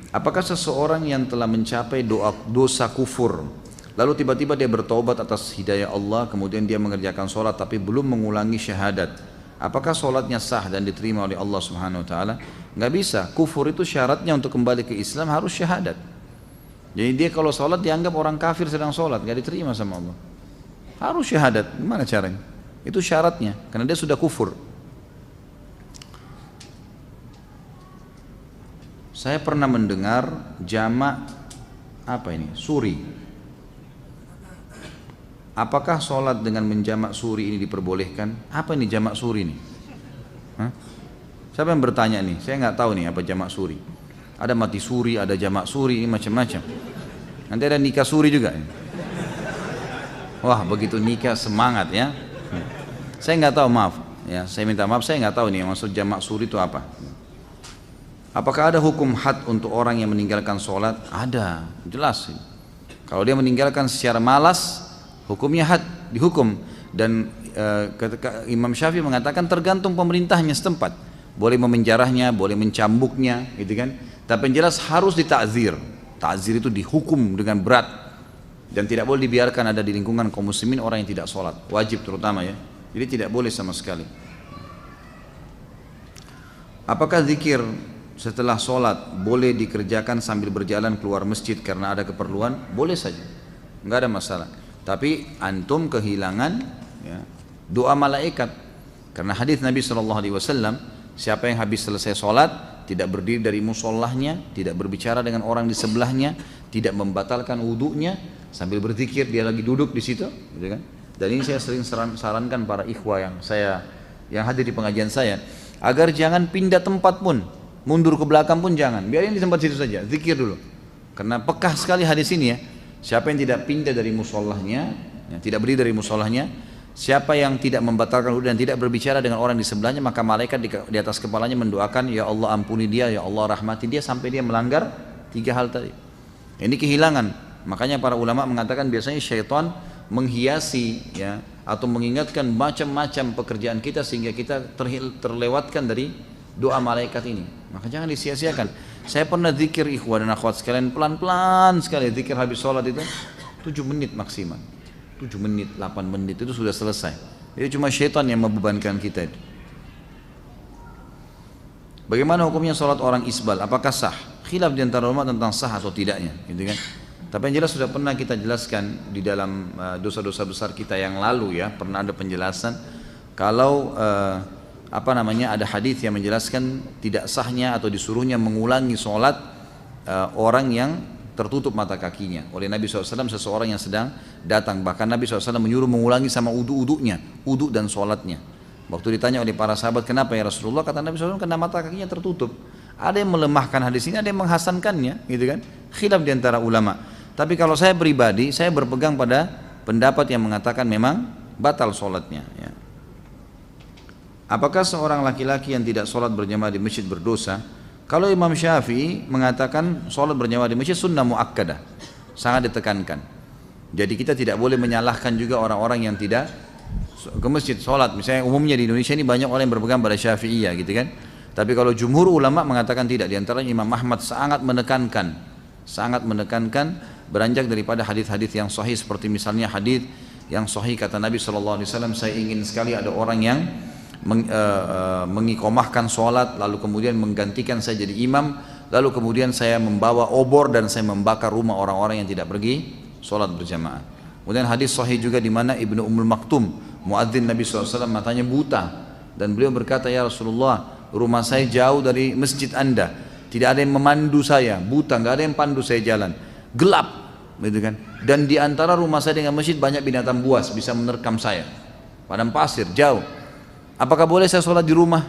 Apakah seseorang yang telah mencapai dosa kufur, lalu tiba-tiba dia bertobat atas hidayah Allah, kemudian dia mengerjakan sholat tapi belum mengulangi syahadat, apakah sholatnya sah dan diterima oleh Allah Subhanahu Wa Taala? Nggak bisa. Kufur itu syaratnya untuk kembali ke Islam harus syahadat. Jadi dia kalau sholat dianggap orang kafir sedang sholat, nggak diterima sama Allah. Harus syahadat. Gimana caranya? Itu syaratnya, karena dia sudah kufur. Saya pernah mendengar jamak suri. Apakah sholat dengan menjamak suri ini diperbolehkan? Apa ini jamak suri ini? Hah? Siapa yang bertanya nih? Saya nggak tahu nih apa jamak suri. Ada mati suri, ada jamak suri, ini macam-macam. Nanti ada nikah suri juga. Wah, begitu nikah semangat ya. Saya nggak tahu, maaf. Ya, saya minta maaf, saya nggak tahu nih maksud jamak suri itu apa. Apakah ada hukum had untuk orang yang meninggalkan sholat? Ada, jelas. Kalau dia meninggalkan secara malas, hukumnya had, dihukum. Dan Imam Syafi'i mengatakan tergantung pemerintahnya setempat. Boleh memenjarahnya, boleh mencambuknya, gitu kan. Tapi yang jelas harus ditakzir. Takzir itu dihukum dengan berat. Dan tidak boleh dibiarkan ada di lingkungan kaum muslimin orang yang tidak sholat. Wajib terutama ya. Jadi tidak boleh sama sekali. Apakah zikir setelah sholat boleh dikerjakan sambil berjalan keluar masjid karena ada keperluan? Boleh saja, nggak ada masalah. Tapi antum kehilangan ya, doa malaikat, karena hadis Nabi SAW, siapa yang habis selesai sholat tidak berdiri dari musallahnya, tidak berbicara dengan orang di sebelahnya, tidak membatalkan wudhunya, sambil berzikir dia lagi duduk di situ, gitu kan? Dan ini saya sering sarankan para ikhwah yang hadir di pengajian saya, agar jangan pindah tempat pun. Mundur ke belakang pun jangan, biarin di tempat situ saja, zikir dulu. Karena pekah sekali hadis ini ya. Siapa yang tidak pindah dari musallahnya, ya, tidak berdiri dari musallahnya, siapa yang tidak membatalkan wudhu dan tidak berbicara dengan orang di sebelahnya, maka malaikat di atas kepalanya mendoakan, ya Allah ampuni dia, ya Allah rahmati dia, sampai dia melanggar 3 hal tadi. Ini kehilangan. Makanya para ulama mengatakan biasanya syaitan menghiasi ya, atau mengingatkan macam-macam pekerjaan kita sehingga kita terlewatkan dari doa malaikat ini. Maka jangan disia-siakan. Saya pernah zikir ikhwah dan akhwat sekalian, pelan-pelan sekali zikir habis sholat itu 7 menit maksimal, 7 menit, 8 menit itu sudah selesai. Jadi cuma syaitan yang membebankan kita itu. Bagaimana hukumnya sholat orang isbal? Apakah sah? Khilaf di antara ulama tentang sah atau tidaknya, gitu kan? Tapi yang jelas sudah pernah kita jelaskan di dalam dosa-dosa besar kita yang lalu ya, pernah ada penjelasan kalau ada hadis yang menjelaskan tidak sahnya atau disuruhnya mengulangi sholat orang yang tertutup mata kakinya oleh Nabi SAW, seseorang yang sedang datang. Bahkan Nabi SAW menyuruh mengulangi sama uduk-uduknya, uduk dan sholatnya. Waktu ditanya oleh para sahabat, kenapa ya Rasulullah? Kata Nabi SAW, karena mata kakinya tertutup. Ada yang melemahkan hadis ini, ada yang menghasankannya, gitu kan? Khilaf di antara ulama. Tapi kalau saya pribadi, saya berpegang pada pendapat yang mengatakan memang batal sholatnya ya. Apakah seorang laki-laki yang tidak sholat berjamaah di masjid berdosa? Kalau Imam Syafi'i mengatakan sholat berjamaah di masjid sunnah muakkadah, sangat ditekankan. Jadi kita tidak boleh menyalahkan juga orang-orang yang tidak ke masjid sholat. Misalnya umumnya di Indonesia ini banyak orang yang berpegang pada Syafi'iyah gitu kan. Tapi kalau jumhur ulama mengatakan tidak. Di antaranya Imam Ahmad sangat menekankan beranjak daripada hadis-hadis yang sahih, seperti misalnya hadis yang sahih kata Nabi SAW, saya ingin sekali ada orang yang mengikomahkan sholat lalu kemudian menggantikan saya jadi imam, lalu kemudian saya membawa obor dan saya membakar rumah orang-orang yang tidak pergi sholat berjamaah. Kemudian hadis sahih juga di mana Ibnu Ummul Maktum, muadzin Nabi SAW, matanya buta, dan beliau berkata, ya Rasulullah, rumah saya jauh dari masjid Anda, tidak ada yang memandu saya, buta, nggak ada yang pandu saya jalan, gelap, gitu kan? Dan di antara rumah saya dengan masjid banyak binatang buas bisa menerkam saya, padang pasir jauh. Apakah boleh saya sholat di rumah?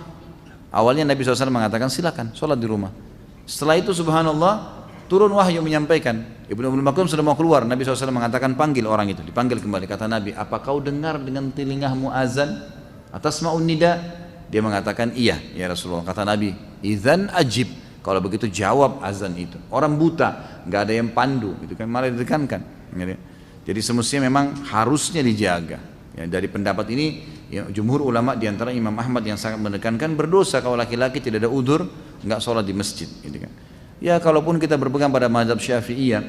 Awalnya Nabi SAW mengatakan silakan sholat di rumah. Setelah itu subhanallah turun wahyu menyampaikan. Ibnu Umm Maktum sudah mau keluar, Nabi SAW mengatakan panggil orang itu, dipanggil kembali. Kata Nabi, apa kau dengar dengan telingamu azan? Atasma'un nida? Dia mengatakan iya ya Rasulullah. Kata Nabi, idzan ajib, kalau begitu jawab azan itu. Orang buta, nggak ada yang pandu, itu kan malah ditekankan. Jadi semestinya memang harusnya dijaga. Ya, dari pendapat ini, ya, jumhur ulama diantara Imam Ahmad yang sangat menekankan berdosa kalau laki-laki tidak ada udzur nggak sholat di masjid. Gitu kan. Ya kalaupun kita berpegang pada mazhab Syafi'iyah,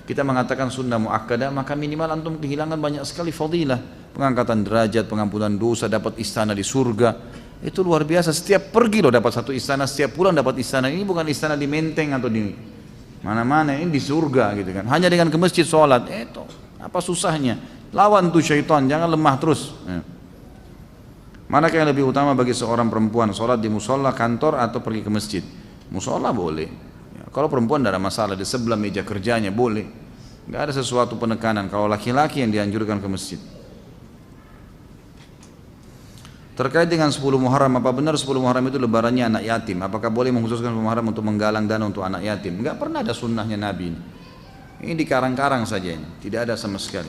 kita mengatakan sunnah muakkadah, maka minimal antum kehilangan banyak sekali fadilah, pengangkatan derajat, pengampunan dosa, dapat istana di surga. Itu luar biasa, setiap pergi loh dapat satu istana, setiap pulang dapat istana. Ini bukan istana di Menteng atau di mana-mana, ini di surga gitu kan. Hanya dengan ke masjid sholat, itu apa susahnya? Lawan tuh syaitan, jangan lemah terus. Manakah yang lebih utama bagi seorang perempuan, sholat di musola, kantor atau pergi ke masjid? Musola boleh. Ya, kalau perempuan tidak ada masalah, di sebelah meja kerjanya boleh. Nggak ada sesuatu penekanan. Kalau laki-laki yang dianjurkan ke masjid. Terkait dengan 10 Muharram, apa benar 10 Muharram itu lebarannya anak yatim? Apakah boleh mengkhususkan 10 Muharram untuk menggalang dana untuk anak yatim? Enggak pernah ada sunnahnya Nabi ini. Ini dikarang-karang saja ini, tidak ada sama sekali.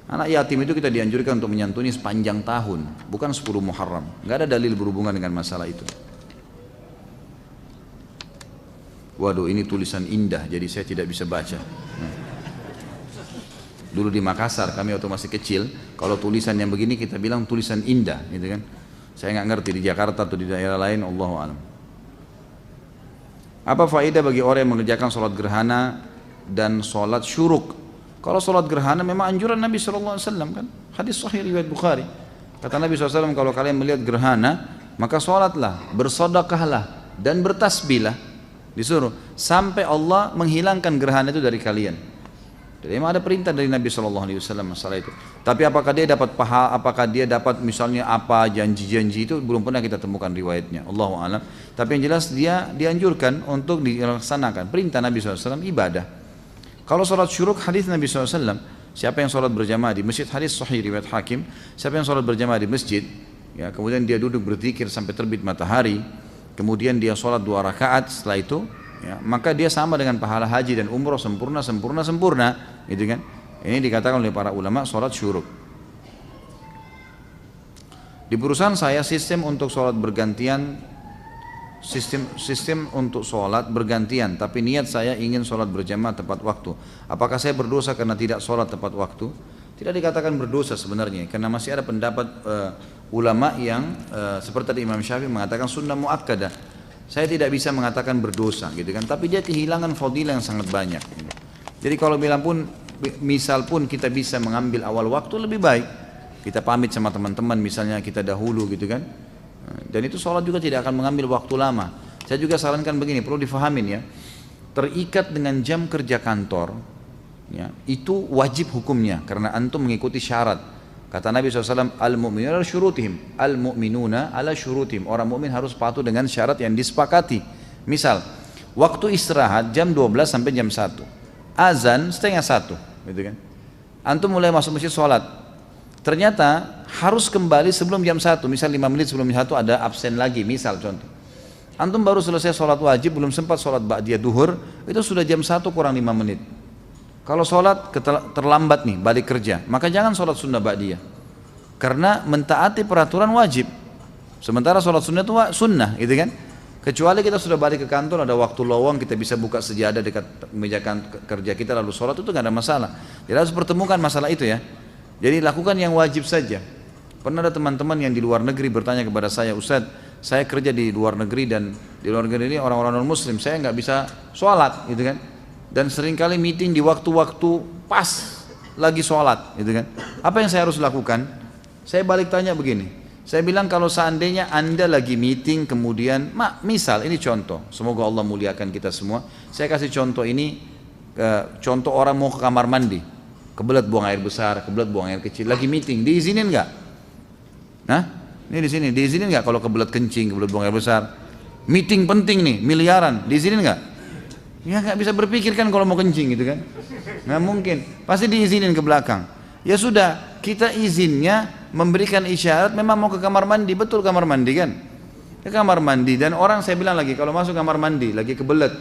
Anak yatim itu kita dianjurkan untuk menyantuni sepanjang tahun, bukan 10 Muharram. Enggak ada dalil berhubungan dengan masalah itu. Waduh, ini tulisan indah, jadi saya tidak bisa baca. Dulu di Makassar kami waktu masih kecil, kalau tulisan yang begini kita bilang tulisan indah, gitu kan? Saya nggak ngerti di Jakarta atau di daerah lain, Allahu a'lam. Apa faedah bagi orang yang mengerjakan sholat gerhana dan sholat syuruk? Kalau sholat gerhana memang anjuran Nabi SAW kan? Hadis sahih riwayat Bukhari. Kata Nabi SAW, kalau kalian melihat gerhana, maka sholatlah, bersedekahlah dan bertasbihlah. Disuruh sampai Allah menghilangkan gerhana itu dari kalian. Jadi memang ada perintah dari Nabi SAW masalah itu. Tapi apakah dia dapat pahala, apakah dia dapat misalnya apa janji-janji itu belum pernah kita temukan riwayatnya. Allahu a'lam. Tapi yang jelas dia dianjurkan untuk dilaksanakan. Perintah Nabi SAW ibadah. Kalau sholat syuruk hadis Nabi SAW, siapa yang sholat berjamaah di masjid, hadis sahih riwayat Hakim, siapa yang sholat berjamaah di masjid, ya kemudian dia duduk berzikir sampai terbit matahari, kemudian dia sholat 2 rakaat setelah itu, ya, maka dia sama dengan pahala haji dan umroh sempurna, gitu kan? Ini dikatakan oleh para ulama sholat syuruk. Di perusahaan saya sistem untuk sholat bergantian, sistem untuk sholat bergantian, tapi niat saya ingin sholat berjamaah tepat waktu. Apakah saya berdosa karena tidak sholat tepat waktu? Tidak dikatakan berdosa sebenarnya, karena masih ada pendapat ulama yang seperti tadi Imam Syafi'i mengatakan sunnah muakkadah. Saya tidak bisa mengatakan berdosa gitu kan, tapi dia kehilangan fadilah yang sangat banyak. Jadi kalau bilang pun, misal pun kita bisa mengambil awal waktu lebih baik. Kita pamit sama teman-teman misalnya kita dahulu gitu kan. Dan itu sholat juga tidak akan mengambil waktu lama. Saya juga sarankan begini, perlu difahamin ya. Terikat dengan jam kerja kantor, ya, itu wajib hukumnya karena antum mengikuti syarat. Kata Nabi SAW, al-mu'minuna ala syurutihim, al-mu'minuna ala syurutihim. Orang mukmin harus patuh dengan syarat yang disepakati. Misal, waktu istirahat jam 12 sampai jam 1. Azan setengah 1, gitu kan? Antum mulai masuk masjid sholat. Ternyata harus kembali sebelum jam 1, misal 5 menit sebelum jam 1 ada absen lagi, misal contoh. Antum baru selesai sholat wajib, belum sempat sholat ba'diyah duhur, itu sudah jam 1 kurang 5 menit. Kalau sholat terlambat nih, balik kerja, maka jangan sholat sunnah ba'diyah. Karena mentaati peraturan wajib. Sementara sholat sunnah itu sunnah, gitu kan? Kecuali kita sudah balik ke kantor, ada waktu lowong, kita bisa buka sejadah dekat meja kerja kita lalu sholat, itu nggak ada masalah. Jadi harus pertemukan masalah itu ya. Jadi lakukan yang wajib saja. Pernah ada teman-teman yang di luar negeri bertanya kepada saya, Ustadz, saya kerja di luar negeri dan di luar negeri ini orang-orang non muslim, saya nggak bisa sholat, gitu kan? Dan seringkali meeting di waktu-waktu pas lagi sholat, gitu kan? Apa yang saya harus lakukan? Saya balik tanya begini. Saya bilang kalau seandainya anda lagi meeting kemudian, misal ini contoh, semoga Allah muliakan kita semua. Saya kasih contoh ini, contoh orang mau ke kamar mandi, kebelet buang air besar, kebelet buang air kecil, lagi meeting, diizinin nggak? Nah, ini di sini, diizinin nggak kalau kebelet kencing, kebelet buang air besar? Meeting penting nih, miliaran, diizinin nggak? Ya nggak bisa berpikir kan kalau mau kencing gitu kan? Nggak mungkin, pasti diizinin ke belakang. Ya sudah, kita izinnya memberikan isyarat memang mau ke kamar mandi, betul kamar mandi kan? Ke kamar mandi, dan orang saya bilang lagi kalau masuk kamar mandi lagi kebelet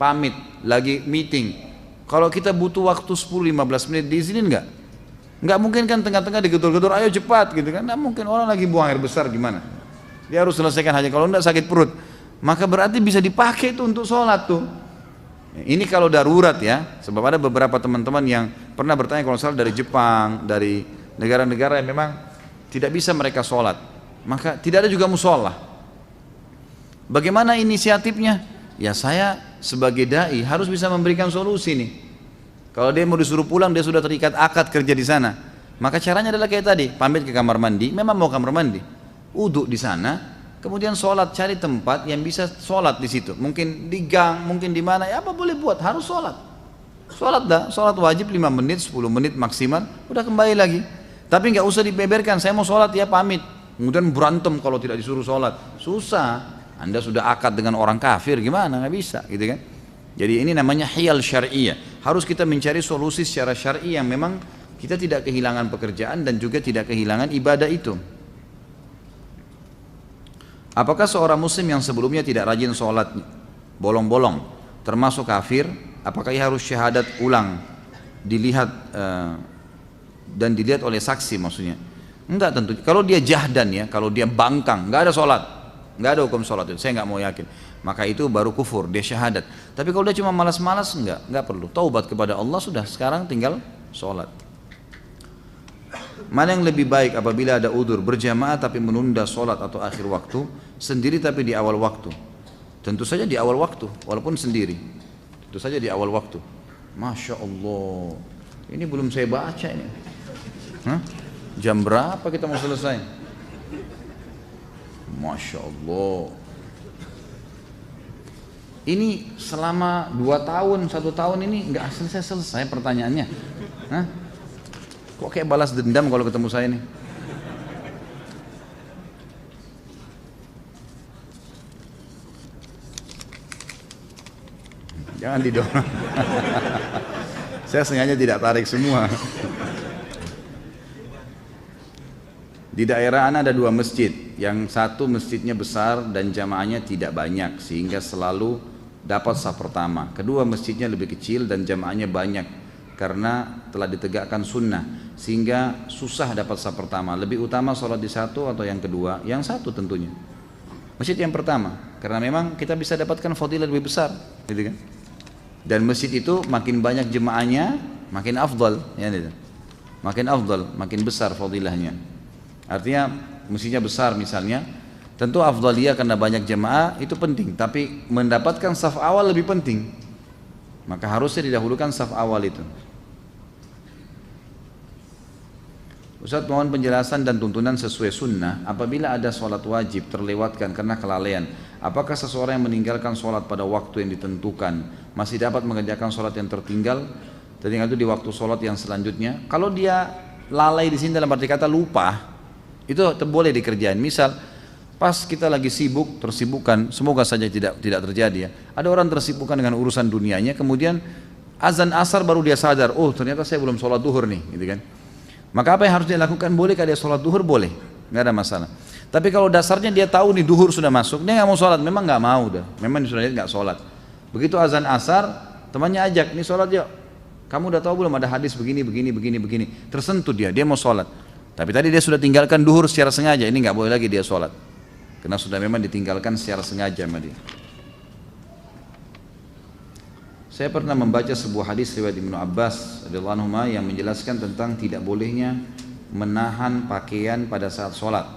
pamit, lagi meeting. Kalau kita butuh waktu 10-15 menit diizinin nggak? Nggak mungkin kan tengah-tengah digedor-gedor, ayo cepat gitu kan? Nggak mungkin, orang lagi buang air besar gimana? Dia harus selesaikan hajat, kalau enggak sakit perut. Maka berarti bisa dipakai itu untuk sholat tuh. Ini kalau darurat ya, sebab ada beberapa teman-teman yang pernah bertanya kalau salah dari Jepang, dari negara-negara yang memang tidak bisa mereka sholat, maka tidak ada juga musola. Bagaimana inisiatifnya? Ya saya sebagai dai harus bisa memberikan solusi nih. Kalau dia mau disuruh pulang, dia sudah terikat akad kerja di sana. Maka caranya adalah kayak tadi, pamit ke kamar mandi, memang mau kamar mandi, uduk di sana. Kemudian sholat, cari tempat yang bisa sholat di situ. Mungkin di gang, mungkin di mana, ya apa boleh buat, harus sholat. Sholat dah, sholat wajib 5 menit, 10 menit maksimal, udah kembali lagi. Tapi nggak usah dibeberkan, saya mau sholat ya pamit. Kemudian berantem kalau tidak disuruh sholat, susah. Anda sudah akad dengan orang kafir, gimana, nggak bisa gitu kan. Jadi ini namanya hiyal syari'iyah. Harus kita mencari solusi secara syar'i yang memang kita tidak kehilangan pekerjaan dan juga tidak kehilangan ibadah itu. Apakah seorang muslim yang sebelumnya tidak rajin sholat bolong-bolong termasuk kafir? Apakah ia harus syahadat ulang dilihat dan dilihat oleh saksi maksudnya? Enggak tentu. Kalau dia jahdan ya, kalau dia bangkang, enggak ada sholat, enggak ada hukum sholat itu. Saya enggak mau yakin. Maka itu baru kufur, dia syahadat. Tapi kalau dia cuma malas-malas, enggak perlu. Taubat kepada Allah sudah, sekarang tinggal sholat. Mana yang lebih baik apabila ada udzur berjamaah tapi menunda sholat atau akhir waktu, sendiri tapi di awal waktu? Tentu saja di awal waktu, walaupun sendiri. Tentu saja di awal waktu. Masya Allah, ini belum saya baca ini. Hah? Jam berapa kita mau selesai? Masya Allah. Ini selama 2 tahun, 1 tahun ini nggak selesai pertanyaannya. Hah? Kok kayak balas dendam kalau ketemu saya nih? Jangan didorong. Saya sengaja tidak tarik semua. Di daerah Ana ada 2 masjid. Yang satu masjidnya besar dan jamaahnya tidak banyak sehingga selalu dapat saf pertama. Kedua masjidnya lebih kecil dan jamaahnya banyak karena telah ditegakkan sunnah sehingga susah dapat saf pertama. Lebih utama sholat di satu atau yang kedua? Yang satu tentunya, masjid yang pertama, karena memang kita bisa dapatkan fadilah lebih besar gitu kan. Dan masjid itu makin banyak jemaahnya makin afdal ya, gitu. Makin afdal, makin besar fadilahnya. Artinya masjidnya besar misalnya, tentu afdaliyah karena banyak jemaah itu penting, tapi mendapatkan saf awal lebih penting. Maka harusnya didahulukan saf awal itu. Ustaz, mohon penjelasan dan tuntunan sesuai sunnah. Apabila ada sholat wajib terlewatkan karena kelalaian, apakah seseorang yang meninggalkan sholat pada waktu yang ditentukan masih dapat mengerjakan sholat yang tertinggal itu di waktu sholat yang selanjutnya? Kalau dia lalai di sini dalam arti kata lupa, itu boleh dikerjain. Misal pas kita lagi sibuk, tersibukkan, semoga saja tidak terjadi ya. Ada orang tersibukkan dengan urusan dunianya, kemudian azan asar baru dia sadar, oh ternyata saya belum sholat duhur nih, gitu kan. Maka apa yang harus dia lakukan? Bolehkah dia sholat duhur? Boleh, nggak ada masalah. Tapi kalau dasarnya dia tahu nih duhur sudah masuk, dia nggak mau sholat, memang nggak mau dah, memang sudah nggak sholat. Begitu azan asar, temannya ajak, nih sholat yuk. Kamu udah tahu belum ada hadis begini, tersentuh dia mau sholat. Tapi tadi dia sudah tinggalkan duhur secara sengaja, ini nggak boleh lagi dia sholat, karena sudah memang ditinggalkan secara sengaja sama dia. Saya pernah membaca sebuah hadis riwayat Ibnu Abbas radhiyallahu anhu yang menjelaskan tentang tidak bolehnya menahan pakaian pada saat sholat.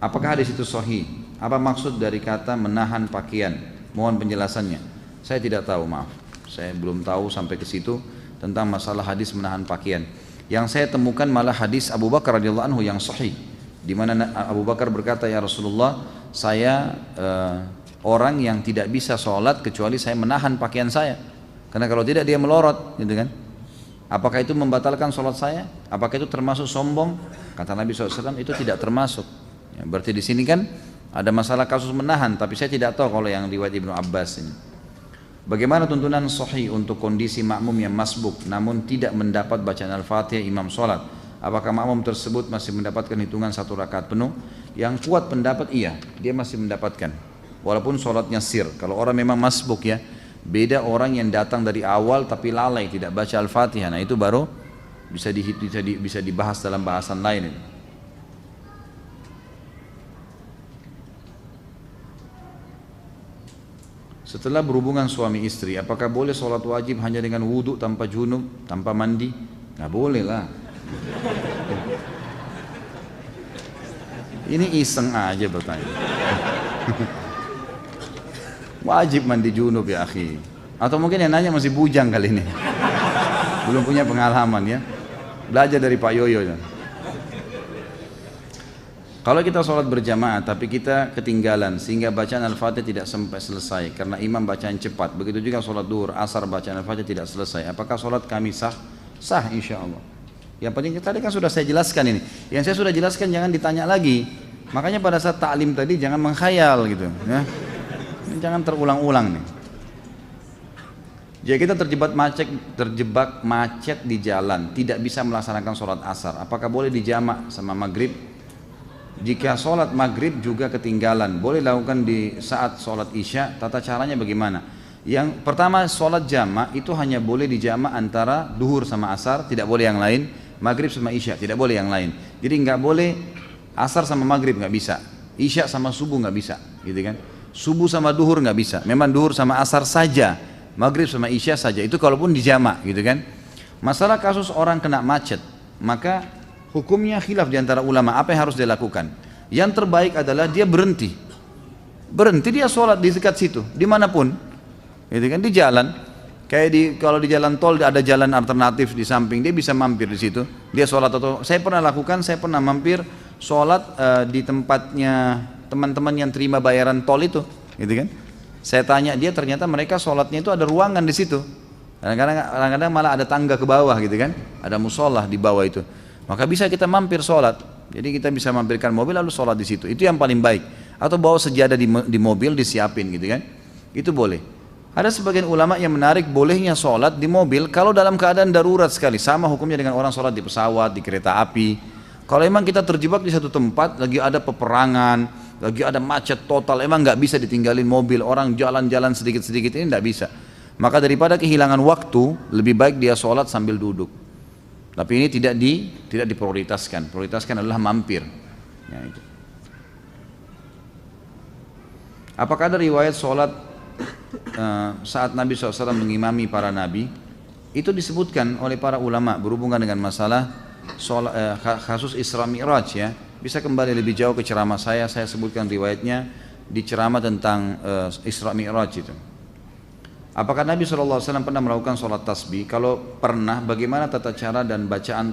Apakah hadis itu sahih? Apa maksud dari kata menahan pakaian? Mohon penjelasannya. Saya tidak tahu, maaf. Saya belum tahu sampai ke situ tentang masalah hadis menahan pakaian. Yang saya temukan malah hadis Abu Bakar radhiyallahu anhu yang sahih, di mana Abu Bakar berkata, ya Rasulullah, saya orang yang tidak bisa sholat kecuali saya menahan pakaian saya, karena kalau tidak dia melorot, gitu kan. Apakah itu membatalkan sholat saya? Apakah itu termasuk sombong? Kata Nabi SAW, itu tidak termasuk. Ya, berarti di sini kan ada masalah kasus menahan, tapi saya tidak tahu kalau yang riwayat Ibnu Abbas ini. Bagaimana tuntunan sahih untuk kondisi makmum yang masbuk namun tidak mendapat bacaan Al-Fatihah imam sholat? Apakah makmum tersebut masih mendapatkan hitungan 1 rakaat penuh? Yang kuat pendapat iya, dia masih mendapatkan. walaupun sholatnya sir. Kalau orang memang masbuk ya, beda orang yang datang dari awal tapi lalai tidak baca Al-Fatihah. Nah itu baru bisa dibahas dalam bahasan lain ini. Setelah berhubungan suami istri, apakah boleh sholat wajib hanya dengan wudhu tanpa junub, tanpa mandi? Nggak boleh lah. Ini iseng aja bertanya. Wajib mandi junub ya akhi. Atau mungkin yang nanya masih bujang kali ini. Belum punya pengalaman ya. Belajar dari Pak Yoyo ya. Kalau kita sholat berjamaah tapi kita ketinggalan sehingga bacaan Al-Fatihah tidak sampai selesai karena imam bacaan cepat, begitu juga sholat duhur, asar bacaan Al-Fatihah tidak selesai, apakah sholat kami sah? Sah insya Allah. Yang penting tadi kan sudah saya jelaskan ini. Yang saya sudah jelaskan jangan ditanya lagi. Makanya pada saat taklim tadi jangan menghayal gitu ya. Jangan terulang-ulang nih. Jika kita terjebak macet di jalan, tidak bisa melaksanakan sholat asar, apakah boleh dijamak sama maghrib? Jika sholat maghrib juga ketinggalan, boleh lakukan di saat sholat isya. Tata caranya bagaimana? Yang pertama, sholat jamak itu hanya boleh dijamak antara duhur sama asar, tidak boleh yang lain. Maghrib sama isya, tidak boleh yang lain. Jadi nggak boleh asar sama maghrib, nggak bisa. Isya sama subuh nggak bisa, gitu kan? Subuh sama duhur nggak bisa. Memang duhur sama asar saja, maghrib sama isya saja. Itu kalaupun dijamak, gitu kan? Masalah kasus orang kena macet, maka hukumnya khilaf di antara ulama, apa yang harus dia lakukan? Yang terbaik adalah dia berhenti dia sholat di dekat situ, dimanapun, gitu kan, di jalan. Kayak kalau di jalan tol ada jalan alternatif di samping, dia bisa mampir di situ, dia sholat. Atau saya pernah mampir sholat di tempatnya teman-teman yang terima bayaran tol itu, gitu kan. Saya tanya dia, ternyata mereka sholatnya itu ada ruangan di situ. Kadang-kadang malah ada tangga ke bawah, gitu kan, ada musola di bawah itu. Maka bisa kita mampir sholat. Jadi kita bisa mampirkan mobil lalu sholat di situ. Itu yang paling baik. Atau bawa sejadah di mobil disiapin gitu kan. Itu boleh. Ada sebagian ulama yang menarik bolehnya sholat di mobil kalau dalam keadaan darurat sekali. Sama hukumnya dengan orang sholat di pesawat, di kereta api. Kalau emang kita terjebak di satu tempat, lagi ada peperangan, lagi ada macet total, emang nggak bisa ditinggalin mobil, orang jalan-jalan sedikit-sedikit, ini nggak bisa. Maka daripada kehilangan waktu, lebih baik dia sholat sambil duduk. Tapi ini tidak diprioritaskan. Prioritaskan adalah mampir. Ya, itu. Apakah ada riwayat sholat saat Nabi SAW mengimami para nabi? Itu disebutkan oleh para ulama berhubungan dengan masalah kasus Isra Mi'raj ya. Bisa kembali lebih jauh ke ceramah saya sebutkan riwayatnya di ceramah tentang Isra Mi'raj itu. Apakah Nabi SAW pernah melakukan sholat tasbih? Kalau pernah, bagaimana tata cara dan bacaan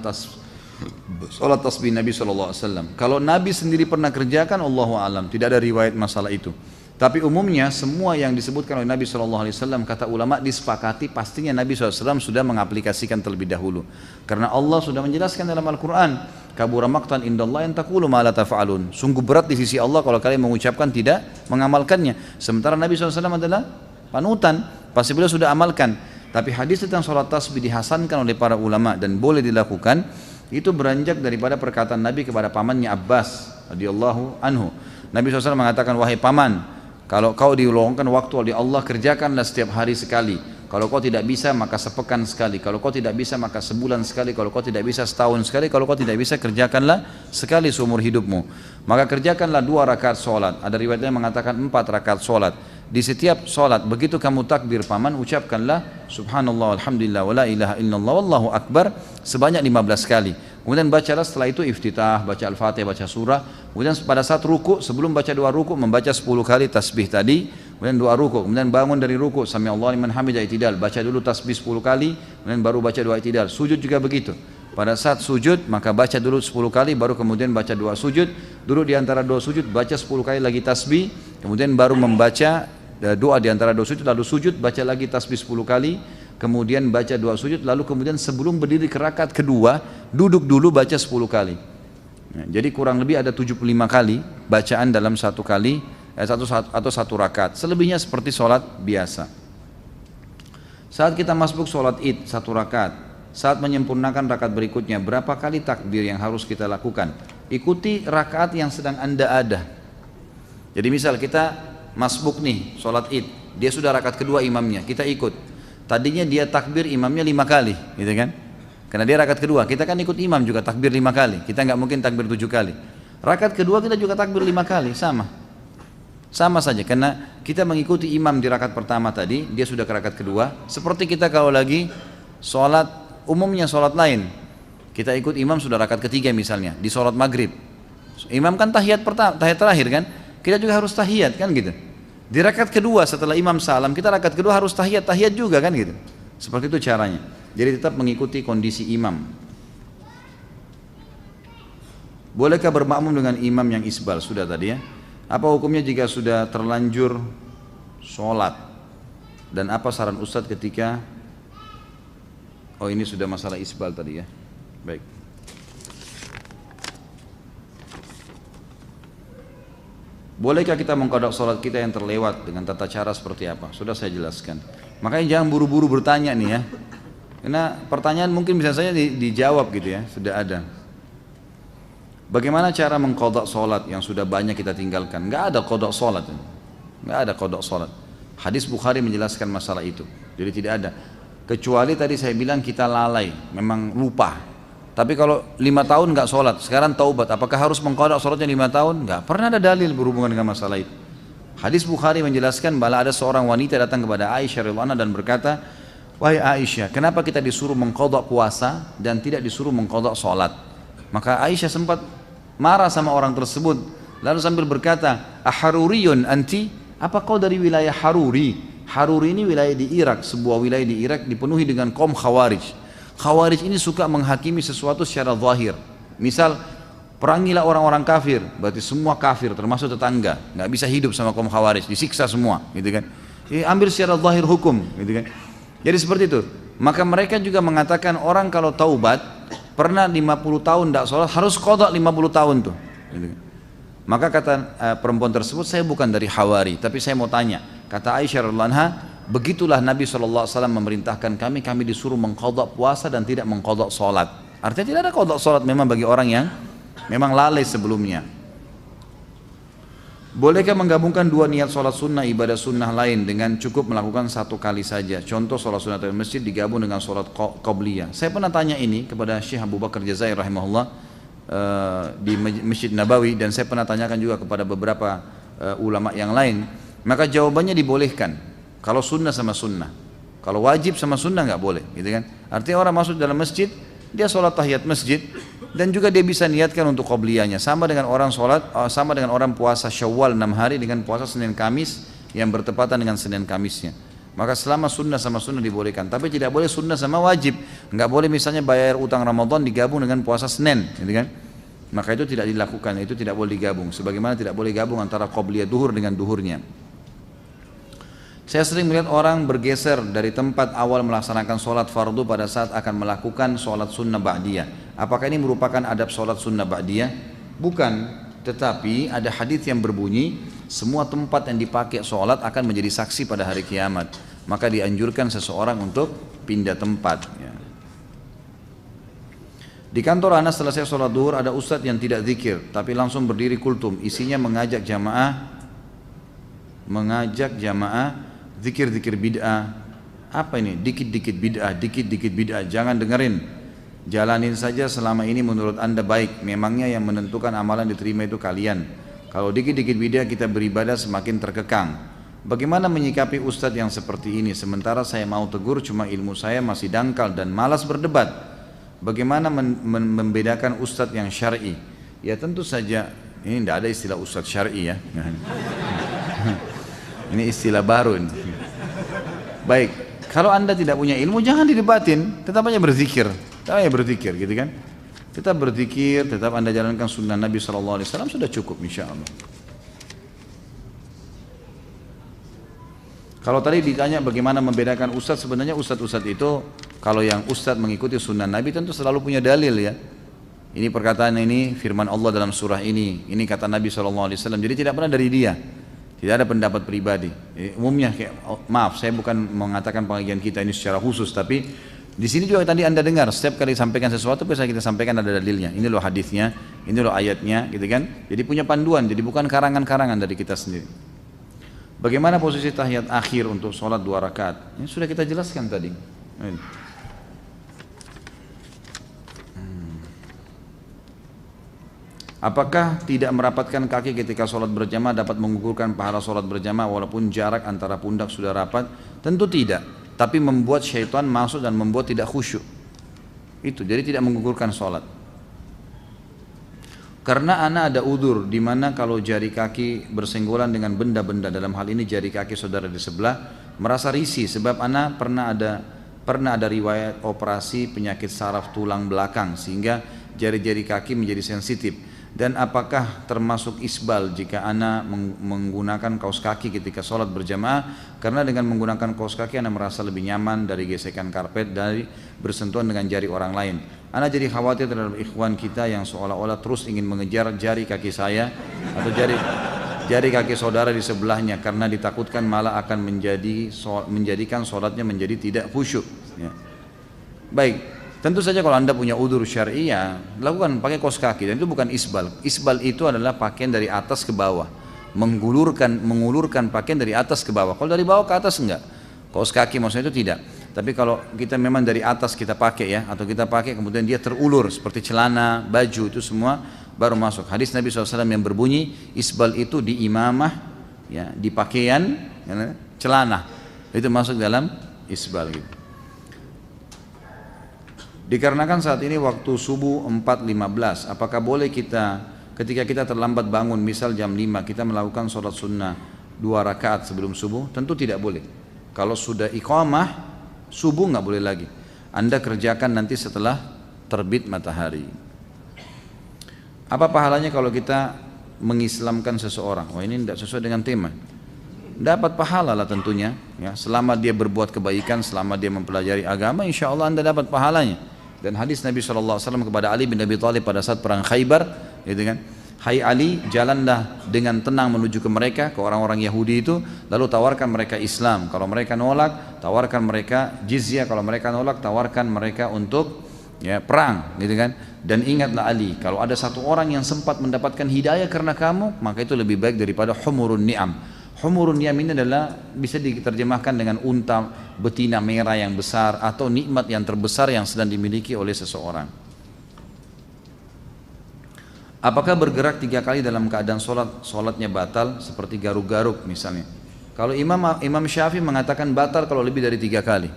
sholat tasbih Nabi SAW? Kalau Nabi sendiri pernah kerjakan, Allahu a'lam, tidak ada riwayat masalah itu. Tapi umumnya semua yang disebutkan oleh Nabi SAW, kata ulama disepakati pastinya Nabi SAW sudah mengaplikasikan terlebih dahulu. Karena Allah sudah menjelaskan dalam Al-Quran, kabura maqtan indallah an taqulu ma la taf'alun. Sungguh berat di sisi Allah kalau kalian mengucapkan tidak mengamalkannya. Sementara Nabi SAW adalah panutan, pasti beliau sudah amalkan. Tapi hadis tentang sholat tasbih dihasankan oleh para ulama dan boleh dilakukan. Itu beranjak daripada perkataan Nabi kepada pamannya Abbas radhiyallahu anhu. Nabi SAW mengatakan, wahai paman, kalau kau diluangkan waktu oleh Allah, kerjakanlah setiap hari sekali. Kalau kau tidak bisa maka sepekan sekali. Kalau kau tidak bisa maka sebulan sekali. Kalau kau tidak bisa setahun sekali. Kalau kau tidak bisa kerjakanlah sekali seumur hidupmu. Maka kerjakanlah 2 rakaat sholat. Ada riwayatnya mengatakan 4 rakaat sholat. Di setiap sholat begitu kamu takbir paman, ucapkanlah subhanallah alhamdulillah wa la ilaha illallah wallahu akbar sebanyak 15 kali. Kemudian bacalah setelah itu iftitah, baca Al-Fatihah, baca surah. Kemudian pada saat ruku, sebelum baca 2 ruku membaca 10 kali tasbih tadi. Kemudian 2 ruku, kemudian bangun dari ruku, sami Allahu liman hamidah, i'tidal, baca dulu tasbih 10 kali, kemudian baru baca 2 i'tidal. Sujud juga begitu. Pada saat sujud maka baca dulu 10 kali, baru kemudian baca 2 sujud. Duduk di antara 2 sujud, baca 10 kali lagi tasbih, kemudian baru membaca doa di antara 2 sujud, lalu sujud, baca lagi tasbih 10 kali, kemudian baca 2 sujud, lalu kemudian sebelum berdiri ke rakaat kedua, duduk dulu baca 10 kali. Jadi kurang lebih ada 75 kali bacaan dalam satu kali atau satu rakaat. Selebihnya seperti sholat biasa. Saat kita masbuk sholat id 1 rakaat, saat menyempurnakan rakaat berikutnya, berapa kali takbir yang harus kita lakukan? Ikuti rakaat yang sedang Anda ada. Jadi misal kita masbuk nih, sholat id, dia sudah rakaat kedua imamnya, kita ikut. Tadinya dia takbir imamnya 5 kali, gitu kan? Karena dia rakaat kedua, kita kan ikut imam juga takbir 5 kali, kita nggak mungkin takbir 7 kali. Rakaat kedua kita juga takbir 5 kali, sama saja, karena kita mengikuti imam di rakaat pertama tadi, dia sudah ke rakaat kedua, seperti kita kalau lagi sholat, umumnya sholat lain, kita ikut imam sudah rakaat ketiga misalnya, di sholat maghrib, imam kan tahiyat pertama, tahiyat terakhir kan, kita juga harus tahiyat kan gitu. Di rakaat kedua setelah imam salam, kita rakaat kedua harus tahiyat juga kan gitu. Seperti itu caranya. Jadi tetap mengikuti kondisi imam. Bolehkah bermakmum dengan imam yang isbal? Sudah tadi ya. Apa hukumnya jika sudah terlanjur sholat? Dan apa saran Ustadz ketika, oh ini sudah masalah isbal tadi ya. Baik. Bolehkah kita mengqadha sholat kita yang terlewat dengan tata cara seperti apa? Sudah saya jelaskan. Makanya jangan buru-buru bertanya nih ya. Karena pertanyaan mungkin bisa saja dijawab gitu ya, sudah ada. Bagaimana cara mengqadha sholat yang sudah banyak kita tinggalkan? Nggak ada qadha sholat, nggak ada qadha sholat. Hadis Bukhari menjelaskan masalah itu. Jadi tidak ada. Kecuali tadi saya bilang kita lalai, memang lupa. Tapi kalau 5 tahun nggak sholat, sekarang taubat, apakah harus mengqadha sholatnya 5 tahun? Nggak pernah ada dalil berhubungan dengan masalah itu. Hadis Bukhari menjelaskan bahwa ada seorang wanita datang kepada Aisyah radhiyallahu anha dan berkata, wahai Aisyah, kenapa kita disuruh mengqadha puasa dan tidak disuruh mengqadha sholat? Maka Aisyah sempat marah sama orang tersebut, lalu sambil berkata, aharuriyun anti? Apa kau dari wilayah Haruri? Haruri ini wilayah di Irak, sebuah wilayah di Irak dipenuhi dengan kaum Khawarij. Khawarij ini suka menghakimi sesuatu secara zahir. Misal, perangilah orang-orang kafir, berarti semua kafir termasuk tetangga, nggak bisa hidup sama kaum Khawarij, disiksa semua, gitu kan? Ambil secara zahir hukum, gitu kan? Jadi seperti itu. Maka mereka juga mengatakan orang kalau taubat pernah 50 tahun tidak sholat harus qadha 50 tahun tuh. Gitu kan? Maka kata perempuan tersebut, saya bukan dari Hawari, tapi saya mau tanya. Kata Aisyah radhiyallahu anha, begitulah Nabi SAW memerintahkan kami disuruh mengqadha puasa dan tidak mengqadha sholat. Artinya tidak ada qadha sholat memang bagi orang yang memang lalai sebelumnya. Bolehkah menggabungkan 2 niat sholat sunnah ibadah sunnah lain dengan cukup melakukan 1 kali saja? Contoh sholat sunnah di masjid digabung dengan sholat qabliyah. Saya pernah tanya ini kepada Syekh Abu Bakar Jazair rahimahullah di Masjid Nabawi, dan saya pernah tanyakan juga kepada beberapa ulama yang lain. Maka jawabannya dibolehkan kalau sunnah sama sunnah. Kalau wajib sama sunnah nggak boleh, gitu kan? Artinya orang masuk dalam masjid, dia sholat tahiyat masjid, dan juga dia bisa niatkan untuk qabliyahnya, sama dengan orang sama dengan orang puasa Syawal 6 hari dengan puasa Senin Kamis yang bertepatan dengan Senin Kamisnya. Maka selama sunnah sama sunnah dibolehkan, tapi tidak boleh sunnah sama wajib. Nggak boleh misalnya bayar utang Ramadan digabung dengan puasa Senin, gitu kan? Maka itu tidak dilakukan, itu tidak boleh digabung. Sebagaimana tidak boleh gabung antara qabliyah duhur dengan duhurnya. Saya sering melihat orang bergeser dari tempat awal melaksanakan sholat fardu pada saat akan melakukan sholat sunnah ba'diyah. Apakah ini merupakan adab sholat sunnah ba'diyah? Bukan, tetapi ada hadis yang berbunyi semua tempat yang dipakai sholat akan menjadi saksi pada hari kiamat. Maka dianjurkan seseorang untuk pindah tempat. Di kantor Anas setelah saya sholat duhur ada ustadz yang tidak zikir tapi langsung berdiri kultum, isinya mengajak jamaah zikir-zikir bid'ah. Apa ini? Dikit-dikit bid'ah, jangan dengerin, jalanin saja selama ini menurut anda baik. Memangnya yang menentukan amalan diterima itu kalian. Kalau dikit-dikit bid'ah kita beribadah semakin terkekang. Bagaimana menyikapi ustadz yang seperti ini? Sementara saya mau tegur, cuma ilmu saya masih dangkal dan malas berdebat. Bagaimana membedakan ustadz yang syar'i? Ya tentu saja, ini tidak ada istilah ustadz syar'i ya. Ini istilah baru ini. Baik, kalau anda tidak punya ilmu jangan didebatin, tetap aja berzikir, gitu kan? Tetap berzikir, tetap anda jalankan sunnah Nabi SAW, sudah cukup insya Allah. Kalau tadi ditanya bagaimana membedakan ustadz, sebenarnya ustadz itu kalau yang ustadz mengikuti sunnah Nabi tentu selalu punya dalil ya. Ini perkataan ini firman Allah dalam surah ini kata Nabi SAW, jadi tidak pernah dari dia. Tidak ada pendapat pribadi. Umumnya maaf, saya bukan mengatakan pengajian kita ini secara khusus, tapi di sini juga tadi anda dengar setiap kali sampaikan sesuatu bisa kita sampaikan ada dalilnya. Ini loh hadisnya, ini loh ayatnya, gitu kan? Jadi punya panduan, jadi bukan karangan-karangan dari kita sendiri. Bagaimana posisi tahiyat akhir untuk sholat 2 rakaat? Ini sudah kita jelaskan tadi. Apakah tidak merapatkan kaki ketika sholat berjamaah dapat menggugurkan pahala sholat berjamaah walaupun jarak antara pundak sudah rapat? Tentu tidak, tapi membuat syaitan masuk dan membuat tidak khusyuk. Itu, jadi tidak menggugurkan sholat. Karena ana ada udur di mana kalau jari kaki bersenggolan dengan benda-benda, dalam hal ini jari kaki saudara di sebelah, merasa risih sebab ana pernah ada riwayat operasi penyakit saraf tulang belakang sehingga jari-jari kaki menjadi sensitif. Dan apakah termasuk isbal jika ana menggunakan kaos kaki ketika sholat berjamaah? Karena dengan menggunakan kaos kaki ana merasa lebih nyaman dari gesekan karpet, dari bersentuhan dengan jari orang lain. Ana jadi khawatir terhadap ikhwan kita yang seolah-olah terus ingin mengejar jari kaki saya atau jari kaki saudara di sebelahnya, karena ditakutkan malah akan menjadikan sholatnya menjadi tidak khusyuk. Ya. Baik. Tentu saja kalau anda punya udzur syar'i, ya lakukan pakai kaos kaki, dan itu bukan isbal. Isbal itu adalah pakaian dari atas ke bawah, mengulurkan pakaian dari atas ke bawah. Kalau dari bawah ke atas enggak. Kaos kaki maksudnya itu tidak. Tapi kalau kita memang dari atas kita pakai ya, atau kita pakai kemudian dia terulur seperti celana, baju, itu semua baru masuk. Hadis Nabi SAW yang berbunyi isbal itu di imamah, ya, di pakaian, ya, celana, itu masuk dalam isbal gitu. Dikarenakan saat ini waktu subuh 4.15, apakah boleh kita ketika kita terlambat bangun, misal jam 5, kita melakukan sholat sunnah 2 rakaat sebelum subuh? Tentu tidak boleh. Kalau sudah iqamah, subuh nggak boleh lagi. Anda kerjakan nanti setelah terbit matahari. Apa pahalanya kalau kita mengislamkan seseorang? Wah, ini tidak sesuai dengan tema. Dapat pahala lah tentunya, ya, selama dia berbuat kebaikan, selama dia mempelajari agama, insya Allah Anda dapat pahalanya. Dan hadis Nabi SAW kepada Ali bin Abi Thalib pada saat perang Khaybar, gitu kan, hai Ali, jalanlah dengan tenang menuju ke mereka, ke orang-orang Yahudi itu, lalu tawarkan mereka Islam. Kalau mereka nolak, tawarkan mereka jizyah. Kalau mereka nolak, tawarkan mereka untuk, ya, perang, gitu kan. Dan ingatlah Ali, kalau ada satu orang yang sempat mendapatkan hidayah karena kamu, maka itu lebih baik daripada humurun ni'am. Humurun ni'am ini adalah bisa diterjemahkan dengan unta betina merah yang besar, atau nikmat yang terbesar yang sedang dimiliki oleh seseorang. Apakah bergerak 3 kali dalam keadaan sholatnya batal seperti garuk-garuk misalnya? Kalau Imam Syafi'i mengatakan batal kalau lebih dari 3 kali,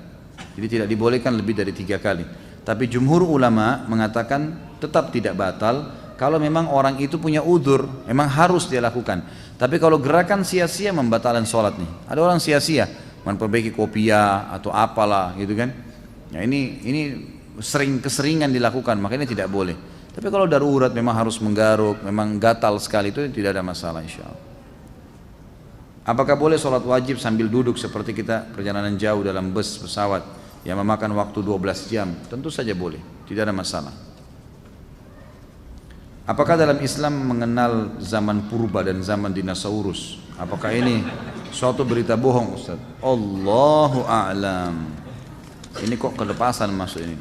jadi tidak dibolehkan lebih dari 3 kali. Tapi jumhur ulama mengatakan tetap tidak batal kalau memang orang itu punya udzur, memang harus dia lakukan. Tapi kalau gerakan sia-sia membatalkan sholat nih. Ada orang sia-sia memperbaiki kopiah atau apalah gitu kan. Ya, ini keseringan dilakukan, makanya tidak boleh. Tapi kalau darurat memang harus menggaruk, memang gatal sekali, itu tidak ada masalah insyaallah. Apakah boleh sholat wajib sambil duduk seperti kita perjalanan jauh dalam bus, pesawat yang memakan waktu 12 jam? Tentu saja boleh, tidak ada masalah. Apakah dalam Islam mengenal zaman purba dan zaman dinosaurus? Apakah ini suatu berita bohong, Ustaz? Allahu a'lam. Ini kok kelepasan masuk ini.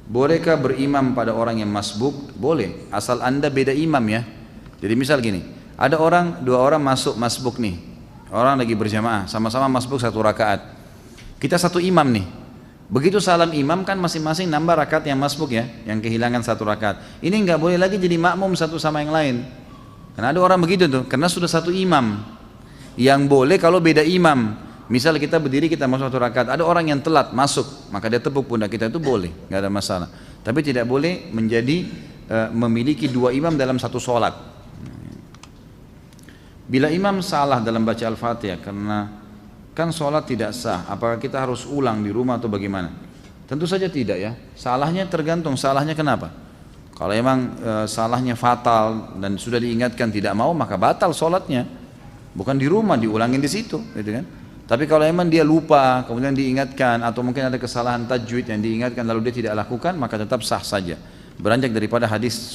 Bolehkah berimam pada orang yang masbuk? Boleh, asal Anda beda imam ya. Jadi misal gini, ada dua orang masuk masbuk nih. Orang lagi berjamaah, sama-sama masbuk 1 rakaat. Kita satu imam nih. Begitu salam imam kan masing-masing nambah rakaat yang masbuk ya, yang kehilangan 1 rakaat. Ini nggak boleh lagi jadi makmum satu sama yang lain. Karena ada orang begitu tuh, karena sudah satu imam. Yang boleh kalau beda imam. Misal kita berdiri, kita masuk 1 rakaat, ada orang yang telat masuk, maka dia tepuk pundak kita, itu boleh, nggak ada masalah. Tapi tidak boleh memiliki 2 imam dalam satu sholat. Bila imam salah dalam baca Al-Fatihah, karena kan sholat tidak sah, apakah kita harus ulang di rumah atau bagaimana? Tentu saja tidak ya. Salahnya tergantung salahnya kenapa. Kalau emang salahnya fatal dan sudah diingatkan tidak mau, maka batal sholatnya. Bukan di rumah, diulangin di situ, gitu kan. Tapi kalau emang dia lupa, kemudian diingatkan, atau mungkin ada kesalahan tajwid yang diingatkan lalu dia tidak lakukan, maka tetap sah saja. Beranjak daripada hadis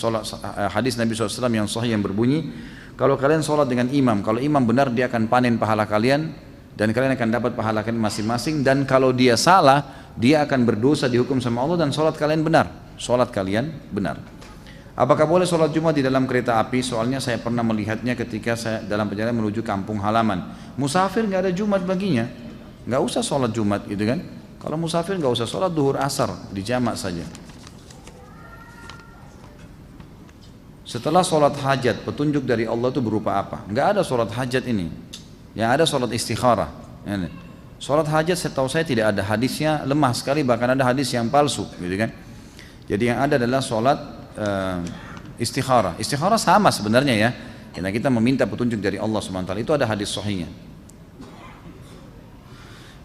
Nabi SAW yang sahih yang berbunyi, kalau kalian sholat dengan imam, kalau imam benar dia akan panen pahala kalian, dan kalian akan dapat pahala kalian masing-masing. Dan kalau dia salah, dia akan berdosa, dihukum sama Allah, dan sholat kalian benar. Sholat kalian benar. Apakah boleh sholat Jumat di dalam kereta api? Soalnya saya pernah melihatnya ketika saya dalam perjalanan menuju kampung halaman. Musafir nggak ada Jumat baginya, nggak usah sholat Jumat gitu kan. Kalau musafir nggak usah sholat duhur asar, di jamak saja. Setelah sholat hajat, petunjuk dari Allah itu berupa apa? Nggak ada sholat hajat ini. Yang ada sholat istikharah. Sholat hajat setahu saya tidak ada, hadisnya lemah sekali, bahkan ada hadis yang palsu gitu kan. Jadi yang ada adalah sholat istikharah. Istikharah sama sebenarnya ya, karena kita meminta petunjuk dari Allah SWT. Itu ada hadis sahihnya.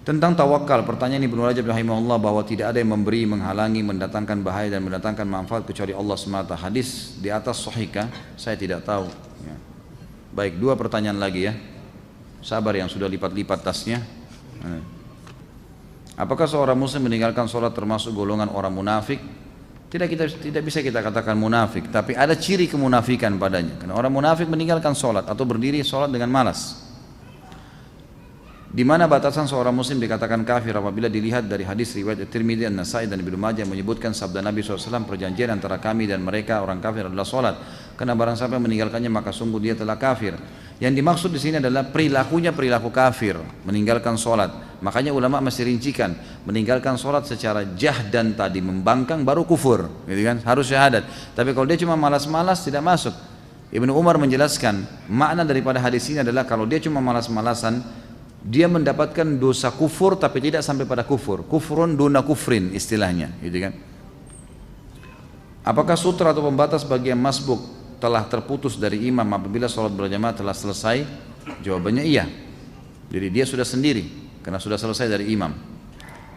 Tentang tawakal, pertanyaan Ibnu Rajab rahimahullah bahwa tidak ada yang memberi, menghalangi, mendatangkan bahaya dan mendatangkan manfaat kecuali Allah semata. Hadis di atas sahihkah? Saya tidak tahu ya. Baik, 2 pertanyaan lagi ya. Sabar yang sudah lipat-lipat tasnya. Apakah seorang muslim meninggalkan sholat termasuk golongan orang munafik? Tidak bisa kita katakan munafik, tapi ada ciri kemunafikan padanya. Karena orang munafik meninggalkan sholat atau berdiri sholat dengan malas. Di mana batasan seorang muslim dikatakan kafir? Apabila dilihat dari hadis riwayat Tirmidzi, An-Nasai dan Ibnu Majah yang menyebutkan sabda Nabi SAW, perjanjian antara kami dan mereka orang kafir adalah sholat. Karena barang siapa yang meninggalkannya maka sungguh dia telah kafir. Yang dimaksud di sini adalah perilakunya perilaku kafir, meninggalkan sholat. Makanya ulama masih rincikan, meninggalkan sholat secara jahdan tadi, membangkang baru kufur, gitu kan? Harus syahadat. Tapi kalau dia cuma malas-malas tidak masuk. Ibnu Umar menjelaskan makna daripada hadis ini adalah kalau dia cuma malas-malasan, dia mendapatkan dosa kufur tapi tidak sampai pada kufur. Kufrun duna kufrin istilahnya, gitu kan? Apakah sutra atau pembatas bagi yang masbuk telah terputus dari imam apabila sholat berjamaah telah selesai? Jawabannya iya. Jadi dia sudah sendiri karena sudah selesai dari imam.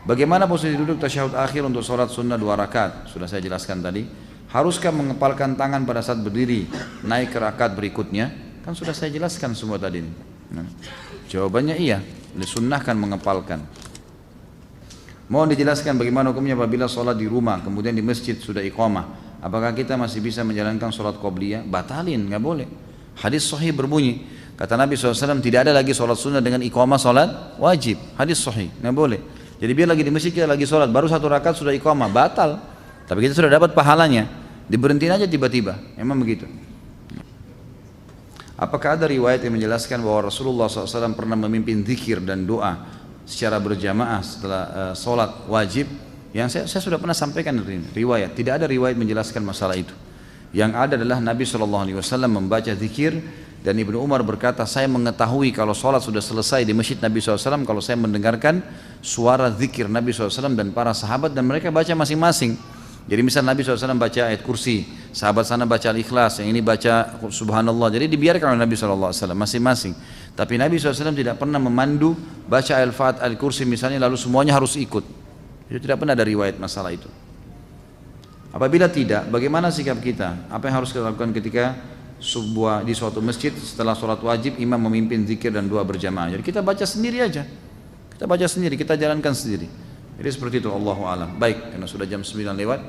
Bagaimana posisi duduk tasyahud akhir untuk sholat sunnah 2 rakaat? Sudah saya jelaskan tadi. Haruskah mengepalkan tangan pada saat berdiri naik ke rakaat berikutnya? Kan sudah saya jelaskan semua tadi. Nah, jawabannya iya, disunnahkan mengepalkan. Mohon dijelaskan bagaimana hukumnya apabila sholat di rumah kemudian di masjid sudah iqamah. Apakah kita masih bisa menjalankan sholat qobliyah? Batalin, nggak boleh. Hadis sahih berbunyi, kata Nabi SAW, tidak ada lagi sholat sunnah dengan iqamah sholat wajib. Hadis sahih, nggak boleh. Jadi biar lagi di masjid kita lagi sholat, baru 1 rakaat sudah iqamah, batal. Tapi kita sudah dapat pahalanya, diberhentiin aja tiba-tiba, memang begitu. Apakah ada riwayat yang menjelaskan bahwa Rasulullah SAW pernah memimpin zikir dan doa secara berjamaah setelah sholat wajib? Yang saya sudah pernah sampaikan riwayat, tidak ada riwayat menjelaskan masalah itu. Yang ada adalah Nabi SAW membaca zikir dan Ibnu Umar berkata, saya mengetahui kalau sholat sudah selesai di masjid Nabi SAW kalau saya mendengarkan suara zikir Nabi SAW dan para sahabat dan mereka baca masing-masing. Jadi misal Nabi SAW baca ayat kursi, sahabat sana baca al-ikhlas, yang ini baca subhanallah. Jadi dibiarkan oleh Nabi SAW masing-masing. Tapi Nabi SAW tidak pernah memandu baca al-fat, al-kursi misalnya lalu semuanya harus ikut. Itu tidak pernah ada riwayat masalah itu. Apabila tidak, bagaimana sikap kita? Apa yang harus kita lakukan ketika di suatu masjid setelah sholat wajib imam memimpin zikir dan doa berjamaah? Jadi kita baca sendiri aja. Kita baca sendiri, kita jalankan sendiri. Jadi seperti itu, Allahu a'lam. Baik, karena sudah jam 9 lewat,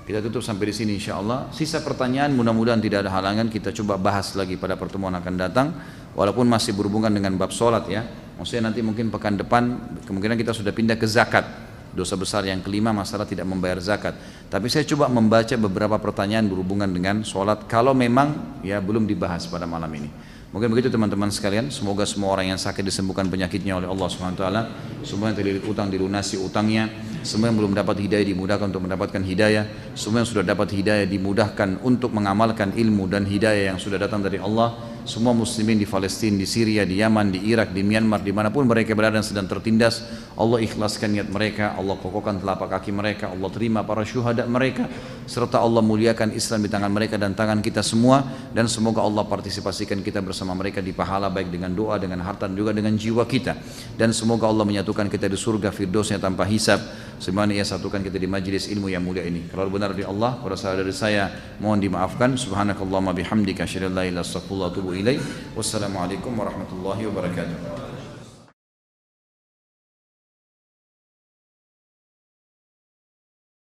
kita tutup sampai di sini insyaallah. Sisa pertanyaan mudah-mudahan tidak ada halangan kita coba bahas lagi pada pertemuan akan datang, walaupun masih berhubungan dengan bab sholat ya. Maksudnya nanti mungkin pekan depan kemungkinan kita sudah pindah ke zakat. Dosa besar yang kelima masalah tidak membayar zakat. Tapi saya coba membaca beberapa pertanyaan berhubungan dengan sholat kalau memang ya belum dibahas pada malam ini. Mungkin begitu teman-teman sekalian, semoga semua orang yang sakit disembuhkan penyakitnya oleh Allah SWT, semua yang terlilit utang dilunasi utangnya, semua yang belum dapat hidayah dimudahkan untuk mendapatkan hidayah, semua yang sudah dapat hidayah dimudahkan untuk mengamalkan ilmu dan hidayah yang sudah datang dari Allah. Semua muslimin di Palestina, di Syria, di Yaman, di Irak, di Myanmar, dimanapun mereka berada dan sedang tertindas, Allah ikhlaskan niat mereka, Allah kokohkan telapak kaki mereka, Allah terima para syuhada mereka, serta Allah muliakan Islam di tangan mereka dan tangan kita semua, dan semoga Allah partisipasikan kita bersama mereka di pahala baik dengan doa, dengan harta dan juga dengan jiwa kita, dan semoga Allah menyatukan kita di surga firdausnya tanpa hisab, sebagaimana Ia satukan kita di majlis ilmu yang mulia ini. Kalau benar dari Allah, kalau salah dari saya mohon dimaafkan. Subhanakallahumma bihamdika asyhadu an la ilaha illa anta astaghfiruka wa atubu ilaik. Wassalamualaikum warahmatullahi wabarakatuh.